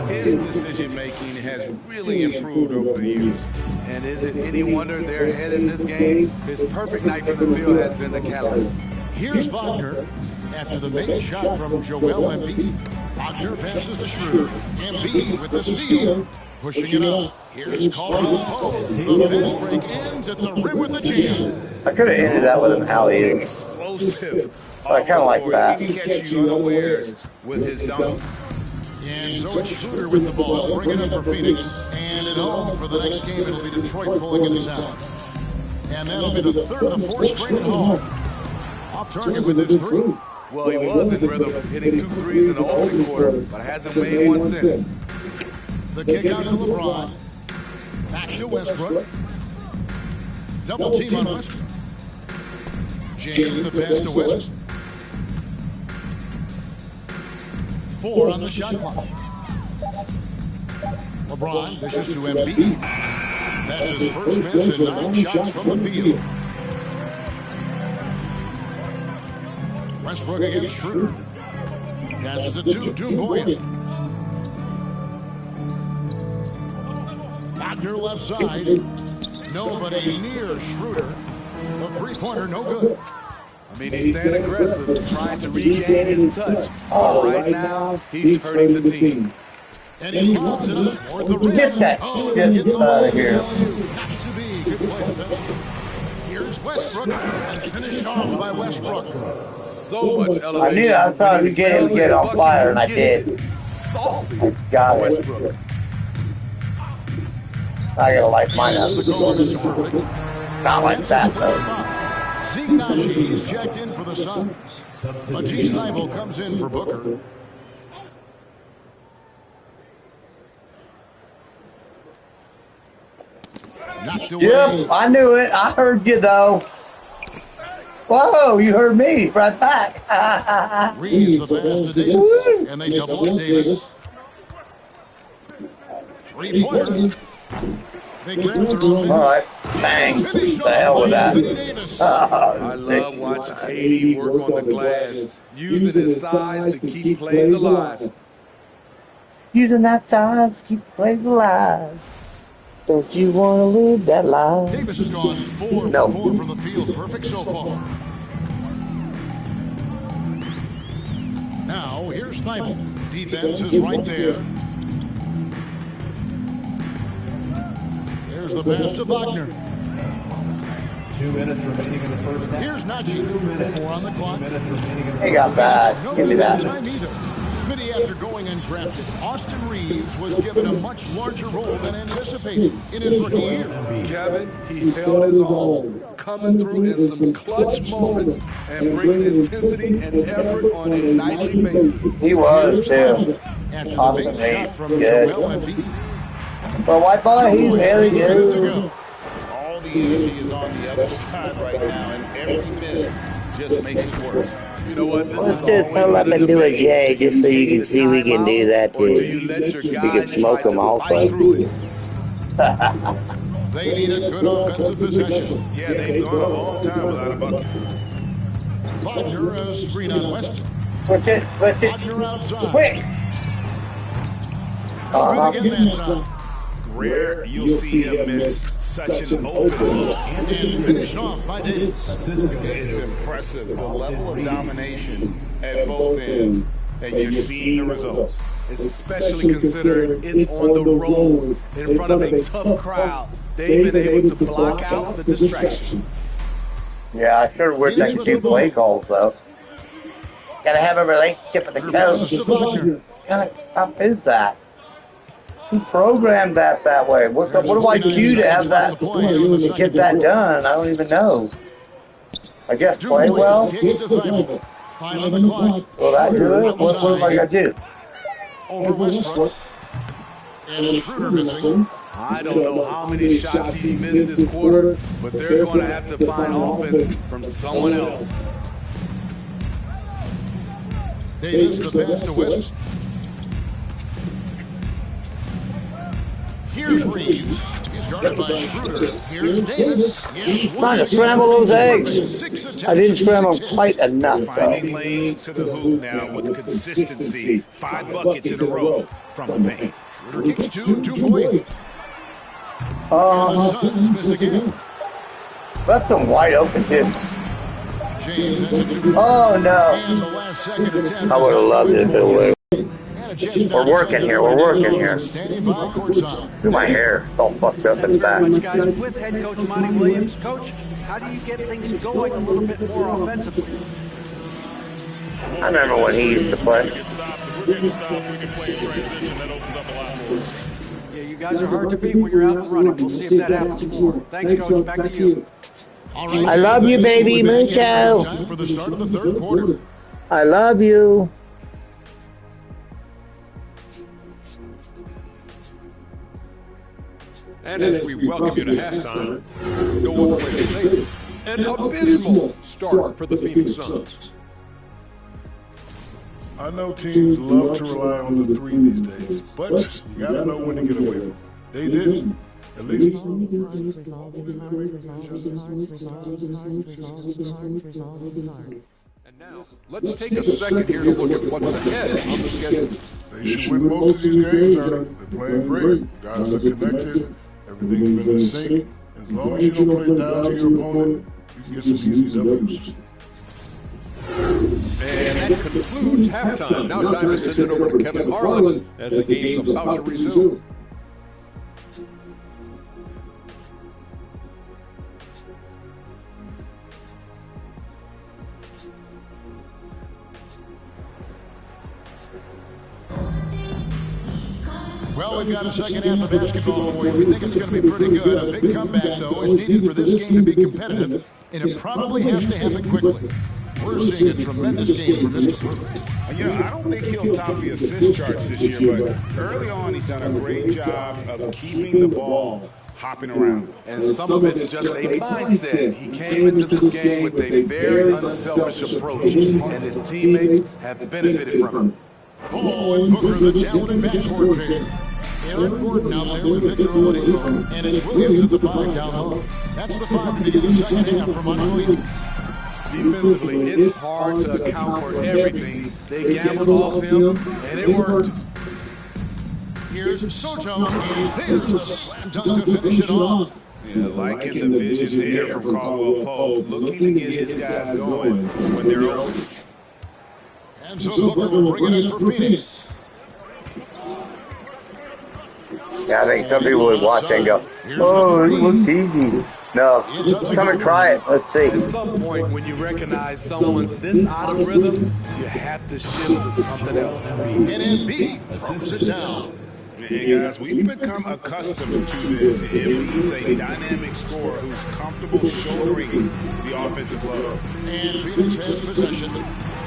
His decision-making has really improved over the years. And is it any wonder they're ahead in this game? His perfect night from the field has been the catalyst. Here's Wagner after the main shot from Joel Embiid. Wagner passes to Schroeder. Embiid with the steal. Pushing it up. Here's Caldwell Pope. The fast break ends at the rim with the jam. I could have ended that with an alley-oop. Explosive. I kind of like that. He can catch you unawares with his dunk. And so it's Schroeder with the ball. Bring it up for Phoenix. And at home for the next game, it'll be Detroit pulling into town. And that'll be the third of the 4 straight at home. Off target with his 3. Well, he was in rhythm, hitting 2 threes in the opening quarter, but hasn't made one since. The kick out to LeBron. Back to Westbrook. Double team on Westbrook. James the pass to Westbrook. 4 on the shot clock. LeBron dishes to Embiid. That's his first miss in 9 shots from the field. Westbrook against Schroeder. Passes it to Dumboy. Wagner left side. Nobody near Schroeder. The 3-pointer no good. I mean, he's staying aggressive, trying to regain his touch. But right now, he's hurting the team. And he lobs it up toward the rim. Get that shit out of here. Not to be. Good play defensively. Here's Westbrook, and finished off by Westbrook. So much elevation. I knew I thought we get him get on fire, and I did. Saucy. I got it. Westbrook. I gotta light mine up. Is the caller, Mr. Perfect? Not like that, though. Zeke Ashi is checked in for the Suns. Matisse Thybulle comes in for Booker. Knocked away. Yep, I knew it. I heard you, though. Whoa, you heard me right back. Reads the pass to Davis, and they double up Davis. Three-pointer. They grab their own miss. All right, bang. The hell with that. I love watching KD work on the glass, using his size to keep plays alive. Using that size to keep plays alive. Don't you want to live that life? Davis has gone 4 for 4 from the field. Perfect so far. Now, here's Thybulle. Defense is right there. There's the pass to Wagner. 2 minutes remaining in the first half. Here's Najee. 4 on the clock. He got bad. Give me that. Time either. Smitty, after going undrafted, Austin Reeves was given a much larger role than anticipated in his rookie year. Kevin, he held his own, coming through in some clutch moments and bringing intensity and effort on a nightly basis. He was, too. After the Austin big shot from Reeves, Joel Embiid. For white boy, he's very good. All the energy is on the other side right now, and every miss just makes it worse. You know what? This Let's just pull up and do a J just so you can see we can do that too. We can smoke them also. They need a good offensive possession. Yeah, they've gone a long time without a bucket. Wagner, a screen on Westbrook. Switch it. Wagner outside. Quick. Good again that time. Rare you'll see him miss such an open look. And finished off by Davis. It's impressive, the level of domination at both ends, and you're seeing the results. Especially considering it's on the road in front of a tough crowd. They've been able to block out the distractions. Yeah, I sure wish I could do play calls, though. Gotta have a relationship with the coach. How is that? Who programmed that way? What do I do to have that, to get that done? I don't even know. I guess play well? Will that do it? What am I going to do? Over Westbrook. And Schroeder missing. I don't know how many shots he's missed this quarter, but they're going to have to find offense from someone else. Davis, the pass to Westbrook. Here's Reeves. He's guarded by Schroeder. Here's Davis. Yes, trying to scramble those eggs. I didn't scramble quite enough, Finding though. lanes to the hoop now with consistency. 5 buckets in a row from the paint. Schroeder kicks 2-point. And the Suns miss again. Left them wide open, too. James has a 2-point. Oh, no. And the last second attempt. I would have loved it if it would. We're working here. We're working here. Standing by courtside. Do my hair. It's all fucked up in the back. Very much, guys. With head coach Monty Williams, coach, how do you get things going a little bit more offensively? I remember when he used to play. Yeah, you guys are hard to beat when you're out and running. We'll see if that happens more. Thanks, coach. Back to you. All right, I love you, baby. Mucho. Time for the start of the third quarter. I love you. And as we welcome you to halftime, no one plays safe. An abysmal start for the Phoenix Suns. I know teams love to rely on the three these days, but you gotta know when to get away from it. They didn't. At least. And now, let's take a second here to look at what's ahead on the schedule. They should win most of these games, Ernie. They're playing great. Guys are connected. Everything's been in sync. As long as you don't play down to your opponent, you can get some easy W's. And that concludes halftime. Now time to send it over to Kevin Harlan as the game's about to resume. Well, we've got a second half of basketball for you. We think it's going to be pretty good. A big comeback, though, is needed for this game to be competitive, and it probably has to happen quickly. We're seeing a tremendous game from Mr. Perfect. You know, I don't think he'll top the assist charts this year, but early on he's done a great job of keeping the ball hopping around. And some of it's just a mindset. He came into this game with a very unselfish approach, and his teammates have benefited from it. Paul and Booker, the talented backcourt pair. Aaron Gordon out there with Victor Oladipo, and it's Williams at the 5 down low. That's the 5 to begin the second half for Monty Williams. Defensively, it's hard to account for everything. They gambled off him, and it worked. Here's Soto, and there's the slam dunk to finish it off. Yeah, liking the vision there from Caldwell Pope, looking to get his guys going when they're open. And so Booker will bring it in for Phoenix. Yeah, I think some people would watch and go, oh, it looks easy. No, come and try it. Let's see. At some point, when you recognize someone's this out of rhythm, you have to shift to something else. And Embiid throws it down. Hey guys, we've become accustomed to this. Embiid's a dynamic scorer who's comfortable shouldering the offensive load. And Phoenix has possession,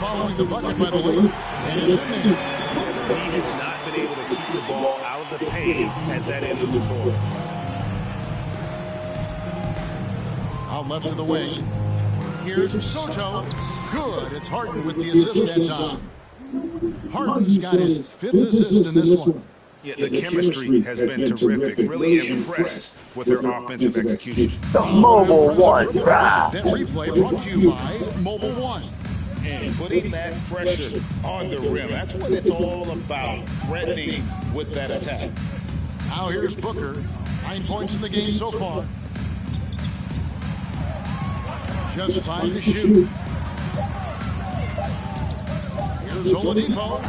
following the bucket by the Lakers. And it's in there. He has not been able to keep the ball out of the paint at that end of the floor. Out left to the wing. Here's Soto. Good. It's Harden with the assist that time. Harden's got his 5th assist in this one. Yeah, the chemistry has been terrific. Really impressed with their offensive execution. The Mobile One drive. That replay brought to you by Mobile One. And putting that pressure on the rim. That's what it's all about, threatening with that attack. Now here's Booker. 9 points in the game so far. Just 5 to shoot. Here's Oladipo.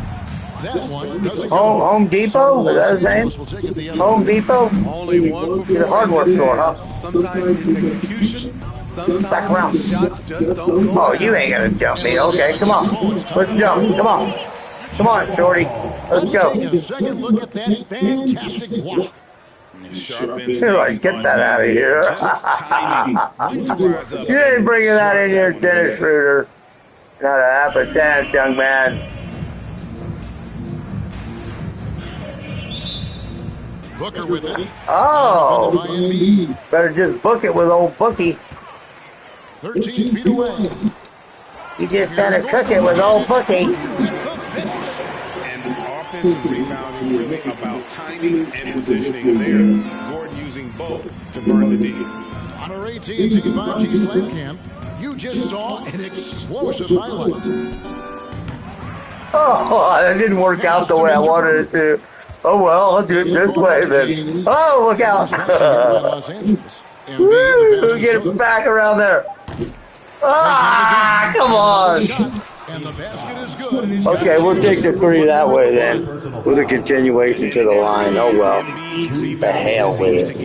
That one doesn't go. Home Depot? Is that his name? Home Depot? Only one He's a hardware store, huh? Sometimes it's execution. Sometimes back around. the shot just don't go. Oh, you ain't gonna jump me. Okay, come on. Let's jump. Come on. Come on, Shorty. Let's go. Take a second look at that fantastic block. Get that out of here. You ain't bringing that in here, Dennis Schroeder. Not a half a chance, young man. Booker with it. Oh, better just book it with old Bookie. 13 feet away. You just gotta cook it with old Bookie. And offensive rebounding really about timing and positioning there. Gordon using both to burn the D. On our AT&T 5G Slam Camp, you just saw an explosive highlight. Oh, that didn't work out the way I wanted it to. Oh, well, I'll do it this way then. Oh, look out. Woo, get it back around there. Ah, come on. And the basket is good. Okay, we'll take the 3 that way then. With a continuation to the line. Oh, well. The hell with it.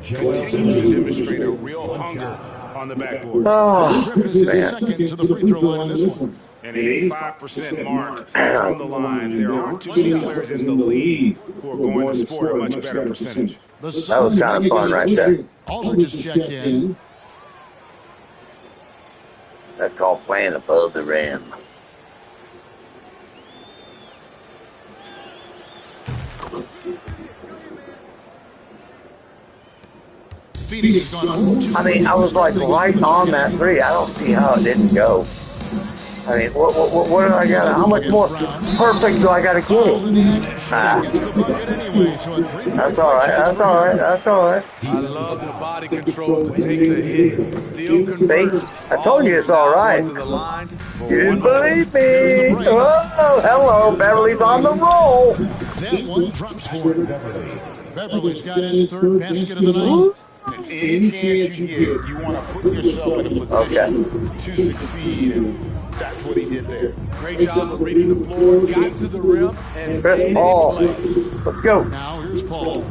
Continues to demonstrate a real hunger on the backboard. Oh, man. Second to the free throw line in this one. An 85% mark from the line. There aren't too many players in the league who are going to score a much better percentage. That was kind of fun right there. Aldridge just checked in. That's called playing above the rim. Phoenix has gone. I mean, I was like right on that 3. I don't see how it didn't go. I mean, what do I got? How much more perfect do I got to get it? That's all right. That's all right. That's all right. I love the body control to take the hit. Still convert. See? I told you it's all right. You didn't believe me. Oh, hello. Beverly's on the roll. That one drops for it. Beverly's got his 3rd basket of the night. Any chance you get, you want to put yourself in a position to succeed, and that's what he did there. Great job of reading the floor, got to the rim, and Chris Paul. Let's go. Now here's Paul.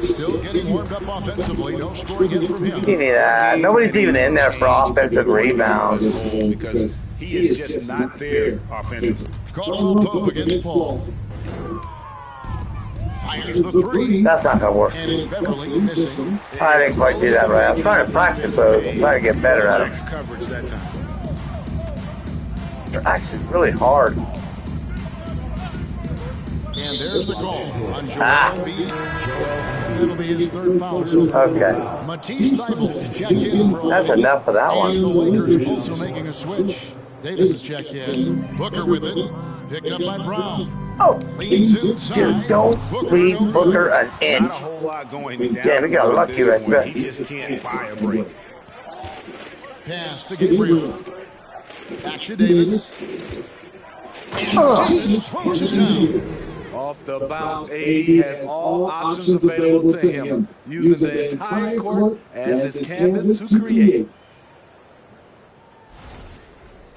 Still getting warmed up offensively. No scoring yet from him. Give me that. Nobody's even in there for offensive rebounds. Because he is just not there offensively. Caldwell Pope against Paul. Fires the three. That's not gonna work. And it's Beverly missing. I didn't quite do that right. I'm trying to practice those. I'm trying to get better at them. Coverage that time. They're actually really hard. And there's the call on Joel Embiid. That'll be his third foul so far. Okay. Matisse Thybulle checked in for That's enough for that and the one. Lakers also making a switch. Davis is checked in. Booker with it. Picked up by Brown. Oh, Leans inside. you don't leave Booker an inch. Not a whole lot going down. Yeah, we got lucky this right point. there. He just can't buy a break. Pass to Gabriel. Back to Davis. And Davis throws it down. Off the bounce, AD has all options available to him, using the entire court as his canvas to create.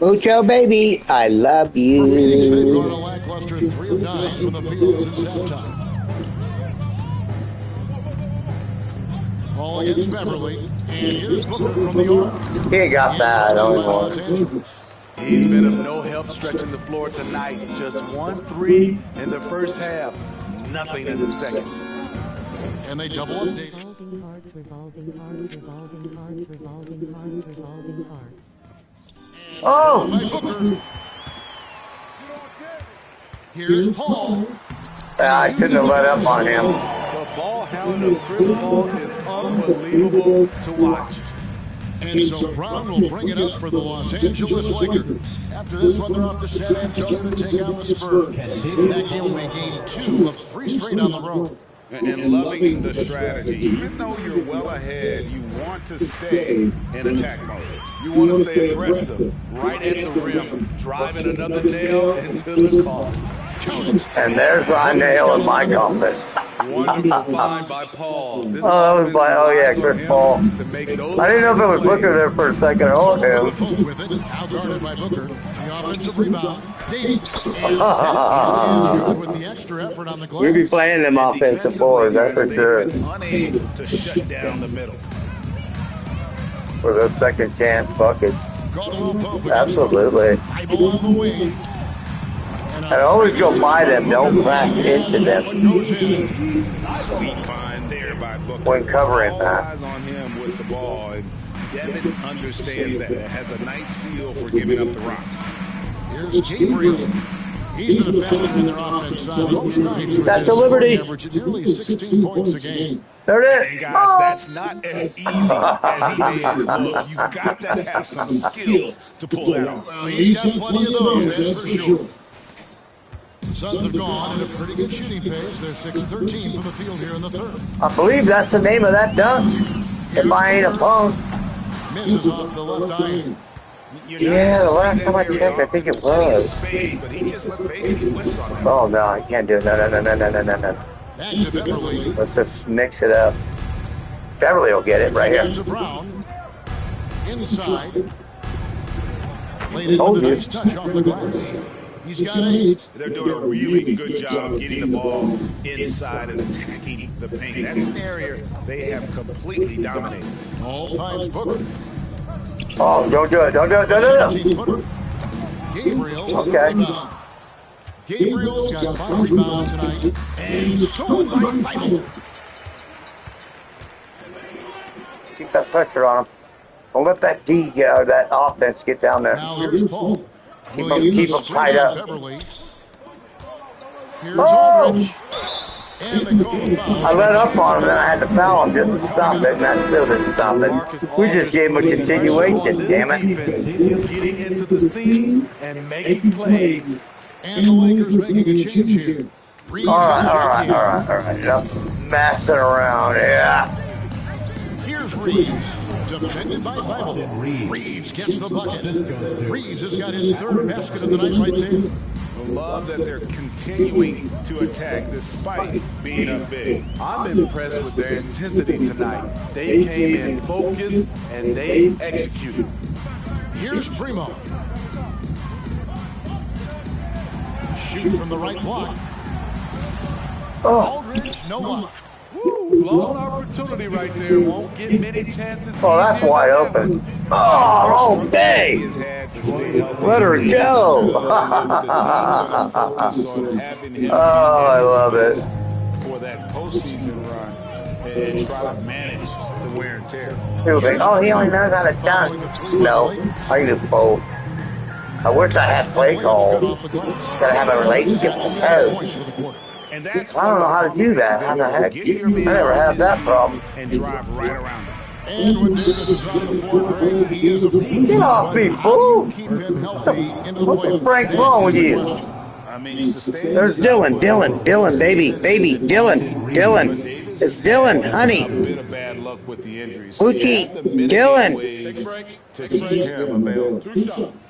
Mucho baby, I love For Phoenix, they've gone a you. lackluster 3 of 9 from the field since halftime. Ball against Beverly. And here's Booker from the arc. He ain't got that. I don't Los want. Angeles. He's been of no help stretching the floor tonight. Just 1-3 in the first half, nothing in the second. And they double up Davis. Revolving hearts, revolving hearts, revolving hearts, revolving hearts, revolving hearts. Oh! By Booker. Here's Paul. I couldn't have let up on him. The ball handling of Chris Paul is unbelievable to watch. And so Brown will bring it up for the Los Angeles Lakers. After this one, they're off to San Antonio to take on the Spurs. That game will be game 2 of 3 straight on the road. And loving the strategy. Even though you're well ahead, you want to stay in attack mode. You want to stay aggressive, right at the rim, driving another nail into the coffin. And there's my nail in my coffin. Wonderful find by Paul. This Oh, that was by, oh yeah, Chris Paul. I didn't know if it was Booker there for a second. Oh, him. With it, now guarded by Booker. The offensive rebound. Davis. And is good with the extra effort on the glass. We'll be playing them offensive boards, that's for sure. Unable to shut down the middle. For those second chance buckets. Absolutely. Absolutely. Eyeball on the wing. And always go by them, don't crash into them Sweet find there by Booker. when covering All that. eyes on him with the ball, and Devin understands that. Has a nice feel for giving up the rock. Here's Gabriel. He's been a factor in their offense most nights. That's a liberty. Averaging nearly 16 points a game. There it And is. guys, that's not as easy as he made it look. You've got to have some skills to pull that off. Well, he's got plenty of those, that's for sure. The Suns have gone at a pretty good shooting pace. They're 6-13 from the field here in the third. I believe that's the name of that dunk. If I ain't a punk. Misses off the left iron. Yeah, the last time I checked, I think it was. Space, but he just, let's face it, he whiffs on that. Oh, no, I can't do it. No. Back to Beverly. Let's just mix it up. Beverly will get it right Back here. to Brown. Inside. Laid it Told with a you. nice touch off the glass. He's got 8. They're doing a really good job of getting the ball inside and attacking the paint. That's an area they have completely dominated. All times Booker. Oh, don't do it. Don't do it. Don't do it. 17-footer. Gabriel with Okay. the rebound. Gabriel's got 5 rebounds tonight. And stolen by Thybulle. Keep that pressure on him. Don't let that that offense get down there. Now here's Paul. Keep them tied up. Beverly. Here's Oh! Aldridge. And they call the foul. I let up on him, then I had to foul him just to stop it, and that still didn't stop it. We just gave him a continuation, damn it. Getting into the seams and making plays. And the Lakers making a change here. Reeves All is right. back Enough messing around, yeah. in. Here's Reeves. Defended by Thybulle. Reeves gets the bucket. Reeves has got his 3rd basket of the night right there. Love that they're continuing to attack despite being up big. I'm impressed with their intensity tonight. They came in focused and they executed. Here's Primo. Shoots from the right block. Aldridge, no luck. Blown opportunity right there. Won't get many chances. Oh, that's wide open. Oh, okay. Let her go. Oh, I love it. that postseason run and try to manage the wear and tear. People think, oh, he only knows how to dunk. No, I can do both. I wish I had play calls. Gotta have a relationship with the coach. And that's I don't know how to do that. How the heck? I never had that problem. And drive right around him. And when Davis is on the floor, Greg, he is a fool. Get off me, fool! Keep him healthy into the What the playoffs. frank's wrong with you? I mean, There's Dylan, baby, Dylan. It's Dylan, honey. Uchi, Dylan. To keep him available. 2 shots.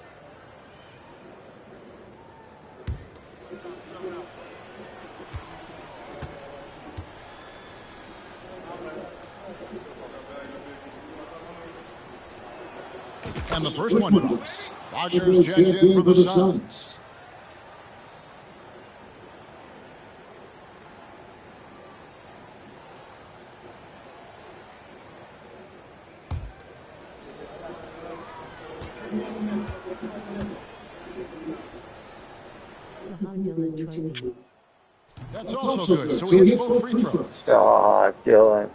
And the first one drops. Wagner's checked in for the Suns. That's also good. So he hits both free throws. Oh, Dylan.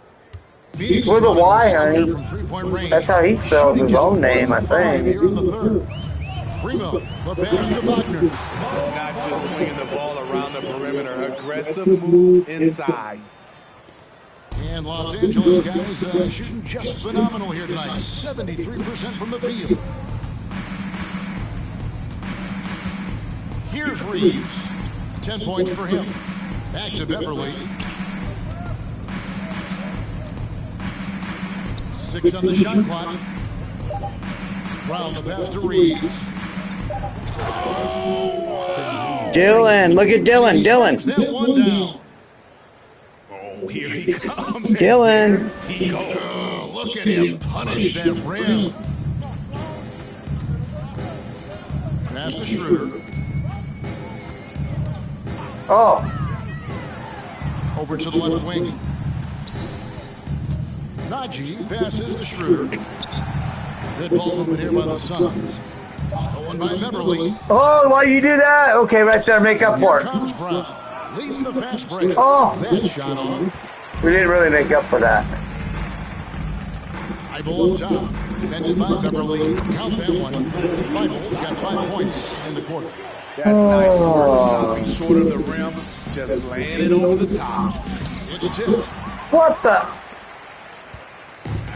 With a Y, honey. That's how he spells his own name, I think. Here in the third. Primo, the pass to Wagner. Not just swinging the ball around the perimeter. Aggressive move inside. And Los Angeles guys shooting just phenomenal here tonight. 73% from the field. Here's Reeves. 10 points for him. Back to Beverly. 6 on the shot clock. Brown the pass to Reeves. Dylan, look at Dylan. That one down. Oh, here he comes. Dylan. He goes. Look at him punish that rim. Pass to Schroeder. Oh. Over to the left wing. Najee passes to Schroeder. Good ball movement here by the Suns. Stolen by Beverly. Oh, why you do that? Okay, right there, make up for it. Here comes Brown, leading the fast break. Oh. That shot off. We didn't really make up for that. Bible up top. Defended by Beverly. Count that one. Bible's got 5 points in the quarter. That's nice work, stopping short of the rim, just laying it over the top. It's tipped. What the?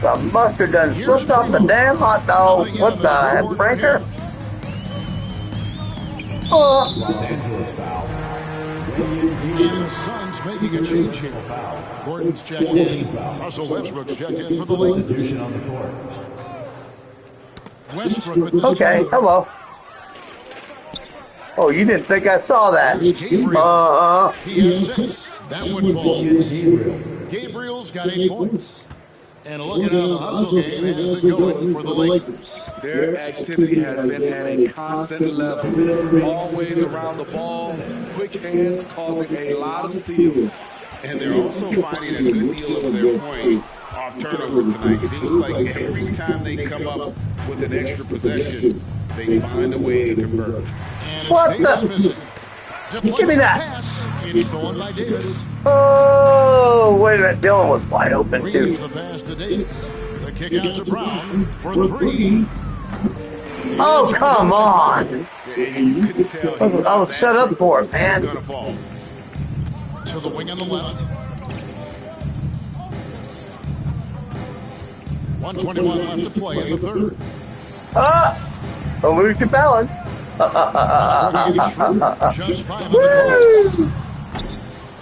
The mustard done slipped off the damn hot dog. What the heck, Franker? Oh. Los Angeles foul. And the Suns making a change here. Gordon's checked in. Russell Westbrook's checked in for the Lakers. On the court. Westbrook with the Okay, score. hello. Oh, you didn't think I saw that? He has 6. That one falls. Gabriel's got 8 points. And look at how the hustle game has been going for the Lakers. Their activity has been at a constant level. Always around the ball, quick hands causing a lot of steals. And they're also finding a good deal of their points off turnovers tonight. Seems like every time they come up with an extra possession, they find a way to convert. And What Davis the? missing. Deflects Give me the that. pass. It's stolen by Davis. Oh, wait a minute. Dylan was wide open, Reeves too. the pass to Davis. The kick out to Brown for 3. Oh, come on. And you can tell I was set up for it, man. going to fall. To the wing on the left. 121 left to play in the third. Don't lose your balance. Just 5 on the goal.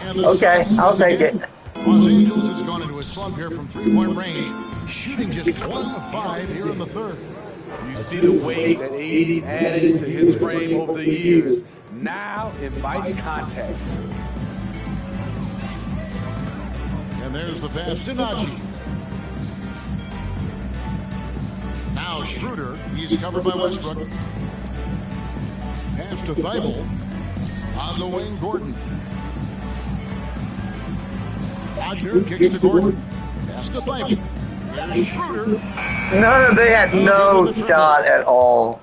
And the Okay, Suns I'll miss take again. it. Los Angeles has gone into a slump here from 3-point range, shooting just 1 of 5 here in the third. You see the weight that AD's added to his frame over the years. Now invites contact. And there's the pass to Najee. Now Schroeder, he's covered by Westbrook. Pass to Thibault. On the wing, Gordon. Wagner kicks to Gordon. Pass to Thibault. There's Schroeder. They had no shot at all.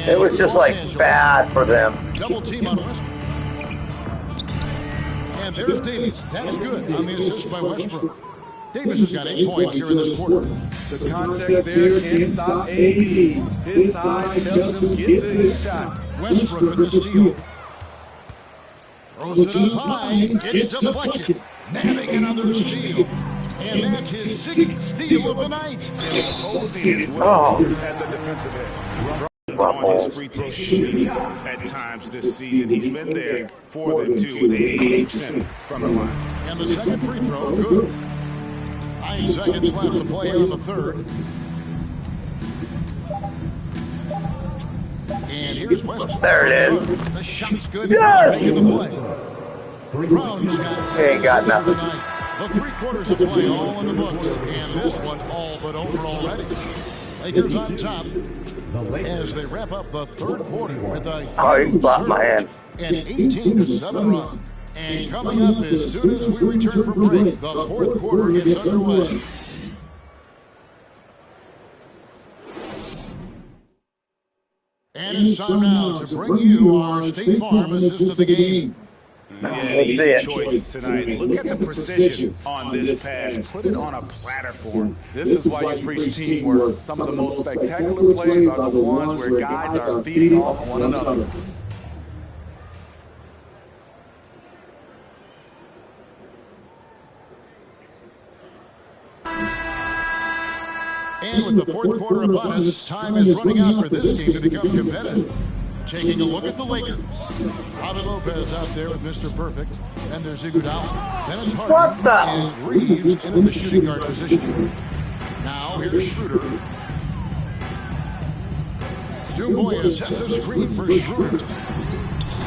It was just like bad for them. Double team on Westbrook. And there's Davis. That's good on the assist by Westbrook. Davis has got 8 points here in this quarter. The contact there can't stop AD. His size helps him get to his shot. Westbrook with the steal. Throws it up high. It's deflected. Nabbing another steal. And that's his 6th steal of the night. Imposing his will at the defensive end. On his free throw shooting at times this season. He's been there for them too with 80% from the line. And the second free throw, good. 9 seconds left to play on the third. And here's Westbrook. There it is. The shot's good. Yes! Making the play. Brown's got 6 got assists nothing. tonight. The 3 quarters of play all in the books. And this one all but over already. Lakers on top as they wrap up the third quarter with a huge surge, an 18-7 run. And coming up as soon as we return from break, the fourth quarter gets underway. And it's time now to bring you our State Farm assist of the game. Yeah, easy choice tonight. Look at the precision on this pass. Put it on a platter for him. This is why you preach teamwork. Some of the most spectacular plays are the ones where guys are feeding off one another. And with the fourth quarter upon us, time is running out for this game to become competitive. Taking a look at the Lakers. Robin Lopez out there with Mr. Perfect. Then there's Iguodala. Then it's Harden. And it's Reeves into the shooting guard position. Now here's Schroeder. Dumboya sets a screen for Schroeder.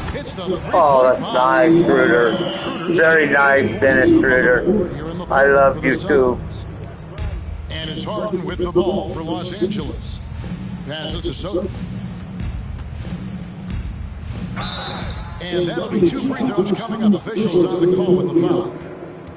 Hits the that's nice, Schroeder. Very nice, Dennis Schroeder. I love you too. And it's Harden with the ball for Los Angeles. Passes to Soto. And that'll be 2 free throws coming up. Officials on the call with the foul.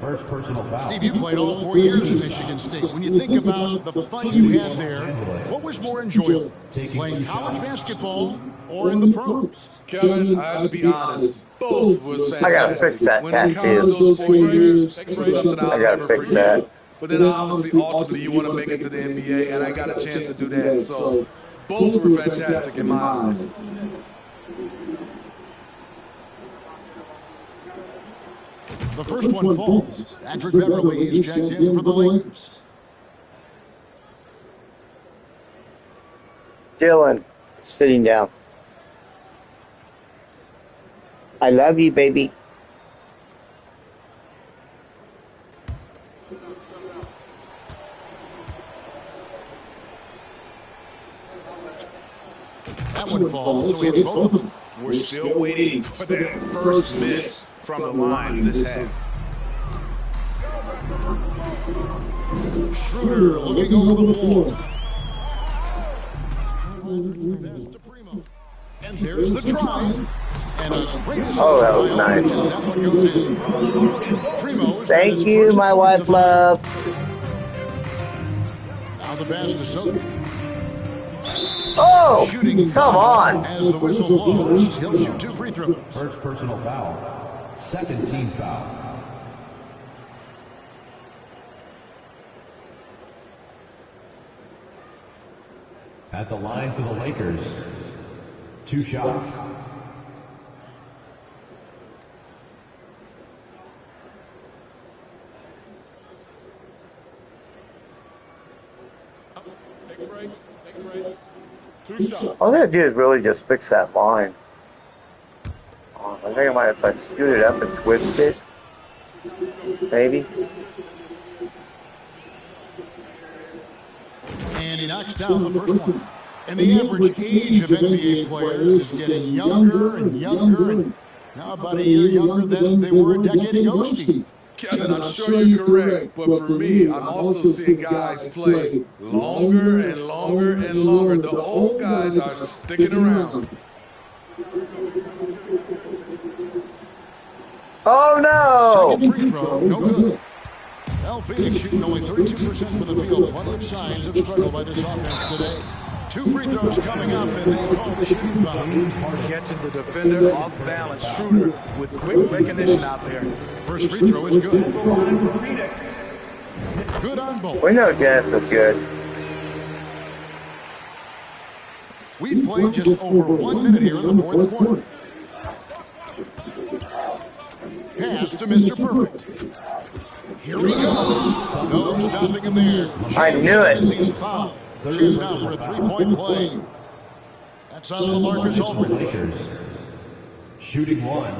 First personal foul. Steve, you played all 4 years at Michigan State. When you think about the fun you had there, what was more enjoyable? Playing college basketball or in the pros? Kevin, I have to be honest. Both was fantastic. I gotta fix that when it comes to those 4 years, it was something I'll never forget. But then obviously, ultimately, you want to make it to the NBA, and I got a chance to do that. So both were fantastic in my eyes. The first one falls. Patrick Beverly is checked in for the Lakers. Dylan, sitting down. I love you, baby. That one falls, so he hits both of them. We're still waiting for that first miss from the line in this half. Schroeder looking over the floor. And there's the drive. And a great assist. Oh, that was nice. That one goes in. Primo's Thank you, my wife love. Now the pass to Soto. Oh, Shooting come on. As the whistle blows, he'll shoot 2 free throws. First personal foul. Second team foul. At the line for the Lakers, 2 shots. Take a break. Take a break. 2 shots. All I gotta do is really just fix that line. I think I might have to scoot it up and twist it. Maybe. And he knocks down the first one. And the average age of NBA players is getting younger and younger, and now about a year younger than they were a decade ago, Steve. Kevin, I'm sure you're correct, but for me, I'm also seeing guys play longer and longer and longer. The old guys are sticking around. Oh no! Second free throw, no good. Well, Phoenix shooting only 32% from the field. Plenty of signs of struggle by this offense today. 2 free throws coming up, and they call the shooting foul. Catching the defender off balance. Schroeder with quick recognition out there. First free throw is good. Good on both. We know Dennis is good. We played just over 1 minute here in the fourth quarter. Pass to Mr. Perfect. Here he goes. No stopping him there. I knew it. He's fouled. Chance now for a 3-point play. That's on LaMarcus Aldridge. Shooting 1.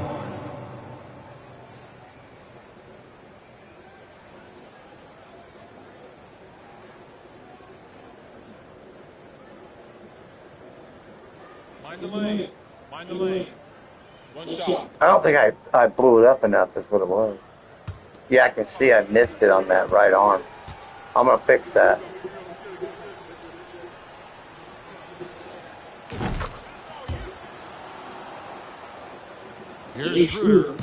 Mind the lanes. Mind the lanes. One shot. I don't think I blew it up enough is what it was. Yeah, I can see I missed it on that right arm. I'm going to fix that. Here's Schroeder.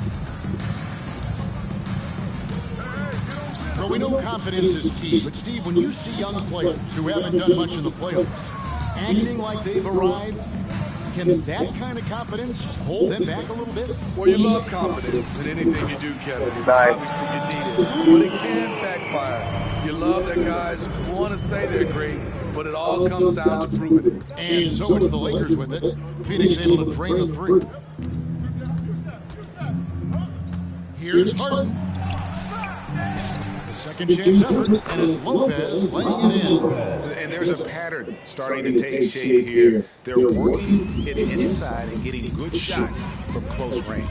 Well, we know confidence is key, but Steve, when you see young players who haven't done much in the playoffs acting like they've arrived, can that kind of confidence hold them back a little bit? Well, you love confidence in anything you do, Kevin. Right. Obviously, you need it, but it can backfire. You love that guys want to say they're great, but it all comes down to proving it. And so it's the Lakers with it. Phoenix able to drain the 3. Here's Harden. The second chance effort, and it's Lopez laying it in. And there's a pattern starting to take shape here. They're working it inside and getting good shots from close range.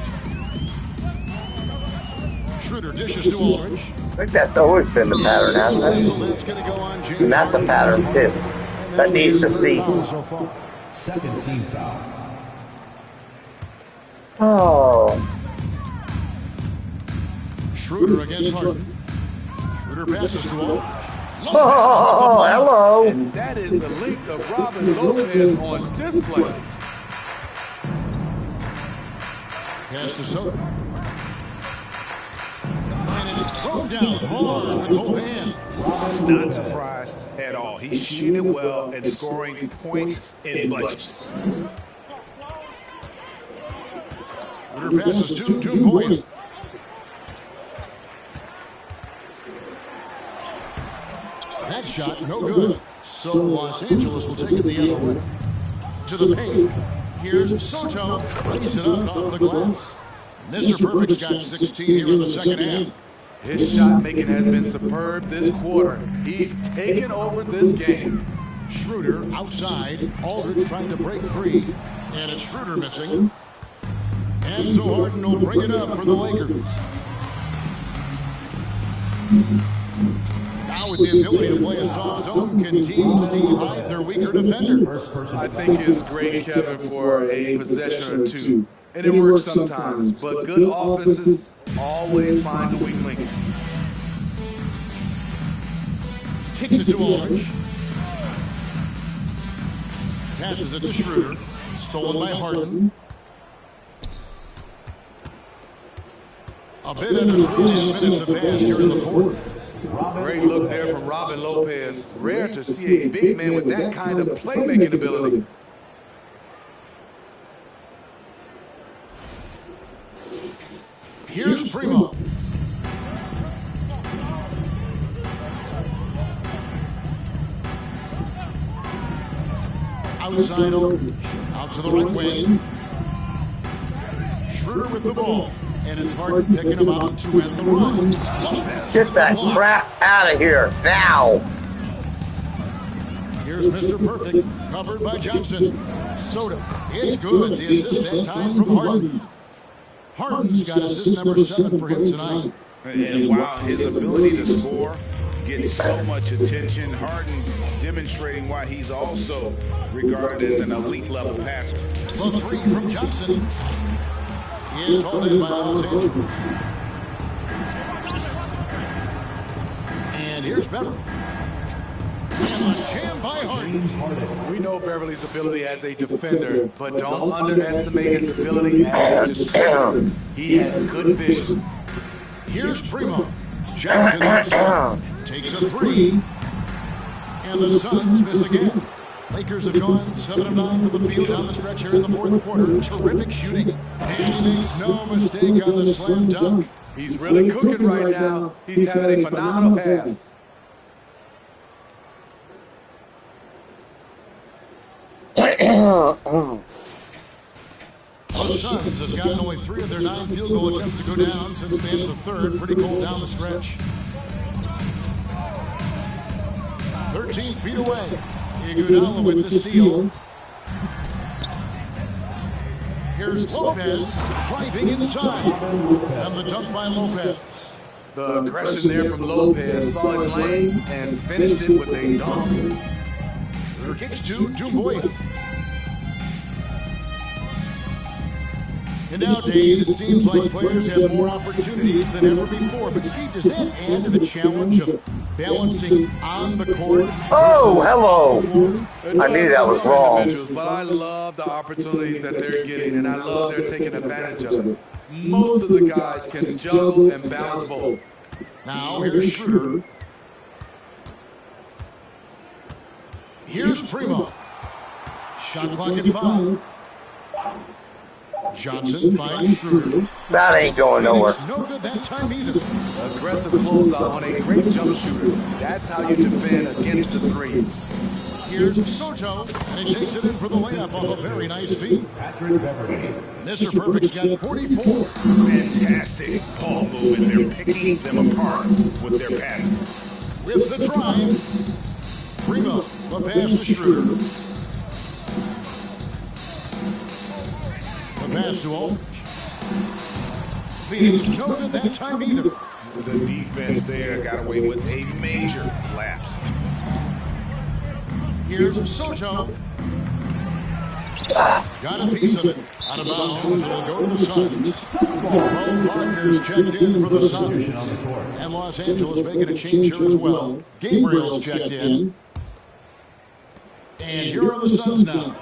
Schroeder dishes to Aldridge. I think that's always been the pattern, hasn't it? That's going to go on James. And that's a pattern, too. That needs to cease. So Second team foul. Oh. Schroeder against Harden. Schroeder passes to Aldridge. Oh, hello. And that is the length of Robin Lopez on display. Pass to Soto. And it's thrown down hard with both hands. Not surprised at all. He's shooting it well and scoring points in bunches. Schroeder passes to Boyd. That shot, no good. So Los Angeles will take it the other way. To the paint. Here's Soto. Lays it up off the glass. Mr. Perfect's got 16 here in the second half. His shot making has been superb this quarter. He's taken over this game. Schroeder outside. Aldridge trying to break free. And it's Schroeder missing. And so Harden will bring it up for the Lakers. Now with the ability to play a soft zone, can Team Steve hide their weaker defender? I think it's great, Kevin, for a possession or two. And it works sometimes, but good offenses always find the weak link. Kicks it to Aldridge. Passes it to Schroeder. Stolen by Harden. A bit under 3.5 minutes have passed here in the fourth. Great look there from Robin Lopez. Rare to see a big man with that kind of playmaking ability. Here's Primo. Outside Aldridge. Out to the right wing. Schroeder with the ball. And it's Harden picking him up to end the run. Get that crap out of here now. Here's Mr. Perfect, covered by Johnson. Soto, it's good. The assist that time from Harden. Harden's got assist number 7 for him tonight. And while his ability to score gets so much attention, Harden demonstrating why he's also regarded as an elite level passer. The 3 from Johnson. He is hauled in by Los Angeles. And here's Beverly. And the jam by Harden. We know Beverly's ability as a defender, but don't underestimate his ability as a distributor. He has good vision. Here's Primo. Johnson takes a 3. And the Suns miss again. Lakers have gone 7 of 9 to the field down the stretch here in the fourth quarter. Terrific shooting. And he makes no mistake on the slam dunk. He's really cooking right now. He's having a phenomenal half. The Suns have gotten only 3 of their 9 field goal attempts to go down since the end of the third. Pretty cold down the stretch. 13 feet away. Iguodala with the steal. Here's Lopez driving inside. And the dunk by Lopez. The aggression there from Lopez, saw his lane and finished it with a dunk. Schroeder kicks to Dumboya. And nowadays, it seems like players have more opportunities than ever before. But Steve, does that add to the challenge of balancing on the court? Oh, hello. I knew that was wrong. But I love the opportunities that they're getting, and I love they're taking advantage of it. Most of the guys can juggle and balance both. Now, here's Schroeder. Here's Primo. Shot clock at 5. Johnson finds Schroeder. That ain't going nowhere. No good that time either. Aggressive closeout on a great jump shooter. That's how you defend against the three. Here's Soto, and he takes it in for the layup off a very nice feed. Mr. Perfect's got 44. Fantastic ball movement. They're picking them apart with their passing. With the drive, Primo, the pass to Schroeder. The pass to Aldridge. Phoenix, no good that time either. The defense there got away with a major lapse. Here's Soto. Got a piece of it. Out of bounds. It'll go to the Suns. Ron Wagner's checked in for the Suns. And Los Angeles making a change here as well. Gabriel's checked in. And here are the Suns now.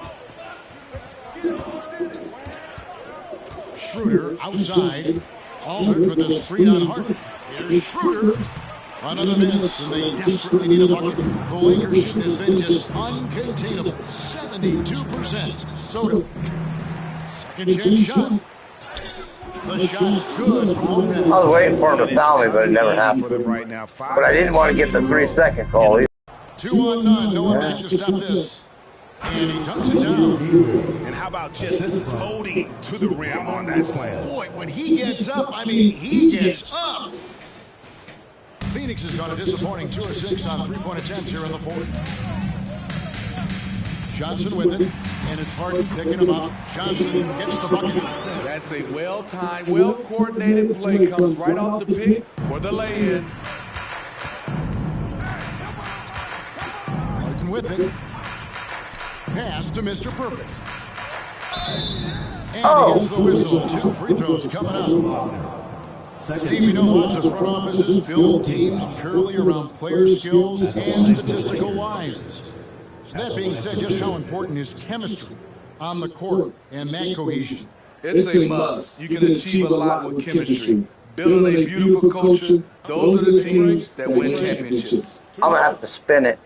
Schroeder outside. Aldridge with a screen on Harden. Here's Schroeder. Another miss, and they desperately need a bucket. The Lakers' shooting has been just uncontainable. 72%. Soto. Second chance shot. The shot's good from Lopez. I was waiting for him to foul me, but it never happened. But I didn't want to get the 3-second call either. 2 on none. No one back to stop this. And he dunks it down. And how about just floating to the rim on that slam? Boy, when he gets up, I mean, he gets up. Phoenix has got a disappointing 2 of 6 on 3-point attempts here in the fourth. Johnson with it, and it's Harden picking him up. Johnson gets the bucket. That's a well-timed, well-coordinated play. Comes right off the pick for the lay-in. Harden with it. Pass to Mr. Perfect. And he gets the whistle. 2 free throws coming up. Steve, we know lots of front offices build teams purely around player skills and statistical lines. So that being said, just how important is chemistry on the court and that cohesion? It's a must. You can achieve a lot with chemistry. Building a beautiful culture, those are the teams that win championships. I'm going to have to spin it.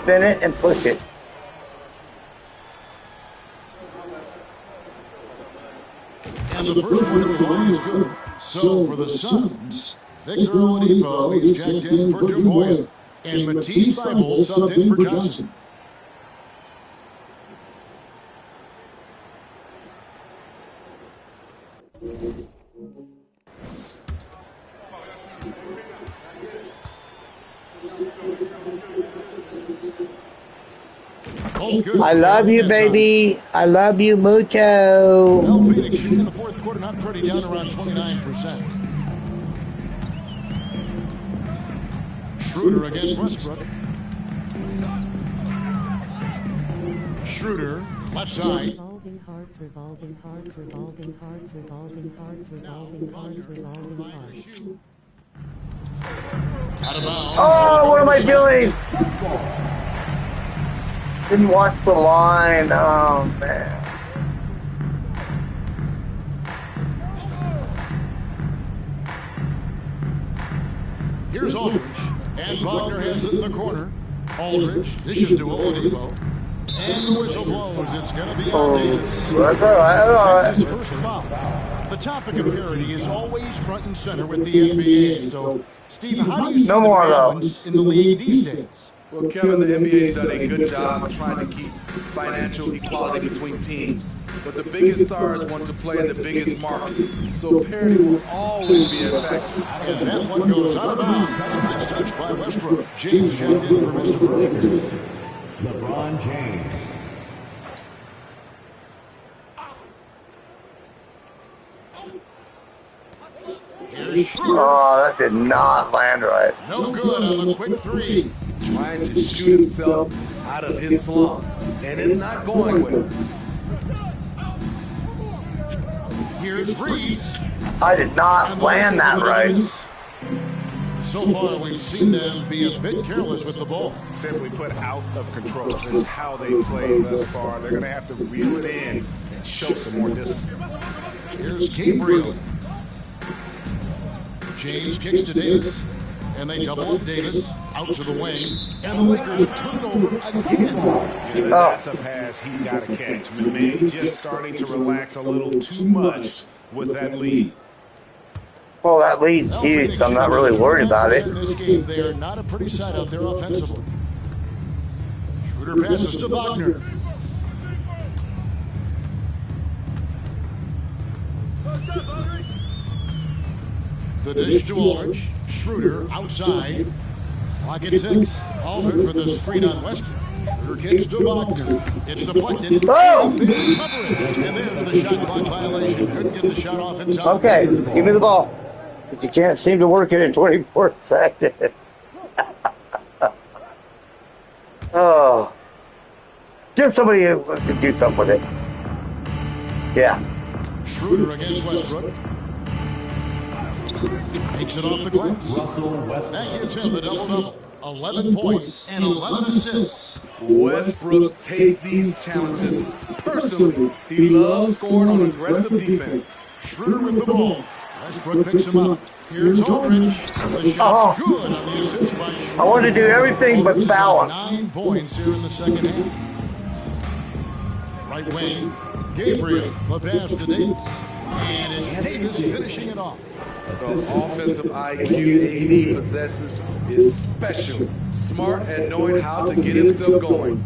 Spin it and push it. And the first one of the line is good. So for the Suns, Victor Oladipo is checked in for Dumboya. And Matisse Thybulle subbed in for Johnson. I love you, baby. I love you mucho. Well, Phoenix shooting in the fourth quarter, not pretty, down around 29%. Schroeder against Westbrook. Schroeder, left side. Revolving hearts, revolving hearts, revolving hearts, revolving hearts, revolving hearts, revolving hearts. Out of bounds. Oh, what am I doing? Didn't watch the line. Oh, man. Here's Aldridge. And Wagner has it in the corner. Aldridge dishes to Oladipo. And the whistle blows. It's going to be on Davis. That's all right. That's his first foul. The topic of parity is always front and center with the NBA. So, Steve, how do you see the balance in the league these days? Well, Kevin, the NBA's done a good job of trying to keep financial equality between teams. But the biggest stars want to play in the biggest markets. So parity will always be a factor. And that one goes out of bounds. That's a nice touch by Westbrook. James checked in for Mr. Perfect. LeBron James. Oh, that did not land right. No good on the quick three. Trying to shoot himself out of his slump. And it's not going well. Here's Reeves. I did not land that right. So far, we've seen them be a bit careless with the ball. Simply put, out of control. This is how they played thus far. They're going to have to reel it in and show some more discipline. Here's Gabriel. James kicks to Davis. And they double up Davis out to the wing. And the Lakers turn it over again. That's a pass he's got to catch. Maybe just starting to relax a little too much with that lead. Well, that lead's huge. I'm not really worried about it. In this game, they are not a pretty sight out there offensively. Schroeder passes to Wagner. The dish to Aldridge. Schroeder outside. Clock at 6. Aldridge with a screen on Westbrook. Schroeder kicks to Wagner. It's deflected. Oh! And there's the shot clock violation. Couldn't get the shot off in time. Okay, give me the ball. Because you can't seem to work it in 24 seconds. Oh. Give somebody who can do something with it. Yeah. Schroeder against Westbrook. Takes it off the glass. That gives him the double-double. 11 points and 11 assists. Westbrook takes these challenges personally. He loves scoring on aggressive defense. Schroeder with the ball. Westbrook picks him up. Here's Aldridge. The shot's good on the assist by Schroeder. I want to do everything but foul. 9 points here in the second half. Right wing, Gabriel. The pass to Davis. And it's Davis finishing it off. The offensive IQ AD possesses is special. Smart at knowing how to get himself going.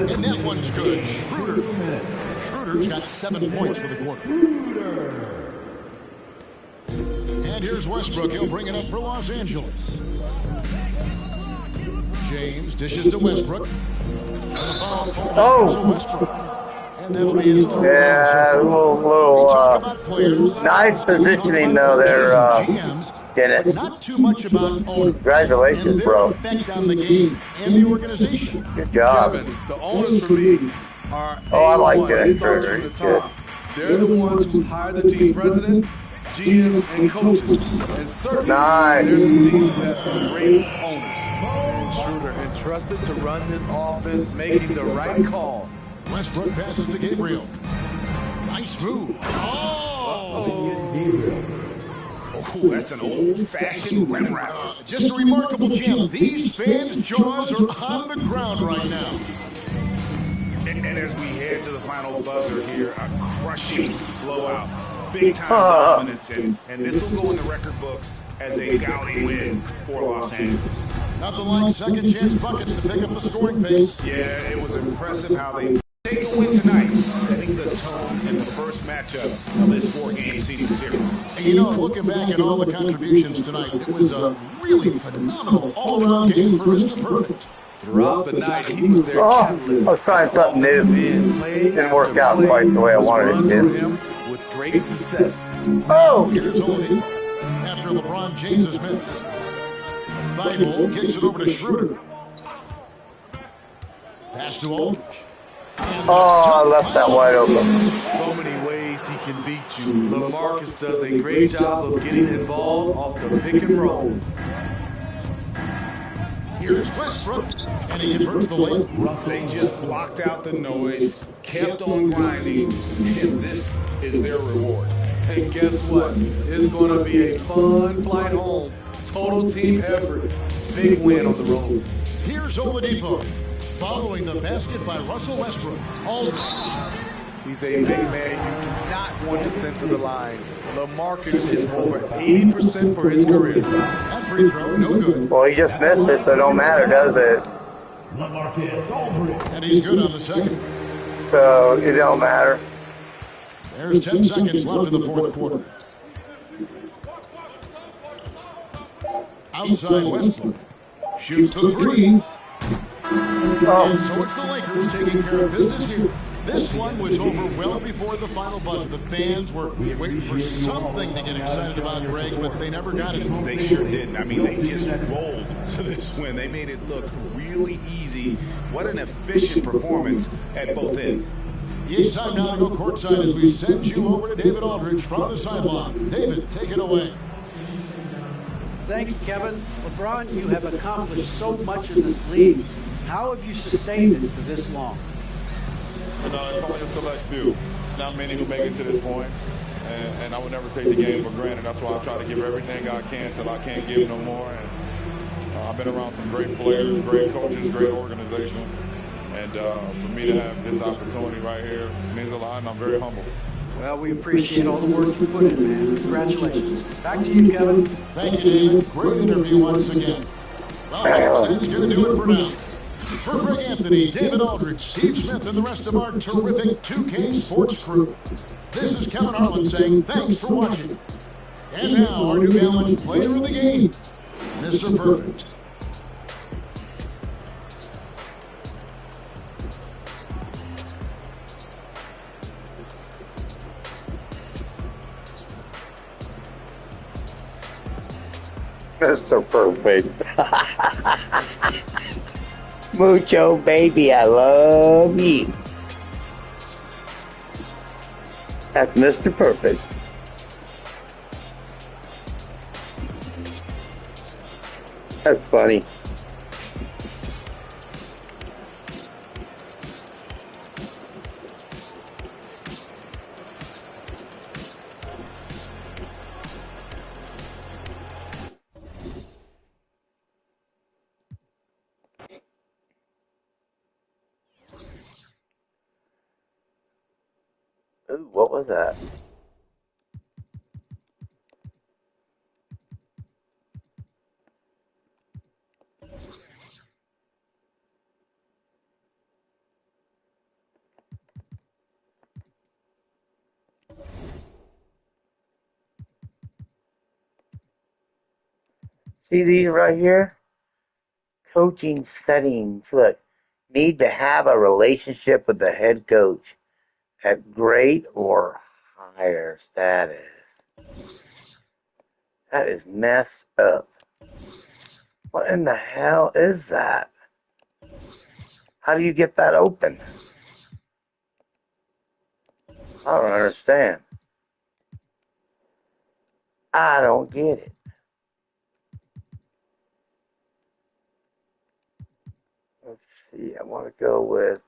And that one's good. Schroeder. Schroeder's got 7 points for the quarter. And here's Westbrook. He'll bring it up for Los Angeles. James dishes to Westbrook. And the foul called to Westbrook. And that'll be his third. Yeah, a little nice positioning though there, Dennis. Not too much about owners. Congratulations, bro. Effect on the game and the organization. Good job. Kevin, the owners for me are I like A1. Dennis It starts Schroeder. from the top. They're the ones who hire the team president, GMs, and coaches. And certainly there's some teams who have some great owners. And Schroeder entrusted to run this offense, making the right call. Westbrook passes to Gabriel. Nice move. Oh, that's an old-fashioned rim wrap. Just a remarkable jam. These fans' jaws are on the ground right now. And as we head to the final buzzer here, a crushing blowout. Big-time dominance, and this will go in the record books as a gaudy win for Los Angeles. Nothing like second-chance buckets to pick up the scoring pace. Yeah, it was impressive how they take a win tonight, setting the tone in the first matchup of this 4-game seeding series. And you know, looking back at all the contributions tonight, it was a really phenomenal all-around game for Mr. Perfect. Throughout the night, he was their I catalyst. was trying something new. Didn't work out quite the way I wanted it to. With great success. Oh! Here's Oladipo after LeBron James's miss. Thibault kicks it over to Schroeder. Pass to Aldridge. Oh, I left that wide open. So many ways he can beat you. LaMarcus does a great job of getting involved off the pick and roll. Here's Westbrook, and he converts the layup. They just blocked out the noise, kept on grinding, and this is their reward. And guess what? It's going to be a fun flight home. Total team effort. Big win on the road. Here's Oladipo. Following the basket by Russell Westbrook. He's a big man you do not want to send to the line. LaMarcus is over 80% for his career. That free throw, no good. Well, he just missed it, so it don't matter, does it? And he's good on the second. So it don't matter. There's 10 seconds left in the fourth quarter. Outside Westbrook. Shoots the three. And so it's the Lakers taking care of business here. This one was over well before the final buzzer. The fans were waiting for something to get excited about, Greg, but they never got it. They sure didn't. I mean, they just rolled to this win. They made it look really easy. What an efficient performance at both ends. It's time now to go courtside as we send you over to David Aldridge from the sideline. David, take it away. Thank you, Kevin. LeBron, you have accomplished so much in this league. How have you sustained it for this long? It's only a select few. It's not many who make it to this point, and I would never take the game for granted. That's why I try to give everything I can till I can't give no more. And I've been around some great players, great coaches, great organizations, and for me to have this opportunity right here means a lot, and I'm very humble. Well, we appreciate all the work you put in, man. Congratulations. Back to you, Kevin. Thank you, David. Great interview once again. Well, that's going to do it for now. For Greg Anthony, David Aldridge, Steve Smith, and the rest of our terrific 2K Sports crew, this is Kevin Harlan saying thanks for watching. And now, our New Balance player of the game, Mr. Perfect. Mr. Perfect. Mucho, baby, I love you. That's Mr. Perfect. That's funny. Ooh, what was that? See these right here? Coaching settings. Look, need to have a relationship with the head coach at great or higher status. That is messed up. What in the hell is that? How do you get that open? I don't understand. I don't get it. Let's see. I want to go with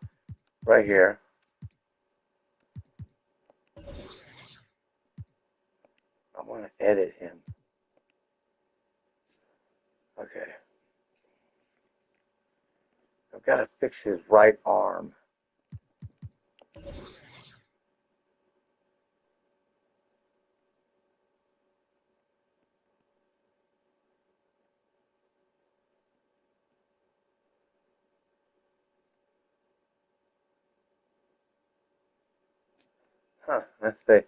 right here. I want to edit him. Okay. I've got to fix his right arm. Huh, let's see.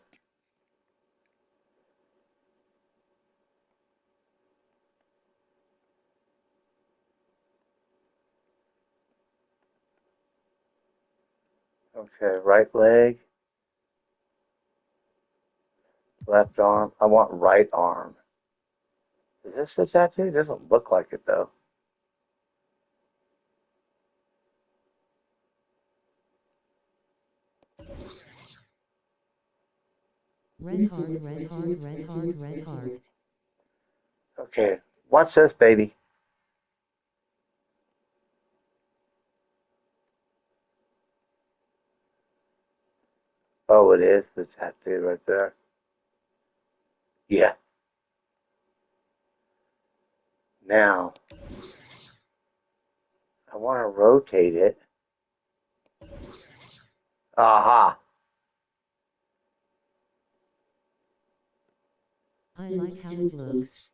Okay, right leg, left arm. I want right arm. Is this a tattoo? It doesn't look like it though. Red heart, red heart, red heart, red heart. Okay, watch this, baby. Oh, it is the tattoo right there. Yeah. Now, I want to rotate it. Aha. I like how it looks.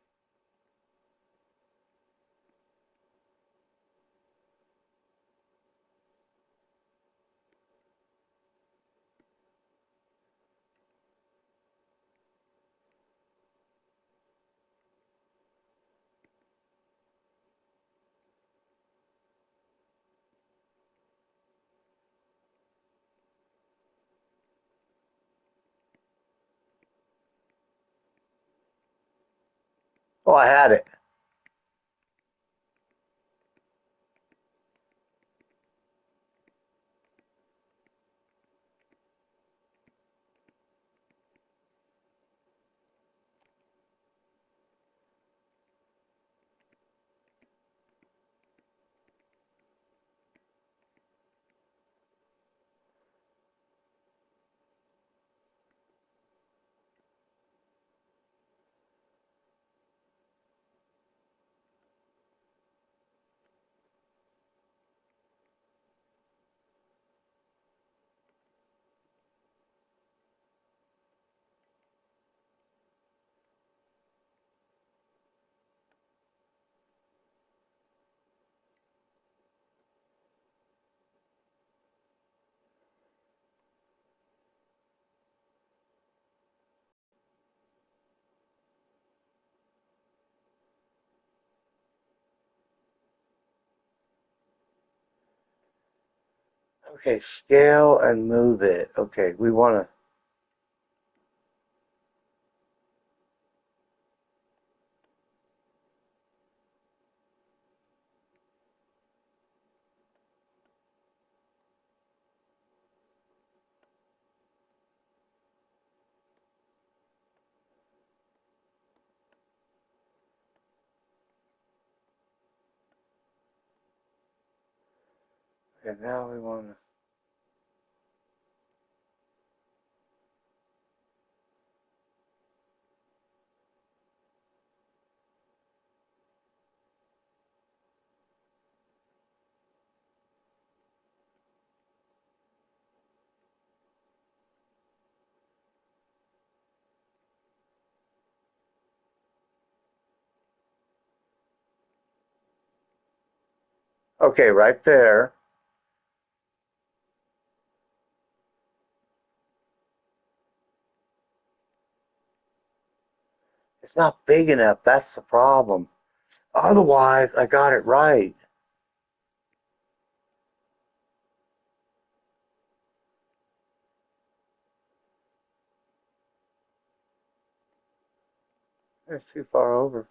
Oh, I had it. Okay, scale and move it. Okay, we want to. Okay, now we want to. Okay, right there. It's not big enough. That's the problem. Otherwise, I got it right. It's too far over.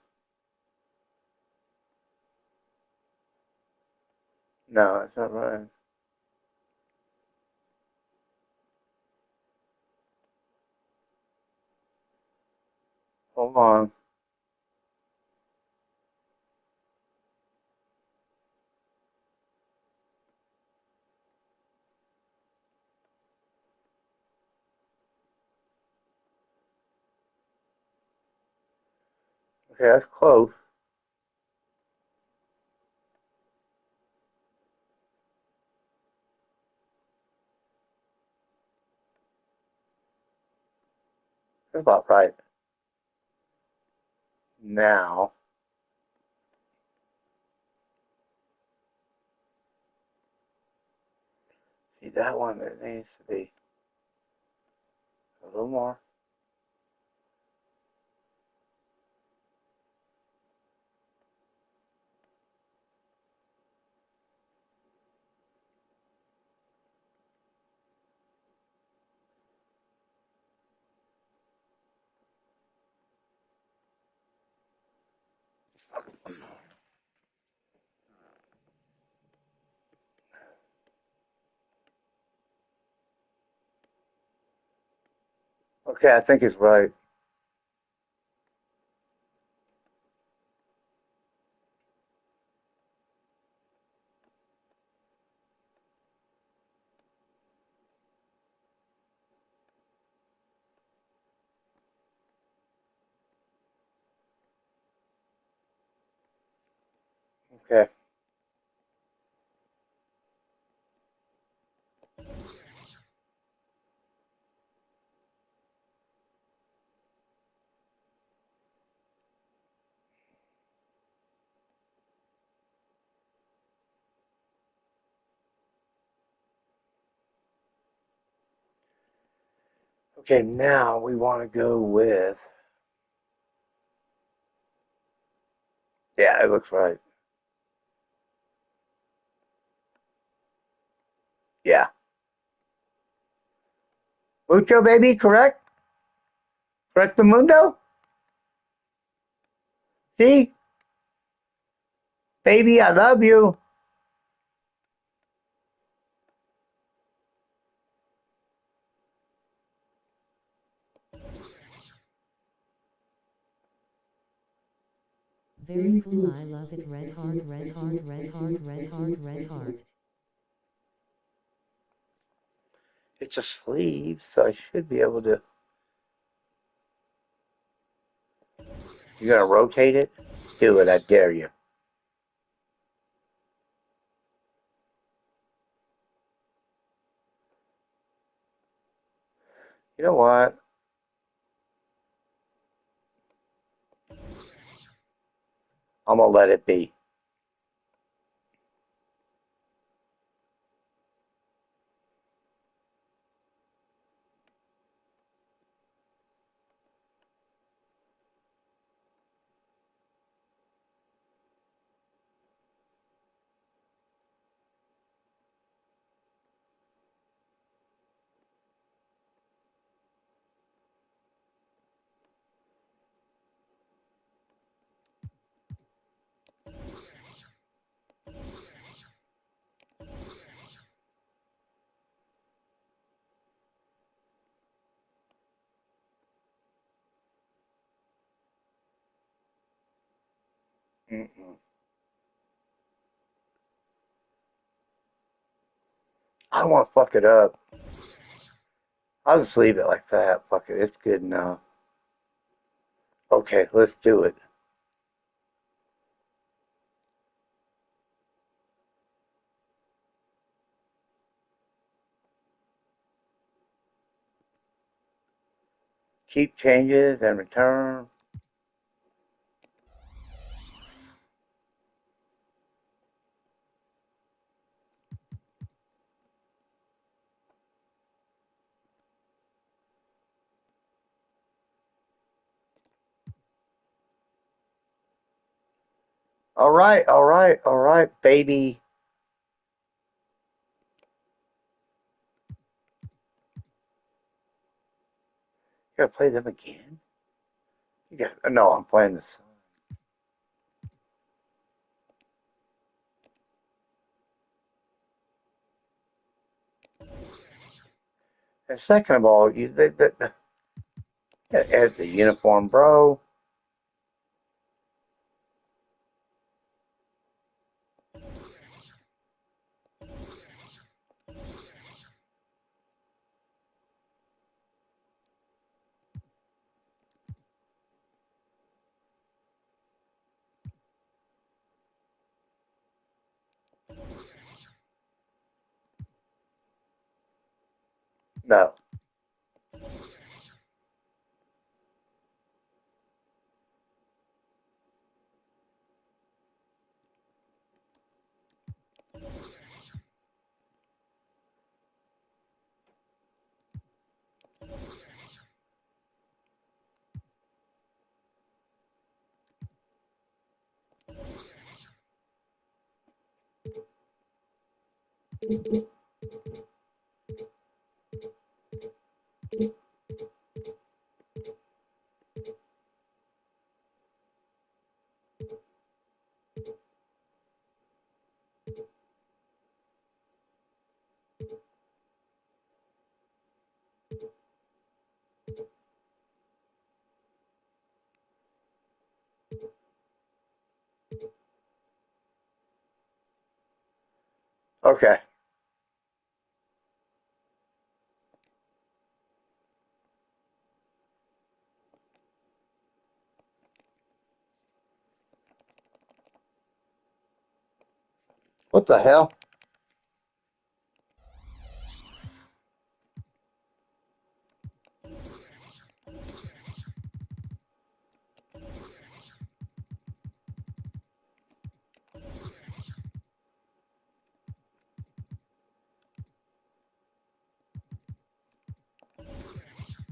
No, it's not right. Hold on. Okay, that's close. That's about right. Now, see that one, it needs to be a little more. Okay, I think it's right. Okay. Okay, now we want to go with. Yeah, it looks right. Yeah. Mucho, baby, correct? Correct the mundo? See? Baby, I love you. Very cool, I love it. Red heart, red heart, red heart, red heart, red heart. It's a sleeve, so I should be able to. You're going to rotate it? Do it, I dare you. You know what? I'm going to let it be. Mm-mm. I don't want to fuck it up. I'll just leave it like that. Fuck it, it's good enough. Okay, let's do it. Keep changes and return. All right, all right, all right, baby. You gotta play them again? You got no, I'm playing this. And second of all, you add the uniform, bro. No. Okay. What the hell?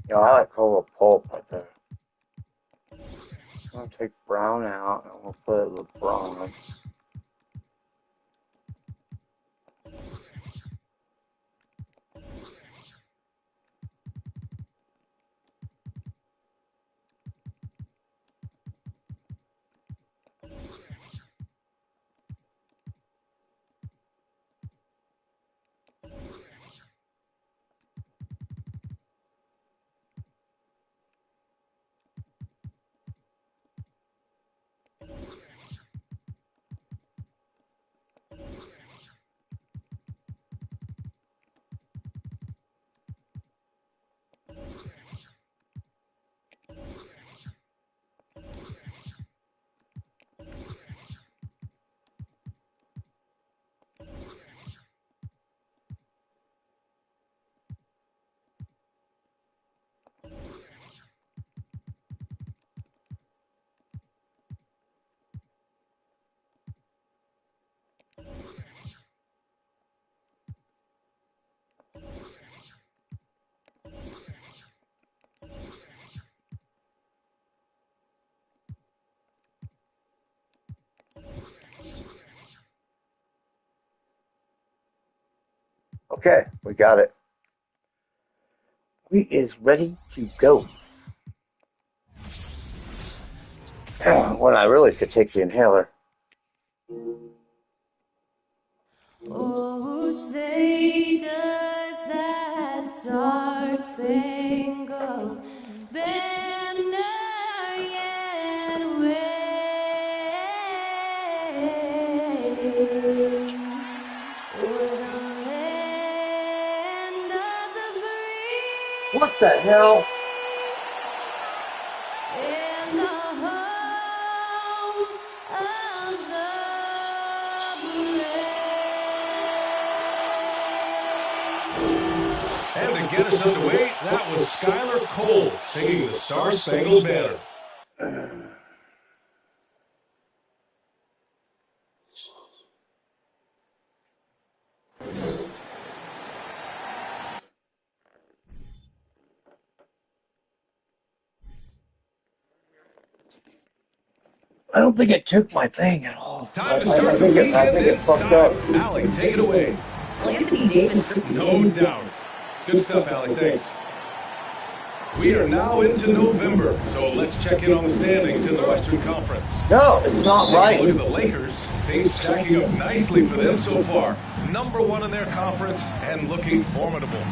You know, I like a pulp right there. I'm going to take brown out and we'll put it with bronze. Okay, we got it. We is ready to go. When I really could take the inhaler. Oh, say does that star-spangled banner yet wave o'er the land of the free? What the hell? And the home of the And to get us underway, that was Skylar Cole singing the Star-Spangled Banner. I don't think it took my thing at all. Time to start the weekend in style. Allie, take it away. Well, Anthony Davis. No doubt. Good stuff, Allie. Thanks. We are now into November, so let's check in on the standings in the Western Conference. No, it's not right. Look at the Lakers. Things stacking up nicely for them so far. #1 in their conference and looking formidable.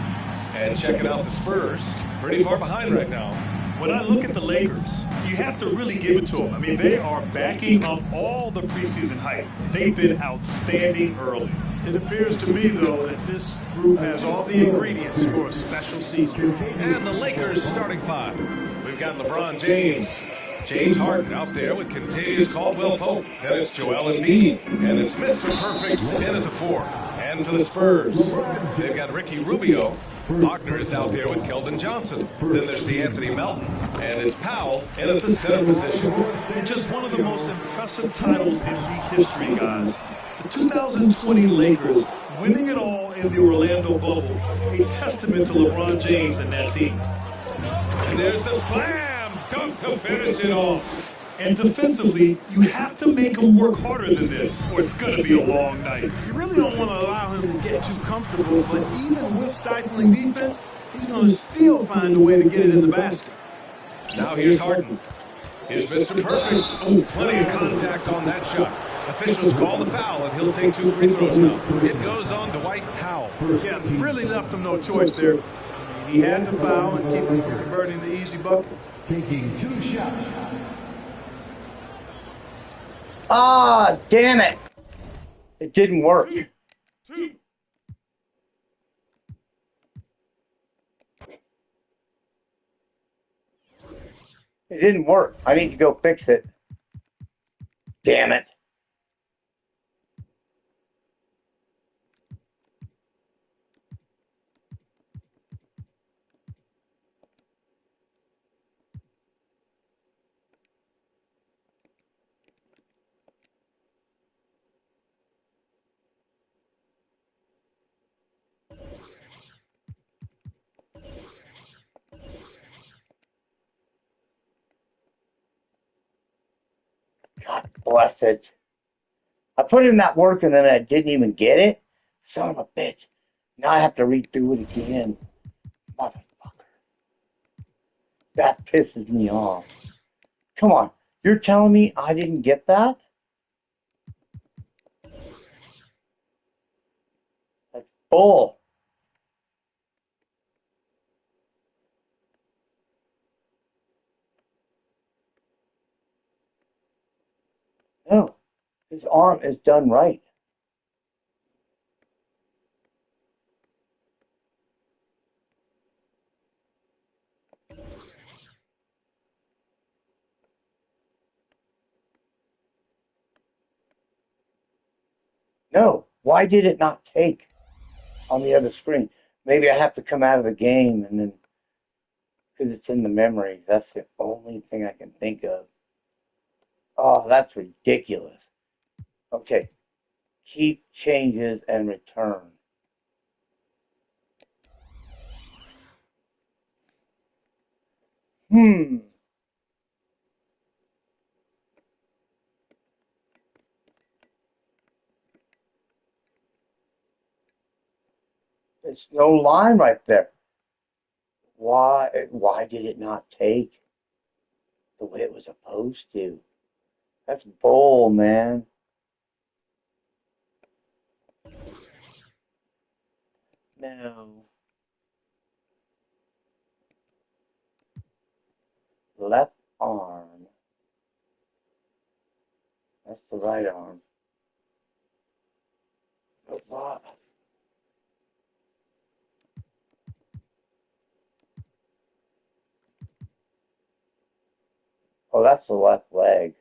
And checking out the Spurs. Pretty far behind right now. When I look at the Lakers, you have to really give it to them. I mean, they are backing up all the preseason hype. They've been outstanding early. It appears to me, though, that this group has all the ingredients for a special season. And the Lakers starting 5. We've got LeBron James, James Harden out there with Contavious Caldwell-Pope. Then it's Joel Embiid, and it's Mr. Perfect in at the 4. And for the Spurs, they've got Ricky Rubio. Wagner is out there with Keldon Johnson. Then there's DeAnthony Melton, and it's Powell in at the center position. Just one of the most impressive titles in league history, guys. The 2020 Lakers winning it all in the Orlando bubble, a testament to LeBron James and that team. And there's the slam dunk to finish it off. And defensively, you have to make him work harder than this, or it's going to be a long night. You really don't want to allow him to get too comfortable, but even with stifling defense, he's going to still find a way to get it in the basket. Now here's Harden. Here's Mr. Perfect. Oh, plenty of contact on that shot. Officials call the foul, and he'll take 2 free throws now. It goes on Dwight Powell. Yeah, really left him no choice there. He had to foul and keep him from converting the easy bucket. Taking 2 shots. Ah, damn it. It didn't work. Two. It didn't work. I need to go fix it. Damn it. God bless it. I put in that work and then I didn't even get it. Son of a bitch. Now I have to redo it again. Motherfucker. That pisses me off. Come on. You're telling me I didn't get that? That's bull. No. His arm is done right. No. Why did it not take on the other screen? Maybe I have to come out of the game and then, because it's in the memory. That's the only thing I can think of. Oh, that's ridiculous. Okay. Keep changes and return. There's no line right there. Why did it not take the way it was supposed to? That's bull, man. No. Left arm. That's the right arm. But what? Oh, that's the left leg.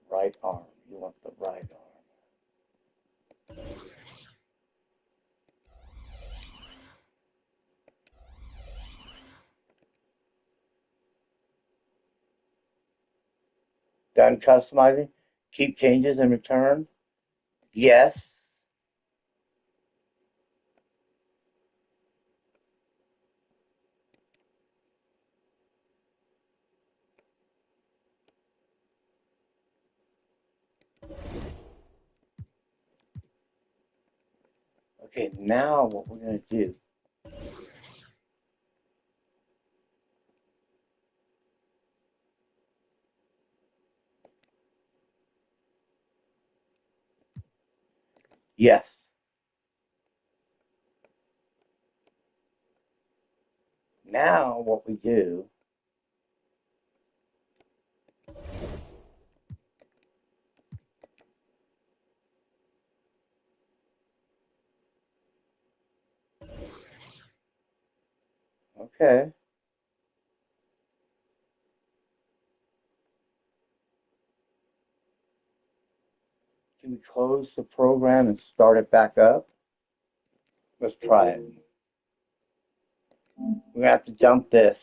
Right arm. You want the right arm. Done customizing? Keep changes and return? Yes. Okay, now what we're going to do. Yes. Now what we do. Okay. Can we close the program and start it back up? Let's try it. We're going to have to dump this.